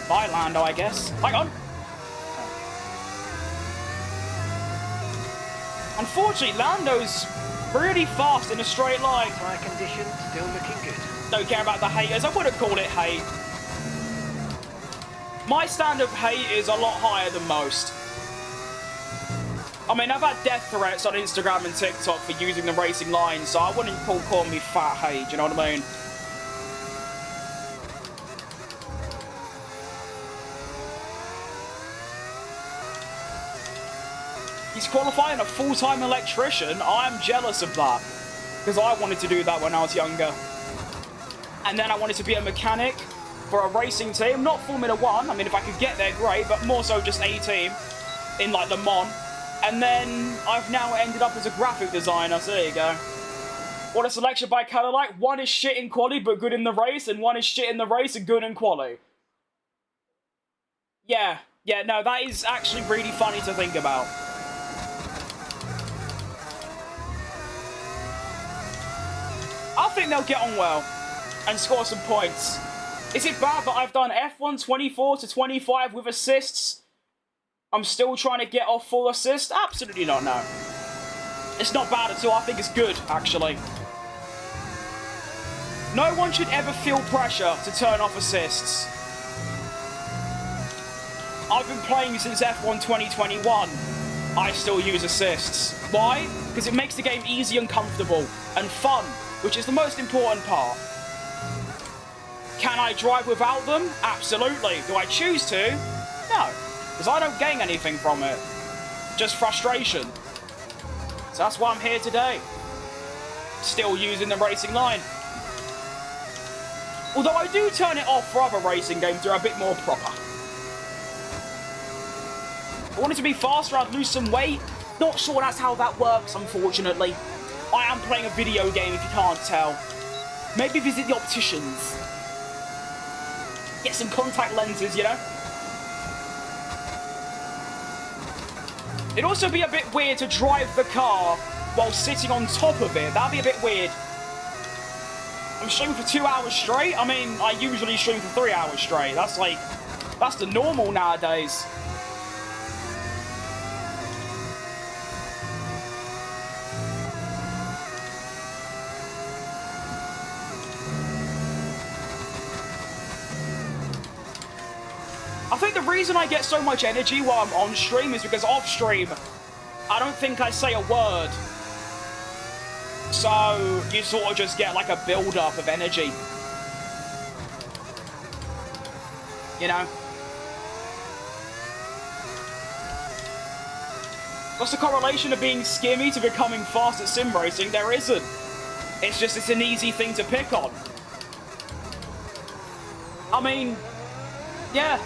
Bye, Lando, I guess. Hang on. Unfortunately, Lando's really fast in a straight line. Tyre conditions still looking good. Don't care about the haters. I wouldn't call it hate. My standard of hate is a lot higher than most. I mean, I've had death threats on Instagram and TikTok for using the racing line, so I wouldn't call me fat hate, you know what I mean? He's qualifying a full-time electrician. I'm jealous of that, because I wanted to do that when I was younger. And then I wanted to be a mechanic for a racing team, not Formula 1. I mean, if I could get there, great, but more so just a team in, like, Le Mans. And then I've now ended up as a graphic designer, so there you go. What a selection by Cadillac. One is shit in quali, but good in the race, and one is shit in the race and good in quali. Yeah, no, that is actually really funny to think about. I think they'll get on well and score some points. Is it bad that I've done F1 24 to 25 with assists? I'm still trying to get off full assist? Absolutely not, no. It's not bad at all. I think it's good, actually. No one should ever feel pressure to turn off assists. I've been playing since F1 2021. I still use assists. Why? Because it makes the game easy and comfortable and fun, which is the most important part. Can I drive without them? Absolutely. Do I choose to? No, because I don't gain anything from it. Just frustration. So that's why I'm here today. Still using the racing line. Although I do turn it off for other racing games, they're a bit more proper. I wanted to be faster, I'd lose some weight. Not sure that's how that works, unfortunately. I am playing a video game, if you can't tell. Maybe visit the opticians. Get some contact lenses, you know? It'd also be a bit weird to drive the car while sitting on top of it. That'd be a bit weird. I'm streaming for 2 hours straight. I mean, I usually stream for 3 hours straight. That's like, that's the normal nowadays. I think the reason I get so much energy while I'm on stream is because off stream, I don't think I say a word. So you sort of just get like a build-up of energy. You know? What's the correlation of being skimmy to becoming fast at sim racing? There isn't. It's just, it's an easy thing to pick on. I mean, Yeah.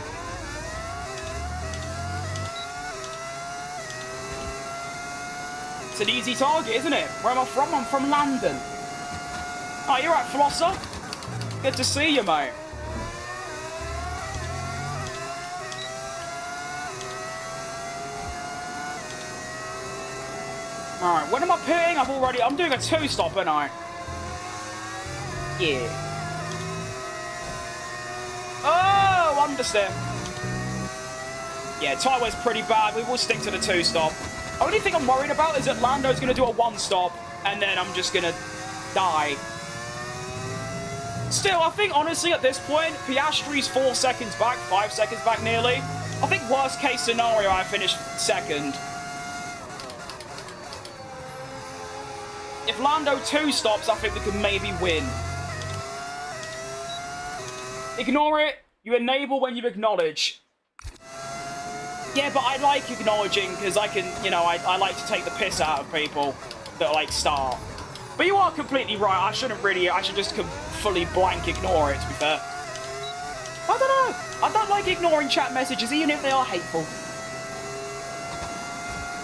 It's an easy target, isn't it? Where am I from? I'm from London. Oh, you're right, Flosser. Good to see you, mate. Alright, when am I pitting? I'm doing a 2-stop, aren't I? Yeah. Oh, understeer. Yeah, tyre's pretty bad. We will stick to the 2-stop. Only thing I'm worried about is that Lando's going to do a 1-stop, and then I'm just going to die. Still, I think, honestly, at this point, Piastri's 4 seconds back, 5 seconds back nearly. I think worst case scenario, I finish second. If Lando 2-stops, I think we could maybe win. Ignore it. You enable when you acknowledge. Yeah, but I like acknowledging because I can, you know, I like to take the piss out of people that, like, start. But you are completely right. I should just fully blank ignore it, to be fair. I don't know. I don't like ignoring chat messages, even if they are hateful.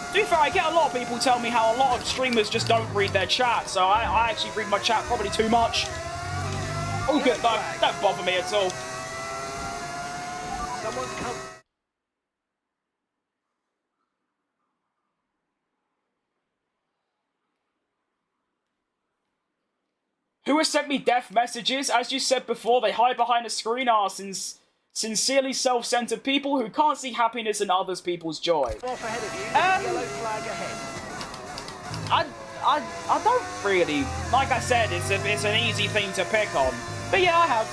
To be fair, I get a lot of people tell me how a lot of streamers just don't read their chat, so I actually read my chat probably too much. Oh, good, though. Don't bother me at all. Someone's come. Who has sent me death messages? As you said before, they hide behind a screen are sincerely self-centered people who can't see happiness in others people's joy. Off ahead of you, yellow flag ahead. I don't really. Like I said, it's an easy thing to pick on. But yeah, I have.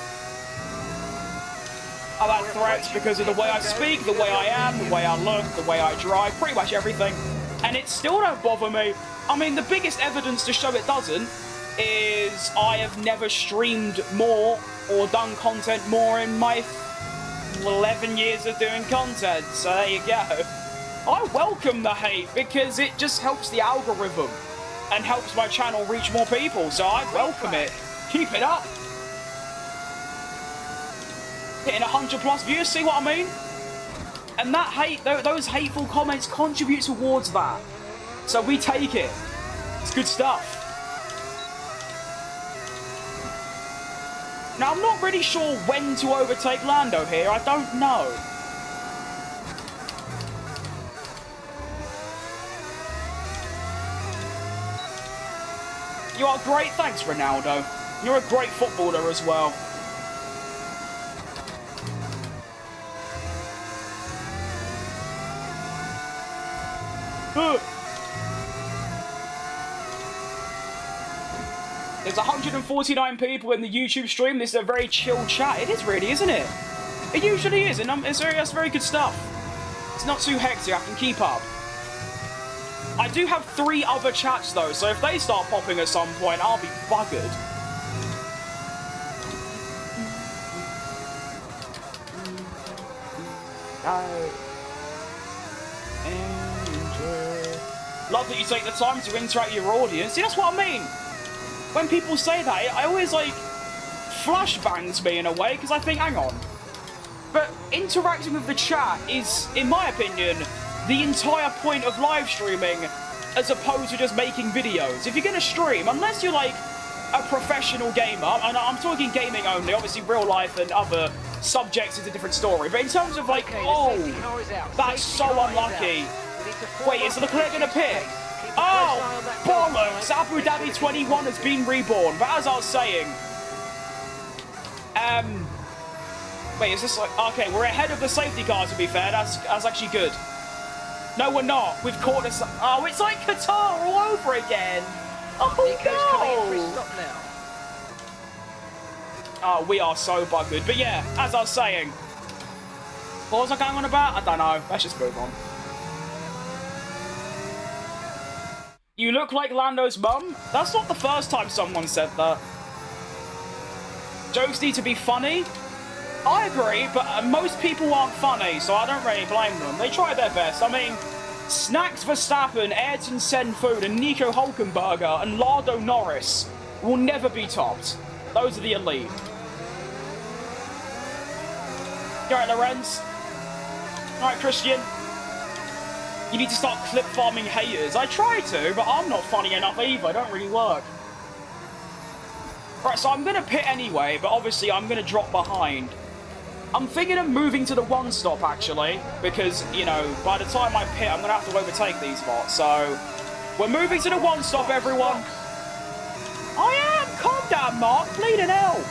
I've had threats because of the way I speak, the way I am, the way I look, the way I drive, pretty much everything. And it still don't bother me. I mean, the biggest evidence to show it doesn't is I have never streamed more or done content more in my 11 years of doing content. So there you go. I welcome the hate because it just helps the algorithm and helps my channel reach more people. So I welcome it. Keep it up. Hitting 100+ views, see what I mean? And that hate, those hateful comments contribute towards that. So we take it. It's good stuff. Now, I'm not really sure when to overtake Lando here. I don't know. You are great. Thanks, Ronaldo. You're a great footballer as well. There's 149 people in the YouTube stream. This is a very chill chat. It is really, isn't it? It usually is, and that's very good stuff. It's not too hectic. I can keep up. I do have 3 other chats, though, so if they start popping at some point, I'll be buggered. Love that you take the time to interact with your audience. See, that's what I mean. When people say that, I always, like, flashbangs me in a way, because I think, hang on. But interacting with the chat is, in my opinion, the entire point of live streaming, as opposed to just making videos. If you're going to stream, unless you're, like, a professional gamer, and I'm talking gaming only, obviously real life and other subjects is a different story, but in terms of, like, oh, that's so unlucky. Wait, is Leclerc going to pit? Oh, bollocks! Abu Dhabi 21 has been reborn. But as I was saying, wait, is this like, okay, we're ahead of the safety car, to be fair. That's actually good. No, we're not. We've caught us. Oh, it's like Qatar all over again. Oh, no. Oh, we are so buggered. But yeah, as I was saying, what was I going on about? I don't know. Let's just move on. You look like Lando's mum? That's not the first time someone said that. Jokes need to be funny? I agree, but most people aren't funny, so I don't really blame them. They try their best. I mean, Snacks Verstappen, Ayrton Senfood, and Nico Hulkenberger, and Lando Norris will never be topped. Those are the elite. Alright, Lorenz. Alright, Christian. You need to start clip farming haters. I try to, but I'm not funny enough either. It don't really work. Right, so I'm going to pit anyway, but obviously I'm going to drop behind. I'm thinking of moving to the one-stop, actually, because, you know, by the time I pit, I'm going to have to overtake these bots. So, we're moving to the one-stop, everyone. I am! Calm down, Mark. Bleeding hell.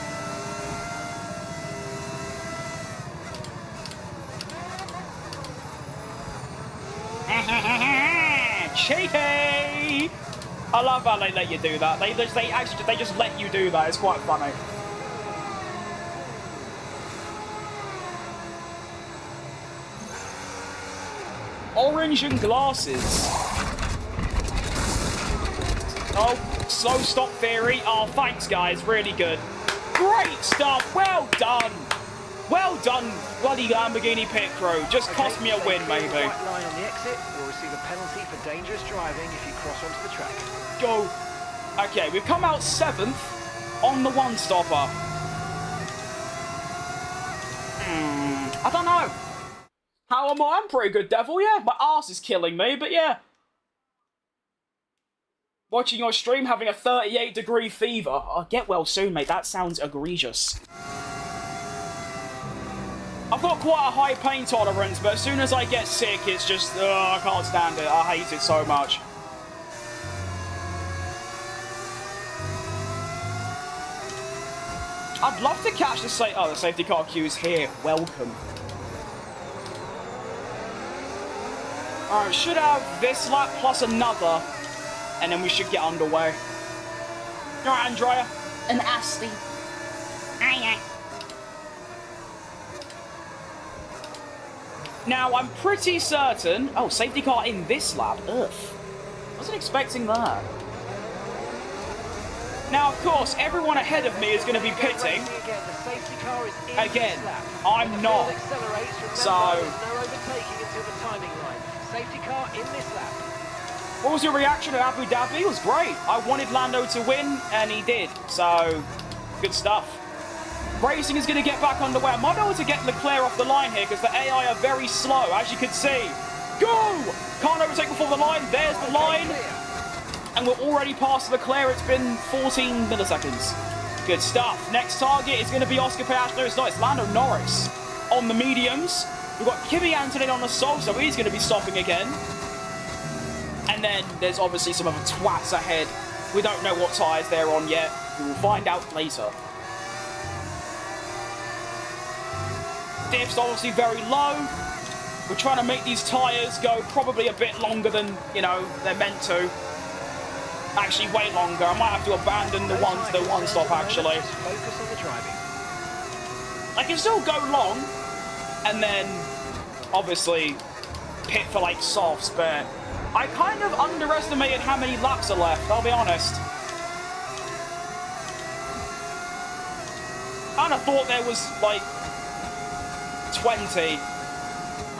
Cheeky! I love how they let you do that. They just let you do that. It's quite funny. Orange and glasses. Oh, slow stop theory. Oh, thanks, guys. Really good. Great stuff. Well done. Well done, bloody Lamborghini pit crew. Just cost me a win, maybe. White line on the exit will receive a penalty for dangerous driving if you cross onto the track. Go. Okay, we've come out 7th on the one-stopper. I don't know. How am I? I'm pretty good, Devil, yeah. My arse is killing me, but yeah. Watching your stream, having a 38-degree fever. Oh, get well soon, mate. That sounds egregious. I've got quite a high pain tolerance, but as soon as I get sick, it's just, I can't stand it. I hate it so much. I'd love to catch the safety car queue's here. Welcome. Alright, should have this lap plus another, and then we should get underway. Alright, Andrea. An Asti. Aye. Now, I'm pretty certain... Oh, safety car in this lap. Ugh. Wasn't expecting that. Now, of course, everyone ahead of me is going to be pitting. Again, I'm not. So... What was your reaction to Abu Dhabi? It was great. I wanted Lando to win, and he did. So, good stuff. Racing is going to get back underway. I might be able to get Leclerc off the line here because the AI are very slow, as you can see. Go! Can't overtake before the line. There's the line. And we're already past Leclerc. It's been 14 milliseconds. Good stuff. Next target is going to be Oscar Piastri. No, it's not. It's Lando Norris on the mediums. We've got Kimi Antonelli on the soft, so he's going to be stopping again. And then there's obviously some other twats ahead. We don't know what tyres they're on yet. We will find out later. Diff's obviously very low. We're trying to make these tyres go probably a bit longer than, you know, they're meant to. Actually, way longer. I might have to abandon the one-stop, actually. Focus on the driving. I can still go long, and then, obviously, pit for, like, softs, but I kind of underestimated how many laps are left, I'll be honest. I kind of thought there was, like, 20,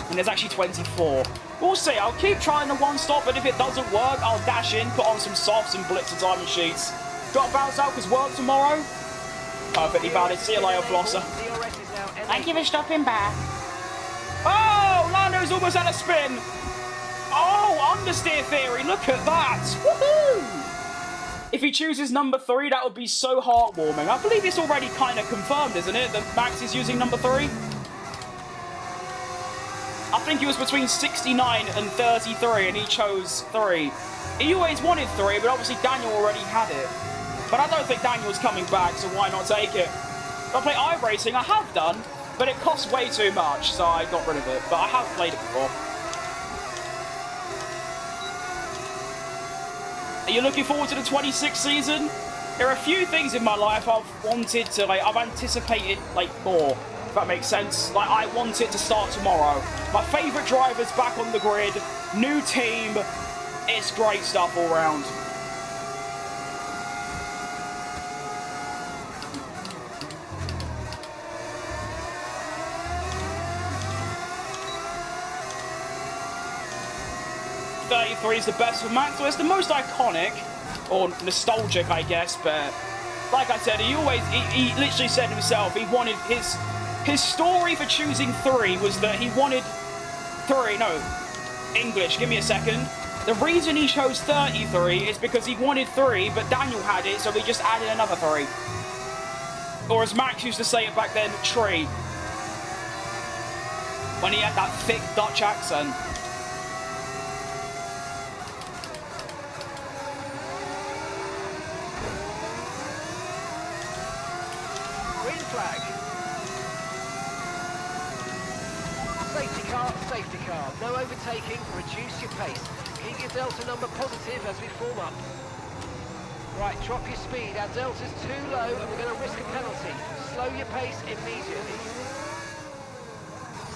and there's actually 24. We'll see. I'll keep trying the one-stop, but if it doesn't work, I'll dash in, put on some softs, and blitz the timing sheets. Got to bounce out because work tomorrow. Perfectly valid. See you later, Flosser. Thank you for stopping by. Oh, Lando's almost at a spin. Oh, understeer theory. Look at that. Woohoo! If he chooses number 3, that would be so heartwarming. I believe it's already kind of confirmed, isn't it, that Max is using number 3? I think it was between 69 and 33, and he chose 3. He always wanted 3, but obviously Daniel already had it. But I don't think Daniel's coming back, so why not take it? If I play iRacing, I have done, but it costs way too much, so I got rid of it. But I have played it before. Are you looking forward to the 26th season? There are a few things in my life I've wanted to, like, I've anticipated, like, more. If that makes sense. Like, I want it to start tomorrow. My favourite driver's back on the grid. New team. It's great stuff all round. .33 is the best for Max. So it's the most iconic, or nostalgic, I guess, but like I said, he literally said himself, he wanted his His story for choosing 3 was that he wanted 3. No, English. Give me a second. The reason he chose 33 is because he wanted 3, but Daniel had it, so he just added another 3. Or as Max used to say it back then, tree. When he had that thick Dutch accent. Green flag. Safety car. No overtaking. Reduce your pace. Keep your delta number positive as we form up. Right, drop your speed. Our delta's too low and we're going to risk a penalty. Slow your pace immediately.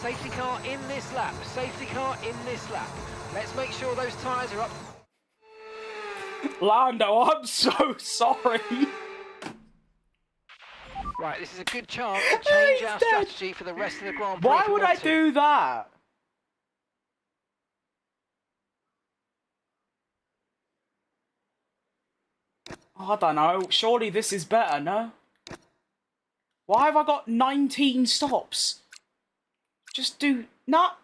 Safety car in this lap. Safety car in this lap. Let's make sure those tyres are up. Lando, I'm so sorry. Right, this is a good chance to change our strategy for the rest of the Grand Prix. Why would I do that? Oh, I don't know. Surely this is better, no? Why have I got 19 stops? Just do... Not...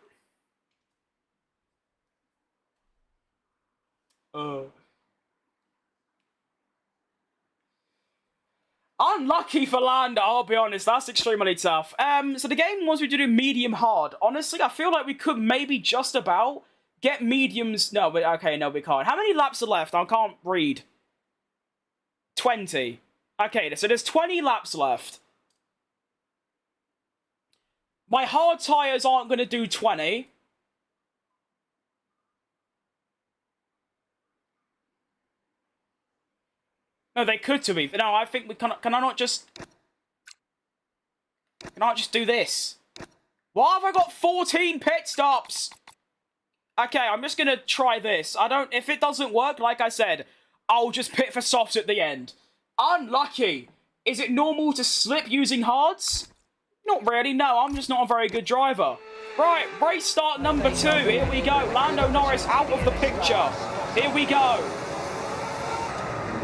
Unlucky for Lando, I'll be honest. That's extremely tough. So the game wants me to do medium hard. Honestly, I feel like we could maybe just about get mediums... No, but okay, no, we can't. How many laps are left? I can't read. 20. Okay, so there's 20 laps left. My hard tyres aren't going to do 20. No, they could to be. No, I think we can I not just... Can I just do this? Why have I got 14 pit stops? Okay, I'm just going to try this. If it doesn't work, like I said, I'll just pit for softs at the end. Unlucky. Is it normal to slip using hards? Not really, no. I'm just not a very good driver. Right, race start number 2. Here we go. Lando Norris out of the picture. Here we go.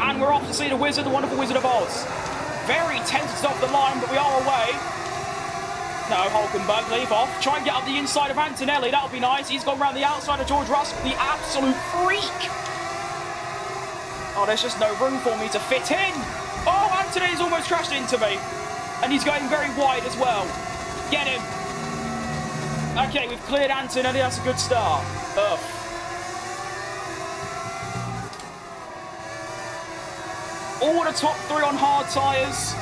And we're off to see the Wizard, the wonderful Wizard of Oz. Very tense off the line, but we are away. No, Hulkenberg, leave off. Try and get up the inside of Antonelli. That'll be nice. He's gone round the outside of George Russell, the absolute freak. Oh, there's just no room for me to fit in. Oh, Antonelli's almost crashed into me. And he's going very wide as well. Get him. Okay, we've cleared Antonelli. That's a good start. Ugh. All the top 3 on hard tyres.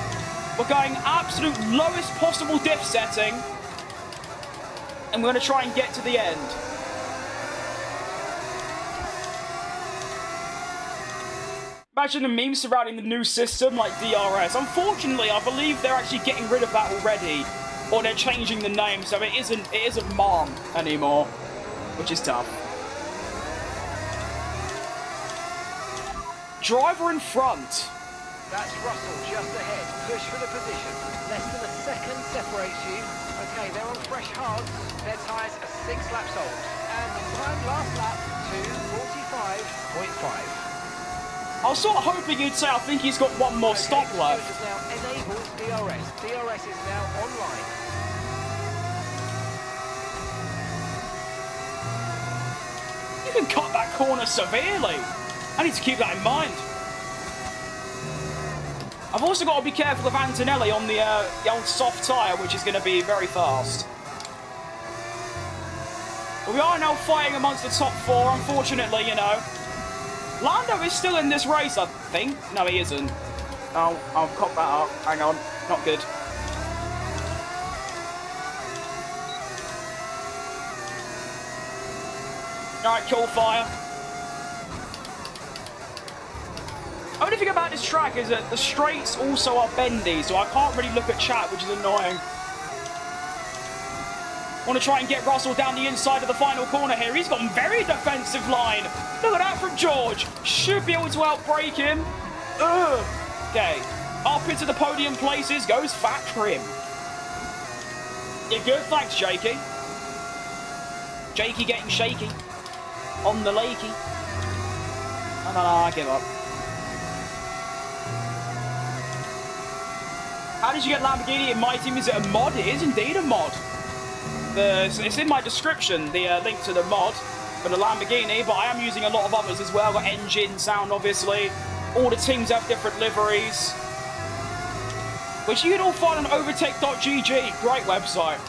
We're going absolute lowest possible diff setting. And we're going to try and get to the end. Imagine the memes surrounding the new system like DRS. Unfortunately, I believe they're actually getting rid of that already. Or they're changing the name, so it isn't MARM anymore. Which is tough. Driver in front. That's Russell just ahead. Push for the position. Less than a second separates you. Okay, they're on fresh hards. Their tyres are 6 laps old. And the time last lap, 2:45.5. I was sort of hoping you'd say I think he's got one more stop left. Has now enabled DRS. DRS is now online. You can cut that corner severely. I need to keep that in mind. I've also got to be careful of Antonelli on the old soft tyre, which is going to be very fast. But we are now fighting amongst the top 4, unfortunately, you know. Lando is still in this race, I think. No, he isn't. Oh, I'll cop that up. Hang on. Not good. Alright, cool fire. Only thing about this track is that the straights also are bendy, so I can't really look at chat, which is annoying. Want to try and get Russell down the inside of the final corner here. He's got a very defensive line. Look at that from George. Should be able to outbrake him. Ugh. Okay. Up into the podium places goes Fat Trim. You're good. Thanks, Jakey. Jakey getting shaky. On the lakey. No, I give up. How did you get Lamborghini in my team? Is it a mod? It is indeed a mod. It's in my description, the link to the mod for the Lamborghini, but I am using a lot of others as well. I've got engine, sound, obviously. All the teams have different liveries, which you can all find on overtech.gg. Great website.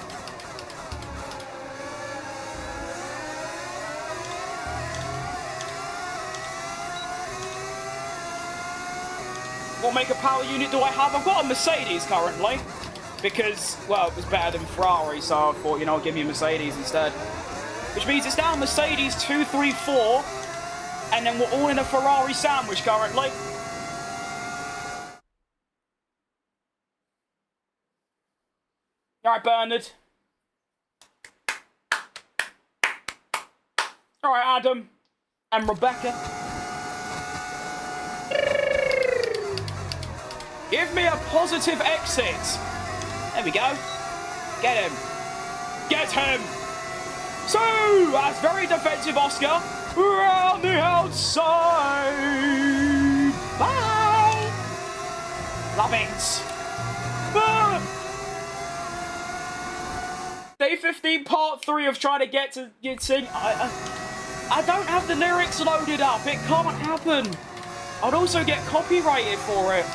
What make a power unit do I have? I've got a Mercedes currently, because, well, it was better than Ferrari, so I thought, you know, give me a Mercedes instead. Which means it's now Mercedes 234, and then we're all in a Ferrari sandwich currently. Alright, Bernard. Alright, Adam. And Rebecca. Give me a positive exit. There we go. Get him. Get him. So, that's very defensive, Oscar. Around the outside. Bye. Love it. Day 15, part 3 of trying to get to sing. I don't have the lyrics loaded up. It can't happen. I'd also get copyrighted for it.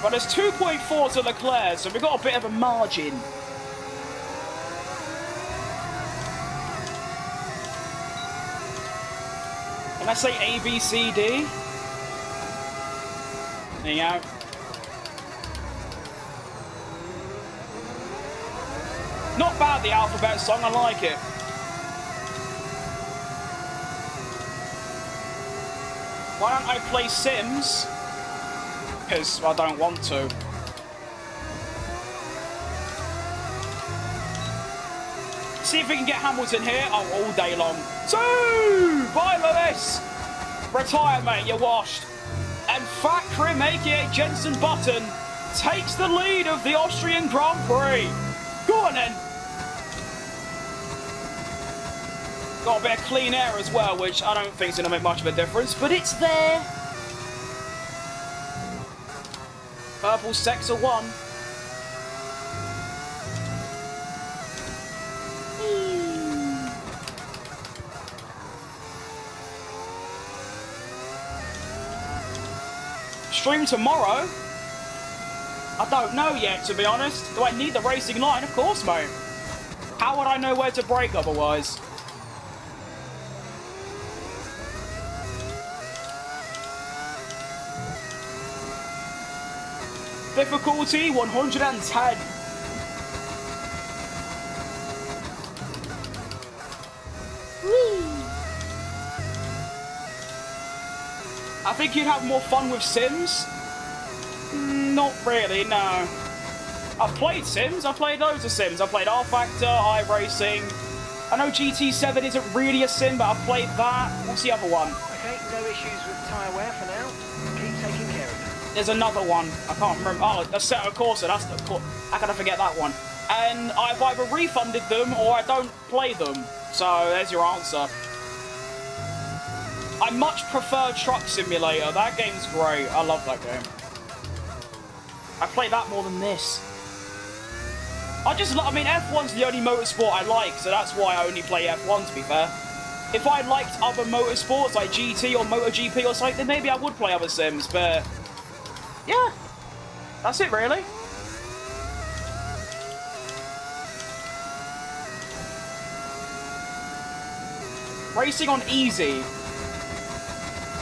But there's 2.4 to Leclerc, so we've got a bit of a margin. Can I say A, B, C, D? There you go. Not bad, the alphabet song, I like it. Why don't I play Sims? Because I don't want to. See if we can get Hamilton here. Oh, all day long. So, bye, Lewis. Retire, mate. You're washed. And Fat Crim, aka Jensen Button, takes the lead of the Austrian Grand Prix. Go on, then. Got a bit of clean air as well, which I don't think is going to make much of a difference, but it's there. Purple Sector 1. Stream tomorrow? I don't know yet, to be honest. Do I need the racing line? Of course, mate. How would I know where to brake otherwise? Difficulty 110. I think you'd have more fun with Sims. Not really, no. I've played Sims. I've played loads of Sims. I've played R Factor, iRacing. I know GT7 isn't really a sim, but I've played that. What's the other one? Okay, no issues with tyre wear for now. Keep taking care of it. There's another one. I can't remember. Oh, Assetto Corsa. That's the. How can I forget that one? And I've either refunded them or I don't play them. So there's your answer. I much prefer Truck Simulator. That game's great. I love that game. I play that more than this. I mean, F1's the only motorsport I like, so that's why I only play F1, to be fair. If I liked other motorsports, like GT or MotoGP or something, then maybe I would play other sims, but... yeah. That's it, really. Racing on easy.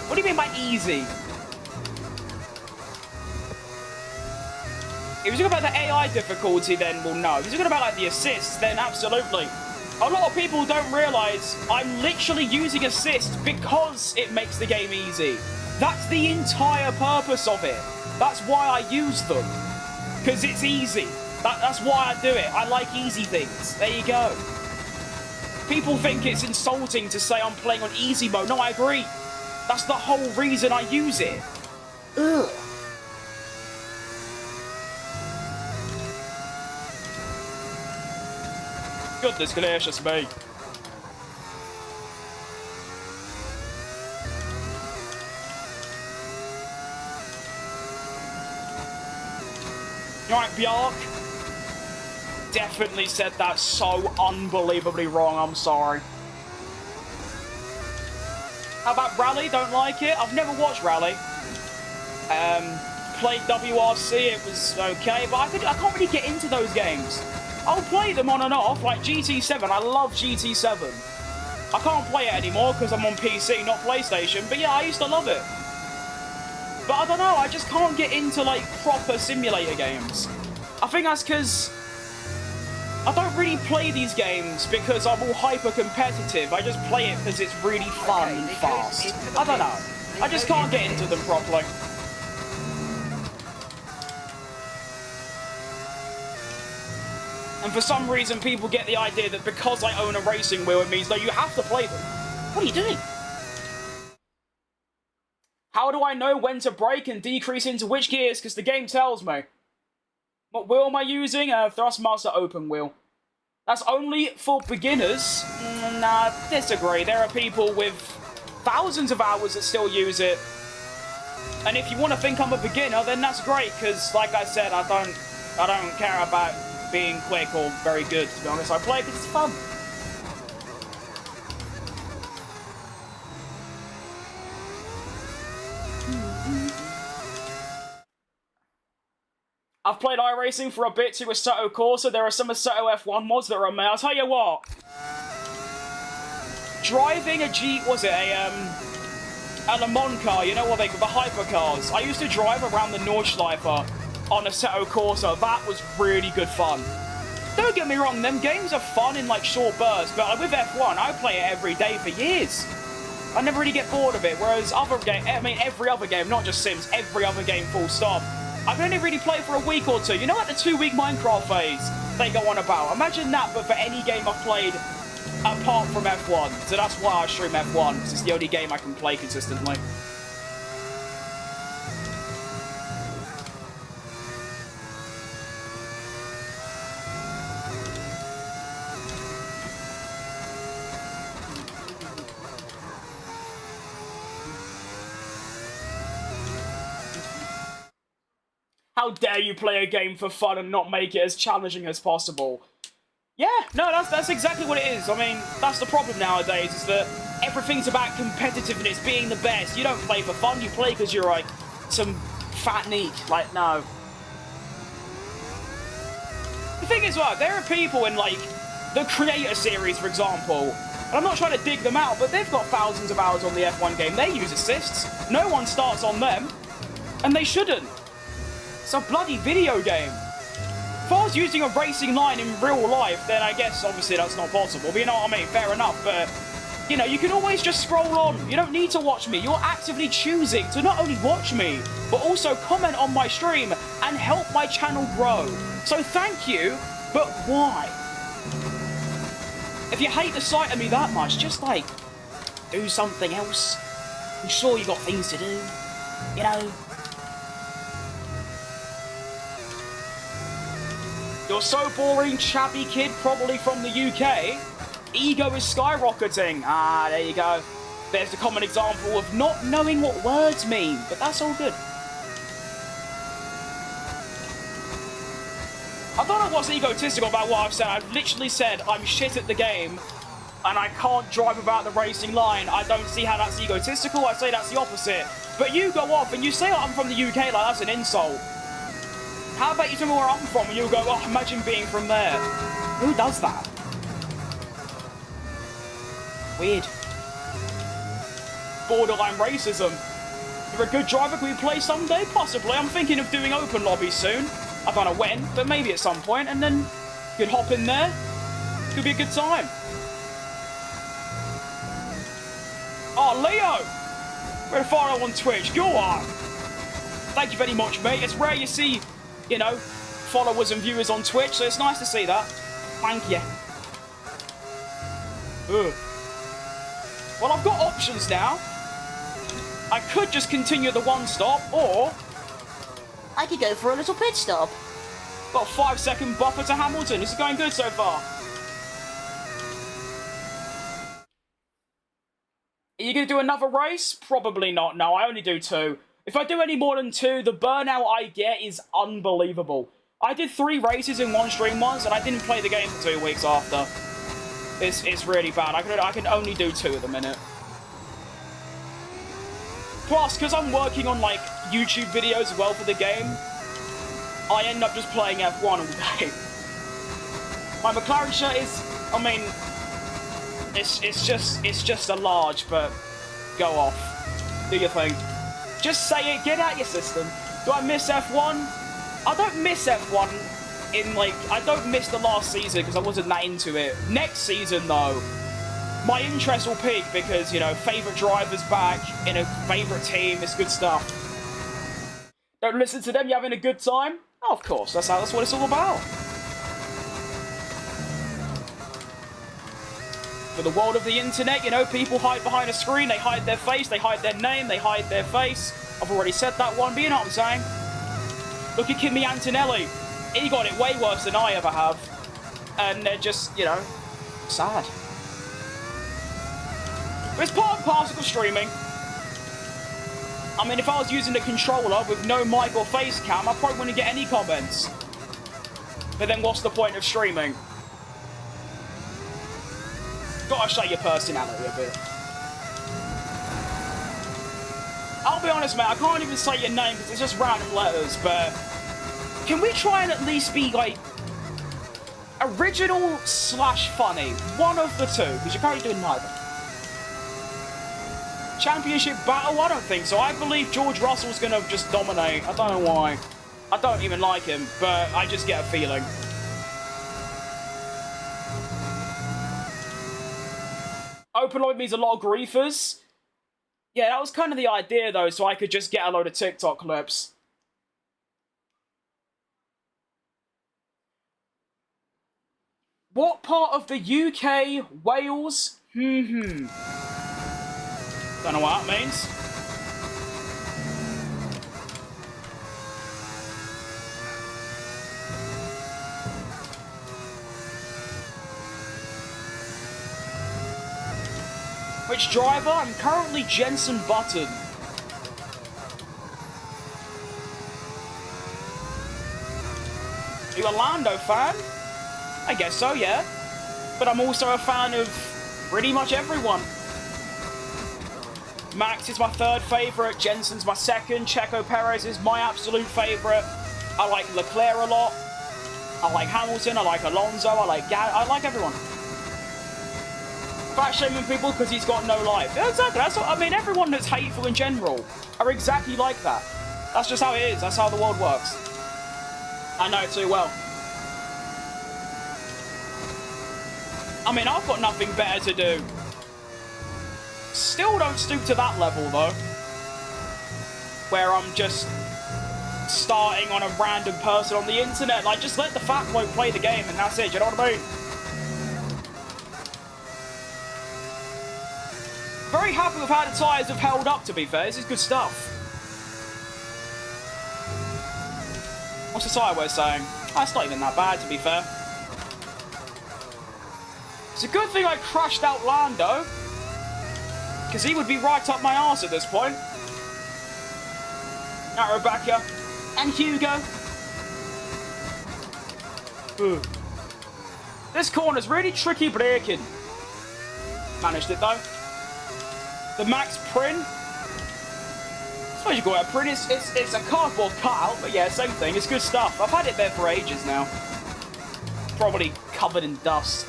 What do you mean by easy? If you're talking about the AI difficulty, then, well, no. If you're talking about, like, the assists, then absolutely. A lot of people don't realise I'm literally using assist because it makes the game easy. That's the entire purpose of it. That's why I use them. Because it's easy. That's why I do it. I like easy things. There you go. People think it's insulting to say I'm playing on easy mode. No, I agree. That's the whole reason I use it. Ugh. Goodness gracious me. You alright, Bjark? Definitely said that so unbelievably wrong, I'm sorry. How about Rally? Don't like it? I've never watched Rally. Played WRC, it was okay, but I can't really get into those games. I'll play them on and off, like GT7. I love GT7. I can't play it anymore because I'm on PC, not PlayStation, but yeah, I used to love it. But I don't know, I just can't get into, like, proper simulator games. I think that's because I don't really play these games because I'm all hyper-competitive. I just play it because it's really fun and fast. I don't know. I just can't get into them properly. And for some reason, people get the idea that because I own a racing wheel, it means that you have to play them. What are you doing? How do I know when to brake and decrease into which gears? Because the game tells me. What wheel am I using? Thrustmaster open wheel. That's only for beginners? Nah, disagree. There are people with thousands of hours that still use it. And if you want to think I'm a beginner, then that's great, because, like I said, I don't care about being quick or very good, to be honest. I play because it's fun. I've played iRacing for a bit to Assetto Corsa. There are some Assetto F1 mods that are amazing. I'll tell you what. Driving a Le Mans car, you know what they call the hypercars. I used to drive around the Nordschleife on Assetto Corsa. That was really good fun. Don't get me wrong, them games are fun in like short bursts, but with F1, I play it every day for years. I never really get bored of it, whereas every other game, not just Sims, every other game full stop, I can only really play for a week or two. You know, like the 2-week Minecraft phase they go on about. Imagine that, but for any game I've played apart from F1. So that's why I stream F1, because it's the only game I can play consistently. How dare you play a game for fun and not make it as challenging as possible? Yeah, no, that's exactly what it is. I mean, that's the problem nowadays, is that everything's about competitiveness, being the best. You don't play for fun, you play because you're, like, some fat neat. Like, no. The thing is, well, there are people in, like, the Creator series, for example, and I'm not trying to dig them out, but they've got thousands of hours on the F1 game. They use assists. No one starts on them, and they shouldn't. It's a bloody video game. If I was using a racing line in real life, then I guess, obviously, that's not possible. But you know what I mean? Fair enough. But, you know, you can always just scroll on. You don't need to watch me. You're actively choosing to not only watch me, but also comment on my stream and help my channel grow. So thank you, but why? If you hate the sight of me that much, just, like, do something else. I'm sure you got things to do. You know? You're so boring, chubby kid, probably from the UK. Ego is skyrocketing. Ah, there you go. There's a common example of not knowing what words mean, but that's all good. I thought I wasn't egotistical about what I've said. I've literally said I'm shit at the game and I can't drive without the racing line. I don't see how that's egotistical. I say that's the opposite. But you go off and you say I'm from the UK like that's an insult. How about you tell me where I'm from and you'll go, oh, imagine being from there. Who does that? Weird. Borderline racism. You're a good driver, can we play someday? Possibly. I'm thinking of doing open lobbies soon. I don't know when, but maybe at some point, and then you could hop in there. Could be a good time. Oh, Leo! We're a follow on Twitch. Go on! Thank you very much, mate. It's rare you see, you know, followers and viewers on Twitch, so it's nice to see that. Thank you. Ugh. Well, I've got options now. I could just continue the one stop, or I could go for a little pit stop. got a 5-second buffer to Hamilton. This is going good so far. Are you going to do another race? Probably not. No, I only do 2. If I do any more than 2, the burnout I get is unbelievable. I did 3 races in one stream once, and I didn't play the game for 2 weeks after. It's really bad. I can only do 2 at the minute. Plus, because I'm working on, like, YouTube videos as well for the game, I end up just playing F1 all day. My McLaren shirt is, I mean, it's just a large, but go off. Do your thing. Just say it, get out your system. Do I miss F1? I don't miss F1 in, like, I don't miss the last season because I wasn't that into it. Next season, though, my interest will peak because, you know, favourite drivers back in a favourite team. It's good stuff. Don't listen to them, you having a good time? Oh, of course, that's what it's all about. For the world of the internet, you know, people hide behind a screen, they hide their face, they hide their name, they hide their face. I've already said that one, but you know what I'm saying. Look at Kimi Antonelli. He got it way worse than I ever have. And they're just, you know, sad. But it's part and parcel of streaming. I mean, if I was using a controller with no mic or face cam, I probably wouldn't get any comments. But then what's the point of streaming? Gotta show your personality a bit. I'll be honest, mate, I can't even say your name because it's just random letters, but can we try and at least be, like, original / funny? One of the two, because you're currently doing neither. Championship battle? I don't think so. I believe George Russell's gonna just dominate. I don't know why. I don't even like him, but I just get a feeling. Open load means a lot of griefers. Yeah, that was kind of the idea, though, so I could just get a load of TikTok clips. What part of the UK? Wales? Don't know what that means. Which driver? I'm currently Jenson Button. Are you a Lando fan? I guess so, yeah. But I'm also a fan of pretty much everyone. Max is my 3rd favourite, Jenson's my 2nd, Checo Perez is my absolute favourite. I like Leclerc a lot. I like Hamilton, I like Alonso, I like everyone. Fat shaming people because he's got no life. Yeah, exactly. That's what, I mean, everyone that's hateful in general are exactly like that. That's just how it is. That's how the world works. I know it too well. I mean, I've got nothing better to do. Still don't stoop to that level, though. Where I'm just starting on a random person on the internet. Like, just let the fat bloke play the game and that's it. You know what I mean? Very happy with how the tyres have held up, to be fair. This is good stuff. What's the tyre wear saying? That's not even that bad, to be fair. It's a good thing I crashed out Lando, because he would be right up my arse at this point. Now Rebecca and Hugo. Ooh. This corner's really tricky braking. Managed it, though. The Max Prin. I suppose you call it a Prin. It's a cardboard cutout, but yeah, same thing. It's good stuff. I've had it there for ages now. Probably covered in dust.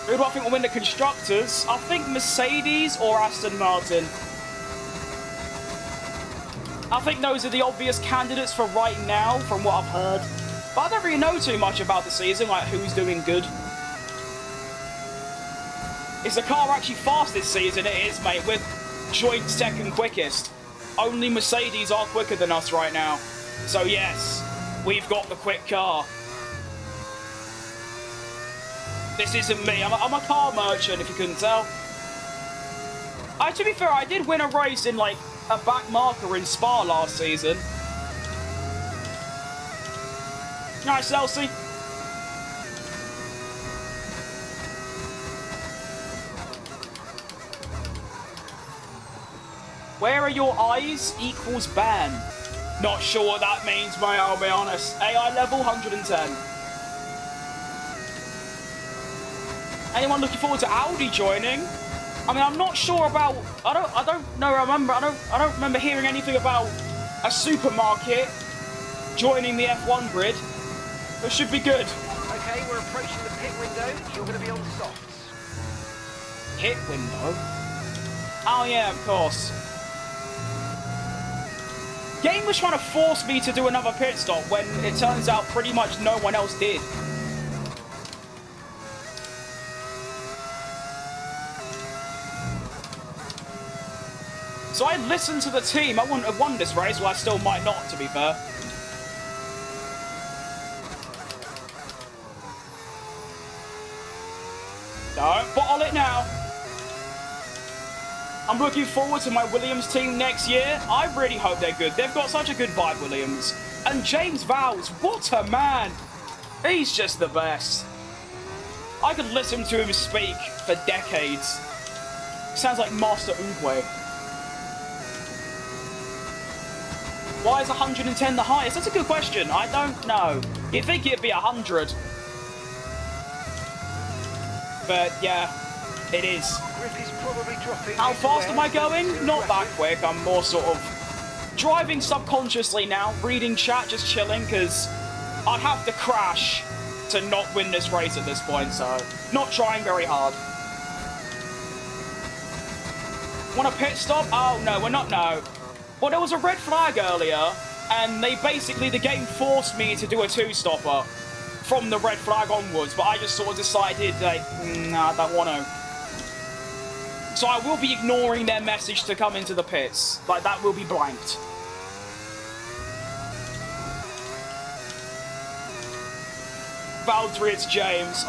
Who do I think will win the Constructors? I think Mercedes or Aston Martin. I think those are the obvious candidates for right now, from what I've heard. But I don't really know too much about the season, like who's doing good. Is the car actually fast this season? It is, mate, with joint 2nd quickest. Only Mercedes are quicker than us right now. So yes, we've got the quick car. This isn't me. I'm a car merchant, if you couldn't tell. To be fair, I did win a race in, like, a back marker in Spa last season. Nice, Elsie. Where are your eyes equals ban. Not sure what that means, mate, I'll be honest. AI level 110. Anyone looking forward to Audi joining? I mean, I'm not sure about. I don't remember hearing anything about a supermarket joining the F1 grid. It should be good. Okay, we're approaching the pit window. You're going to be on softs. Pit window? Oh yeah, of course. Game was trying to force me to do another pit stop when it turns out pretty much no one else did. So I listened to the team. I wouldn't have won this race, well I still might not, to be fair. Don't bottle it now. I'm looking forward to my Williams team next year. I really hope they're good. They've got such a good vibe, Williams. And James Vowles, what a man. He's just the best. I could listen to him speak for decades. Sounds like Master Oogway. Why is 110 the highest? That's a good question. I don't know. You'd think it'd be 100. But yeah, it is. How fast am I going? Not that quick. I'm more sort of driving subconsciously now, reading chat, just chilling, because I'd have to crash to not win this race at this point, so not trying very hard. Want a pit stop? Oh, no, we're not, no. Well, there was a red flag earlier, and the game forced me to do a two-stopper from the red flag onwards, but I just sort of decided, like, nah, I don't want to. So I will be ignoring their message to come into the pits. Like, that will be blanked. Valtteri, it's James.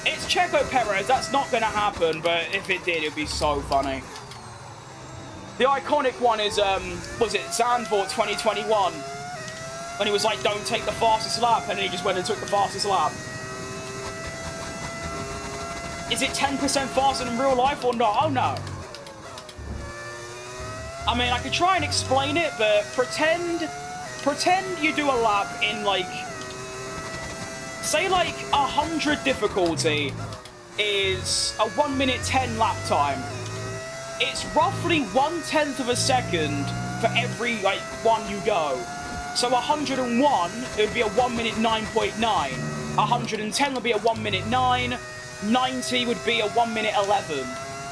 It's Checo Perez. That's not going to happen, but if it did, it'd be so funny. The iconic one is, was it Zandvoort 2021? When he was like, don't take the fastest lap, and then he just went and took the fastest lap. Is it 10% faster than real life or not? Oh no. I mean, I could try and explain it, but pretend you do a lap in like, say like 100 difficulty is a 1 minute 10 lap time. It's roughly 1/10 of a second for every like one you go. So 101, it would be a 1 minute 9.9. 110 would be a 1 minute 9. 90 would be a 1 minute 11.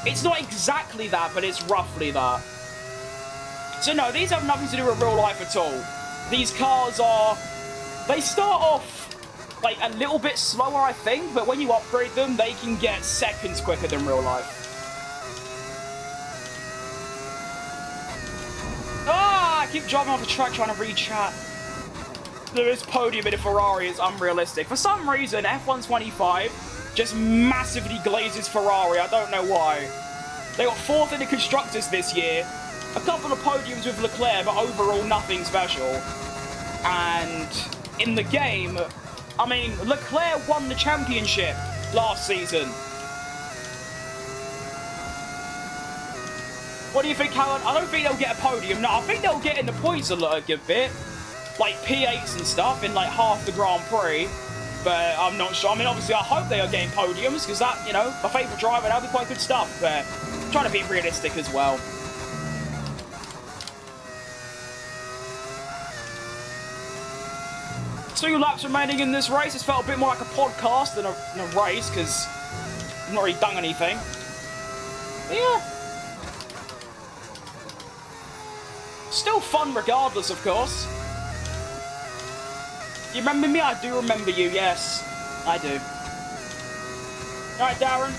It's not exactly that, but it's roughly that. So no, these have nothing to do with real life at all. These cars they start off like a little bit slower, I think, but when you upgrade them, they can get seconds quicker than real life. I keep driving off the track trying to read chat. This podium in a Ferrari is unrealistic. For some reason, F125 just massively glazes Ferrari. I don't know why. They got 4th in the Constructors this year. A couple of podiums with Leclerc, but overall nothing special. And in the game, I mean, Leclerc won the championship last season. What do you think, Alan? I don't think they'll get a podium. No, I think they'll get in the points a good bit. Like P8s and stuff in like half the Grand Prix. But I'm not sure. I mean, obviously, I hope they are getting podiums because that, you know, my favourite driver, that'll be quite good stuff. But I'm trying to be realistic as well. Two laps remaining in this race. It's felt a bit more like a podcast than a race because I've not really done anything. But yeah. Still fun regardless, of course. You remember me? I do remember you, yes. I do. Alright, Darren.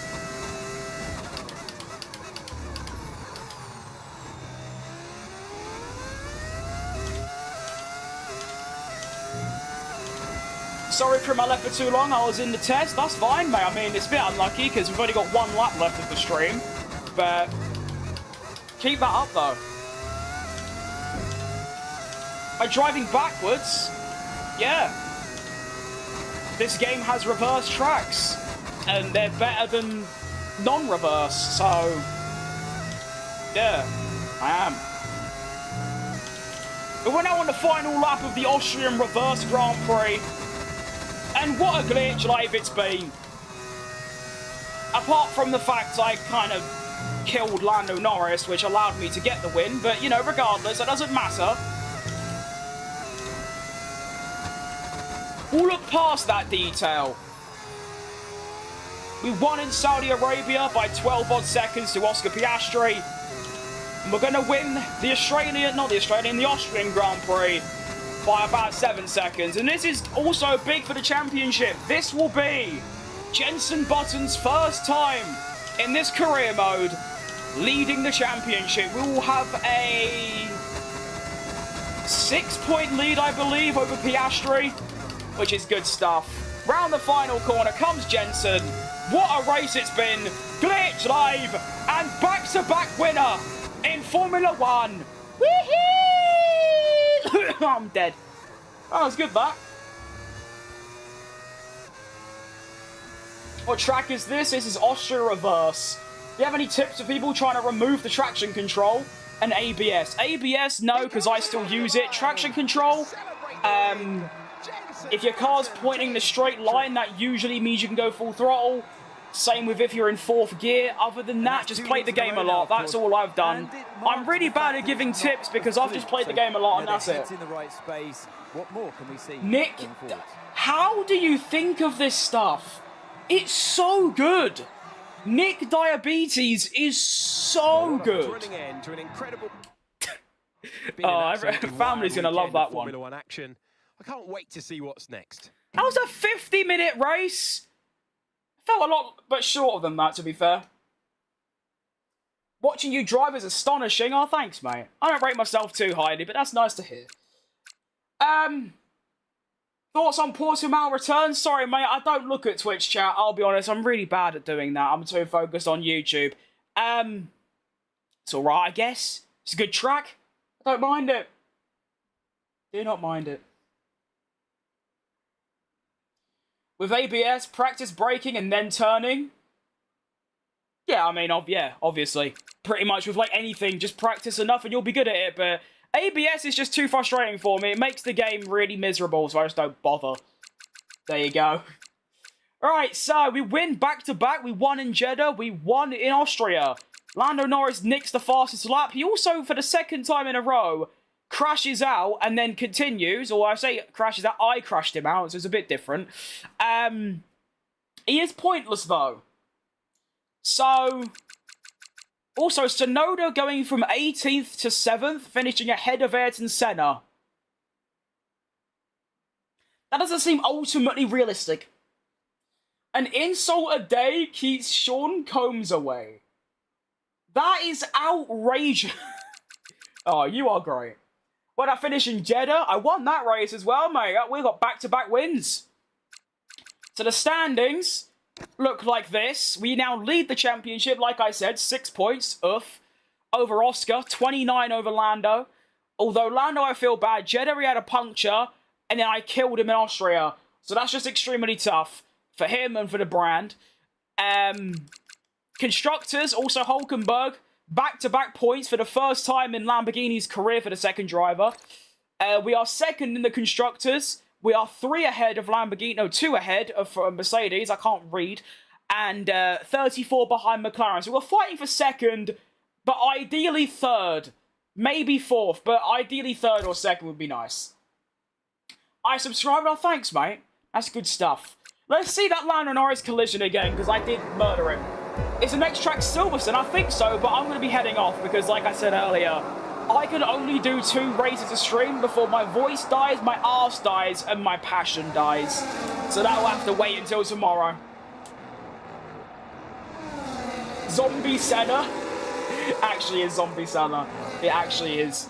Sorry, Krim, I left for too long. I was in the test. That's fine, mate. I mean, it's a bit unlucky because we've only got 1 lap left of the stream. But keep that up, though. By driving backwards, yeah. This game has reverse tracks, and they're better than non-reverse, so yeah, I am. We're now on the final lap of the Austrian Reverse Grand Prix. And what a glitch live it's been. Apart from the fact I kind of killed Lando Norris, which allowed me to get the win. But, you know, regardless, it doesn't matter. We'll look past that detail. We won in Saudi Arabia by 12 odd seconds to Oscar Piastri. And we're going to win the Austrian Grand Prix by about 7 seconds. And this is also big for the championship. This will be Jenson Button's first time in this career mode leading the championship. We will have a 6-point lead, I believe, over Piastri, which is good stuff. Round the final corner comes Jenson. What a race it's been. Glitch live and back-to-back winner in Formula 1. Woohoo! I'm dead. Oh, that's good, that. What track is this? This is Austria Reverse. Do you have any tips for people trying to remove the traction control and ABS? ABS, no, because I still use it. Traction control, if your car's pointing the straight line, that usually means you can go full throttle. Same with if you're in 4th gear. Other than that, just play the game a lot. That's all I've done. I'm really bad at giving tips because I've just played the game a lot and that's it. Nick, how do you think of this stuff? It's so good. Nick Diabetes is so good. Oh, family's going to love that one. I can't wait to see what's next. That was a 50-minute race. Felt a lot but shorter than that, to be fair. Watching you drive is astonishing. Oh, thanks, mate. I don't rate myself too highly, but that's nice to hear. Thoughts on Portimao return? Sorry, mate, I don't look at Twitch chat. I'll be honest, I'm really bad at doing that. I'm too focused on YouTube. It's alright, I guess. It's a good track. I don't mind it. Do not mind it. With ABS, practice braking and then turning. Yeah, I mean, yeah, obviously. Pretty much with, like, anything, just practice enough and you'll be good at it, but ABS is just too frustrating for me. It makes the game really miserable, so I just don't bother. There you go. Alright, so we win back-to-back. We won in Jeddah. We won in Austria. Lando Norris nicks the fastest lap. He also, for the second time in a row, crashes out and then continues, or I say crashes out, I crashed him out, so it's a bit different. He is pointless, though. So, also, Tsunoda going from 18th to 7th, finishing ahead of Ayrton Senna. That doesn't seem ultimately realistic. An insult a day keeps Sean Combs away. That is outrageous. Oh, you are great. When I finished in Jeddah, I won that race as well, mate. We got back-to-back wins. So the standings look like this. We now lead the championship, like I said, 6 points, over Oscar, 29 over Lando. Although Lando, I feel bad. Jeddah, he had a puncture, and then I killed him in Austria. So that's just extremely tough for him and for the brand. Constructors, also Hulkenberg, back-to-back points for the first time in Lamborghini's career for the second driver. We are second in the Constructors. We are 3 ahead of Lamborghini, no, 2 ahead of Mercedes, I can't read, and 34 behind McLaren. So we're fighting for second, but ideally third. Maybe fourth, but ideally third or second would be nice. I subscribed, oh thanks mate. That's good stuff. Let's see that Lando Norris collision again, because I did murder him. Is the next track Silverstone? I think so, but I'm going to be heading off because, like I said earlier, I can only do 2 races a stream before my voice dies, my arse dies, and my passion dies. So that'll have to wait until tomorrow. Zombie Senna. Actually is Zombie Senna. It actually is.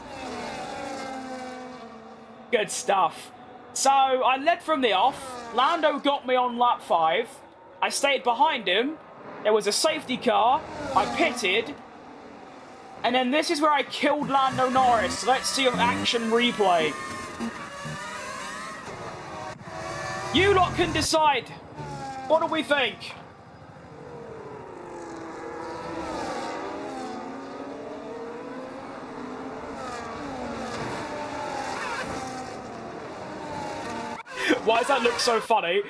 Good stuff. So, I led from the off. Lando got me on lap 5. I stayed behind him. There was a safety car. I pitted. And then this is where I killed Lando Norris. So let's see an action replay. You lot can decide. What do we think? Why does that look so funny?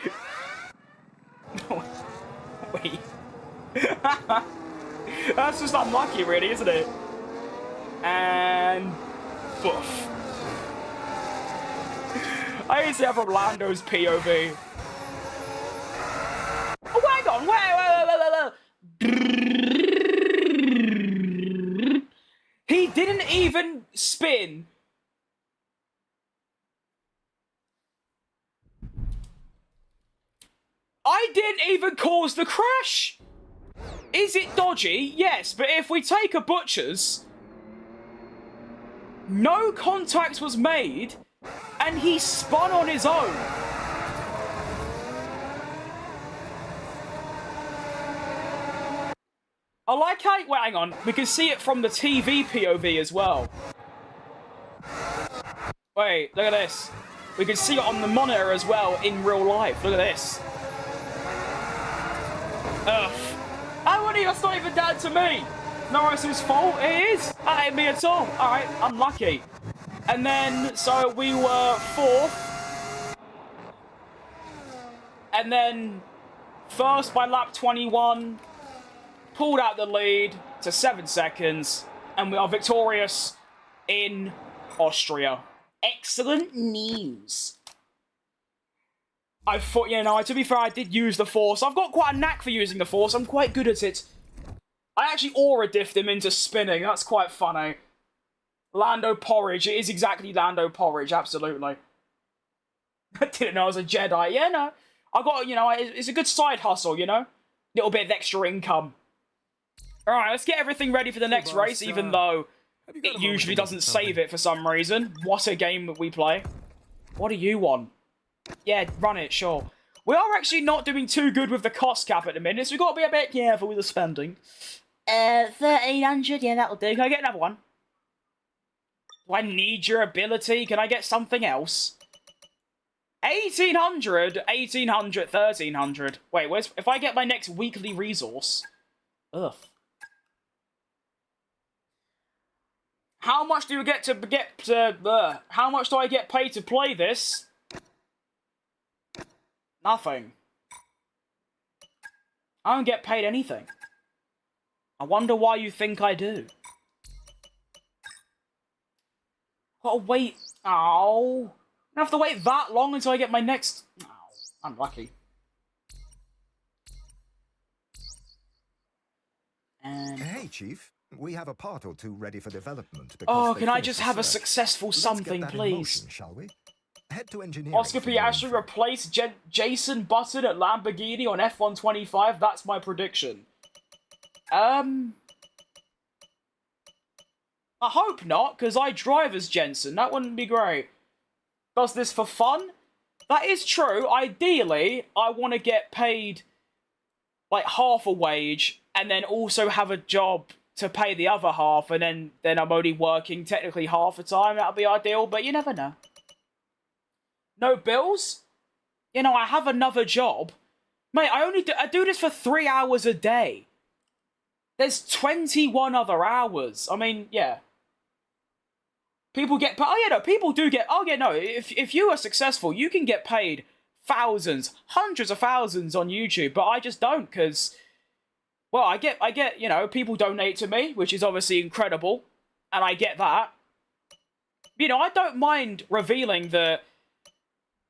Wait. That's just unlucky, really, isn't it? And... Boof. I used to have Orlando's POV. Oh, hang on, wait. He didn't even spin. I didn't even cause the crash. Is it dodgy? Yes, but if we take a butcher's, no contact was made, and he spun on his own. I like how... Wait, hang on. We can see it from the TV POV as well. Wait, look at this. We can see it on the monitor as well in real life. Look at this. Ugh. That's not even down to me. Norris's fault. It is. That ain't me at all. Alright, unlucky. And then, so we were 4th. And then, first by lap 21, pulled out the lead to 7 seconds, and we are victorious in Austria. Excellent news. I thought, you know, to be fair, I did use the Force. I've got quite a knack for using the Force. I'm quite good at it. I actually aura diffed him into spinning. That's quite funny. Lando Porridge. It is exactly Lando Porridge, absolutely. I didn't know I was a Jedi. Yeah, no. I got, you know, it's a good side hustle, you know? Little bit of extra income. Alright, let's get everything ready for the next race, even though it usually doesn't save it for some reason. What a game that we play. What do you want? Yeah, run it, sure. We are actually not doing too good with the cost cap at the minute, so we've got to be a bit careful with the spending. 1,300, yeah, that'll do. Can I get another one? Do I need your ability? Can I get something else? 1,800, 1,800, 1,300. Wait, where's... If I get my next weekly resource... Ugh. How much do you get to how much do I get paid to play this? Nothing. I don't get paid anything. I wonder why you think I do. Gotta wait. Ow. I have to wait that long until I get my next... Oh, unlucky. And... Hey, Chief. We have a part or two ready for development. Oh, can I just have a successful something, please? Motion, shall we? Head to engineering. Oscar Piastri replace Jason Button at Lamborghini on F125. That's my prediction. I hope not, because I drive as Jensen. That wouldn't be great. Does this for fun? That is true. Ideally, I want to get paid like half a wage and then also have a job to pay the other half, and then I'm only working technically half the time. That'll be ideal, but you never know. No bills? You know, I have another job. Mate, I do this for 3 hours a day. There's 21 other hours. I mean, yeah. People get... Oh, yeah, no, people do get... Oh, yeah, no, if you are successful, you can get paid thousands, hundreds of thousands on YouTube, but I just don't, because... Well, I get, you know, people donate to me, which is obviously incredible, and I get that. You know, I don't mind revealing that,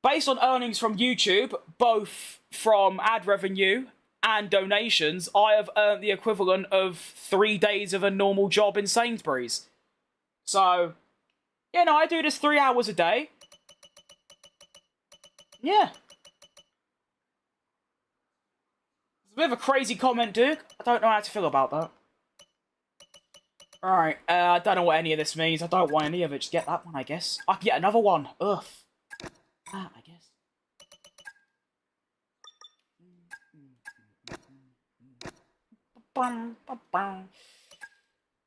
based on earnings from YouTube, both from ad revenue and donations, I have earned the equivalent of 3 days of a normal job in Sainsbury's. So, you know, I do this 3 hours a day. Yeah. It's a bit of a crazy comment, Duke. I don't know how to feel about that. Alright, I don't know what any of this means. I don't want any of it. Just get that one, I guess. I can get another one. Ugh. That, I guess.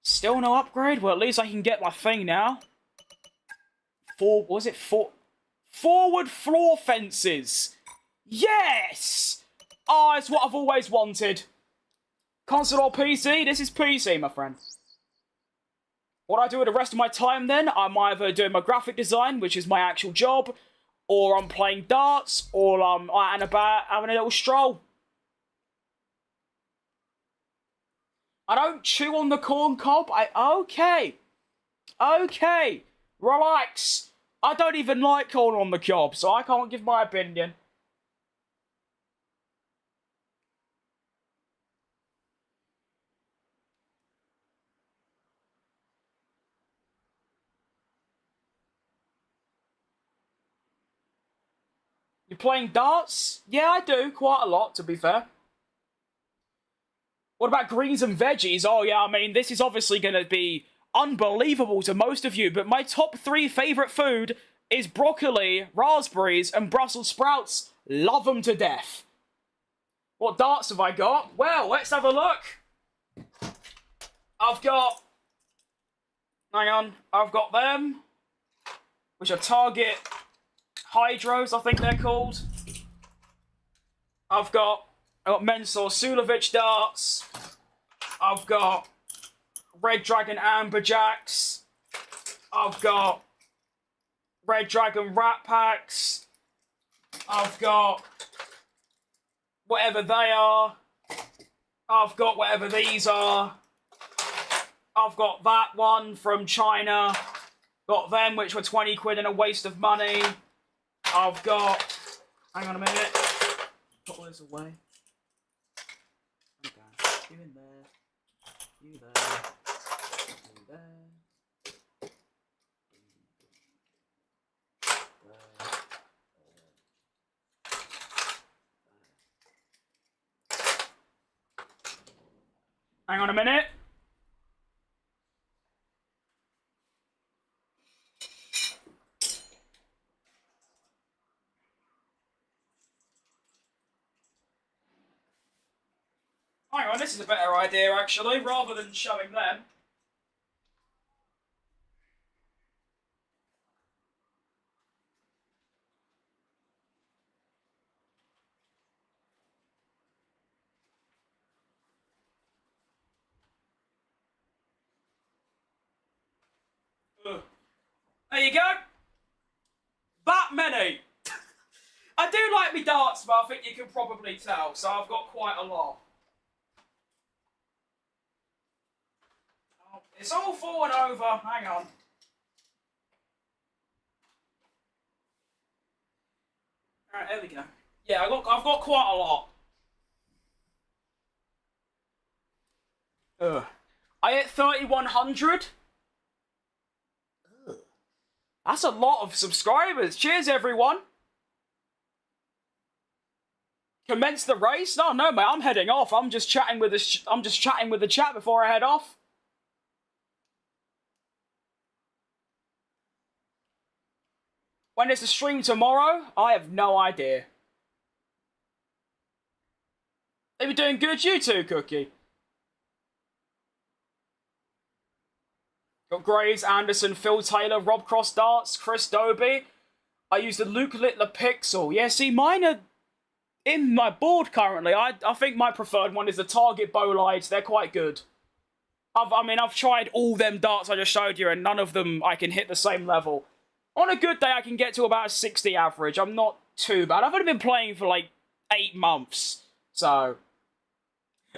Still no upgrade? Well, at least I can get my thing now. Forward floor fences! Yes! Oh, it's what I've always wanted. Console or PC? This is PC, my friend. What I do with the rest of my time, then, I'm either doing my graphic design, which is my actual job, or I'm playing darts, or I'm out and about having a little stroll. I don't chew on the corn cob. Okay. Okay. Relax. I don't even like corn on the cob, so I can't give my opinion. You playing darts? Yeah, I do. Quite a lot, to be fair. What about greens and veggies? Oh, yeah, I mean, this is obviously going to be unbelievable to most of you, but my top 3 favourite food is broccoli, raspberries, and Brussels sprouts. Love them to death. What darts have I got? Well, let's have a look. I've got... Hang on. I've got them, which are Target Hydros, I think they're called. I've got Mensor Sulovic darts. I've got Red Dragon Amberjacks. I've got Red Dragon Rat Packs. I've got whatever they are. I've got whatever these are. I've got that one from China. Got them, which were 20 quid and a waste of money. I've got... Hang on a minute. Put those away. Okay. You in there. You there. You there. Hang on a minute. Hang on, this is a better idea actually, rather than showing them. There you go. That many. I do like me darts, but I think you can probably tell, so I've got quite a lot. Oh, it's all falling over. Hang on. Alright, there we go. Yeah, I've got quite a lot. I hit 3,100. That's a lot of subscribers. Cheers, everyone. Commence the race? No, mate. I'm heading off. I'm just chatting with the chat before I head off. When is the stream tomorrow? I have no idea. They were doing good, you too, Cookie. Got Graves, Anderson, Phil Taylor, Rob Cross Darts, Chris Dobie. I use the Luke Littler Pixel. Yeah, see, mine are in my board currently. I think my preferred one is the Target Bolides. They're quite good. I've tried all them darts I just showed you, and none of them I can hit the same level. On a good day, I can get to about a 60 average. I'm not too bad. I've only been playing for like 8 months. So,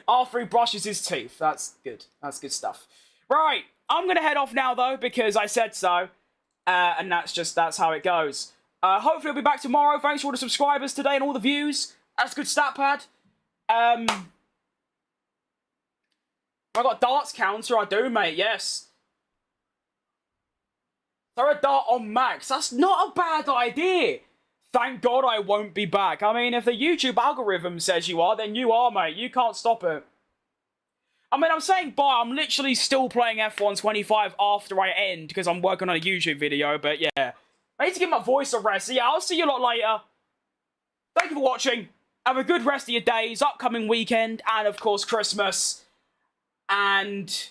R3 brushes his teeth. That's good. That's good stuff. Right. I'm going to head off now, though, because I said so. And that's how it goes. Hopefully I'll be back tomorrow. Thanks for all the subscribers today and all the views. That's a good stat pad. I got darts counter. I do, mate. Yes. Throw a dart on max. That's not a bad idea. Thank God I won't be back. I mean, if the YouTube algorithm says you are, then you are, mate. You can't stop it. I mean, I'm saying bye. I'm literally still playing F1 25 after I end because I'm working on a YouTube video, but yeah. I need to give my voice a rest. So yeah, I'll see you a lot later. Thank you for watching. Have a good rest of your days, upcoming weekend, and of course Christmas. And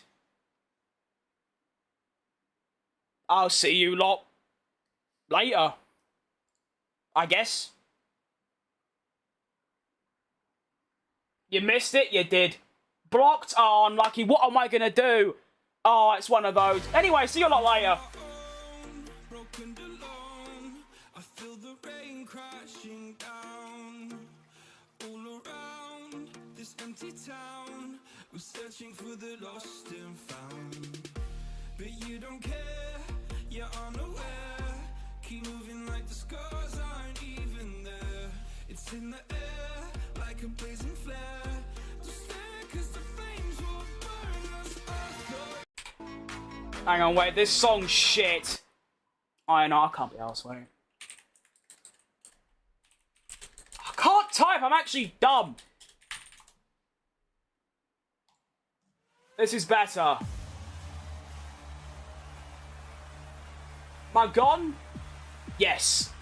I'll see you lot later, I guess. You missed it? You did. Blocked? Oh, unlucky. What am I going to do? Oh, it's one of those. Anyway, see you a lot later. I feel the rain crashing down all around this empty town. We're searching for the lost and found, but you don't care, you're unaware. Keep moving like the scars aren't even there. It's in the air like a blazing flare. Just stare 'cause the flames will burn us up. Hang on, wait, this song's shit. I know, I can't be arsed, wait. I can't type, I'm actually dumb. This is better. Am I gone? Yes.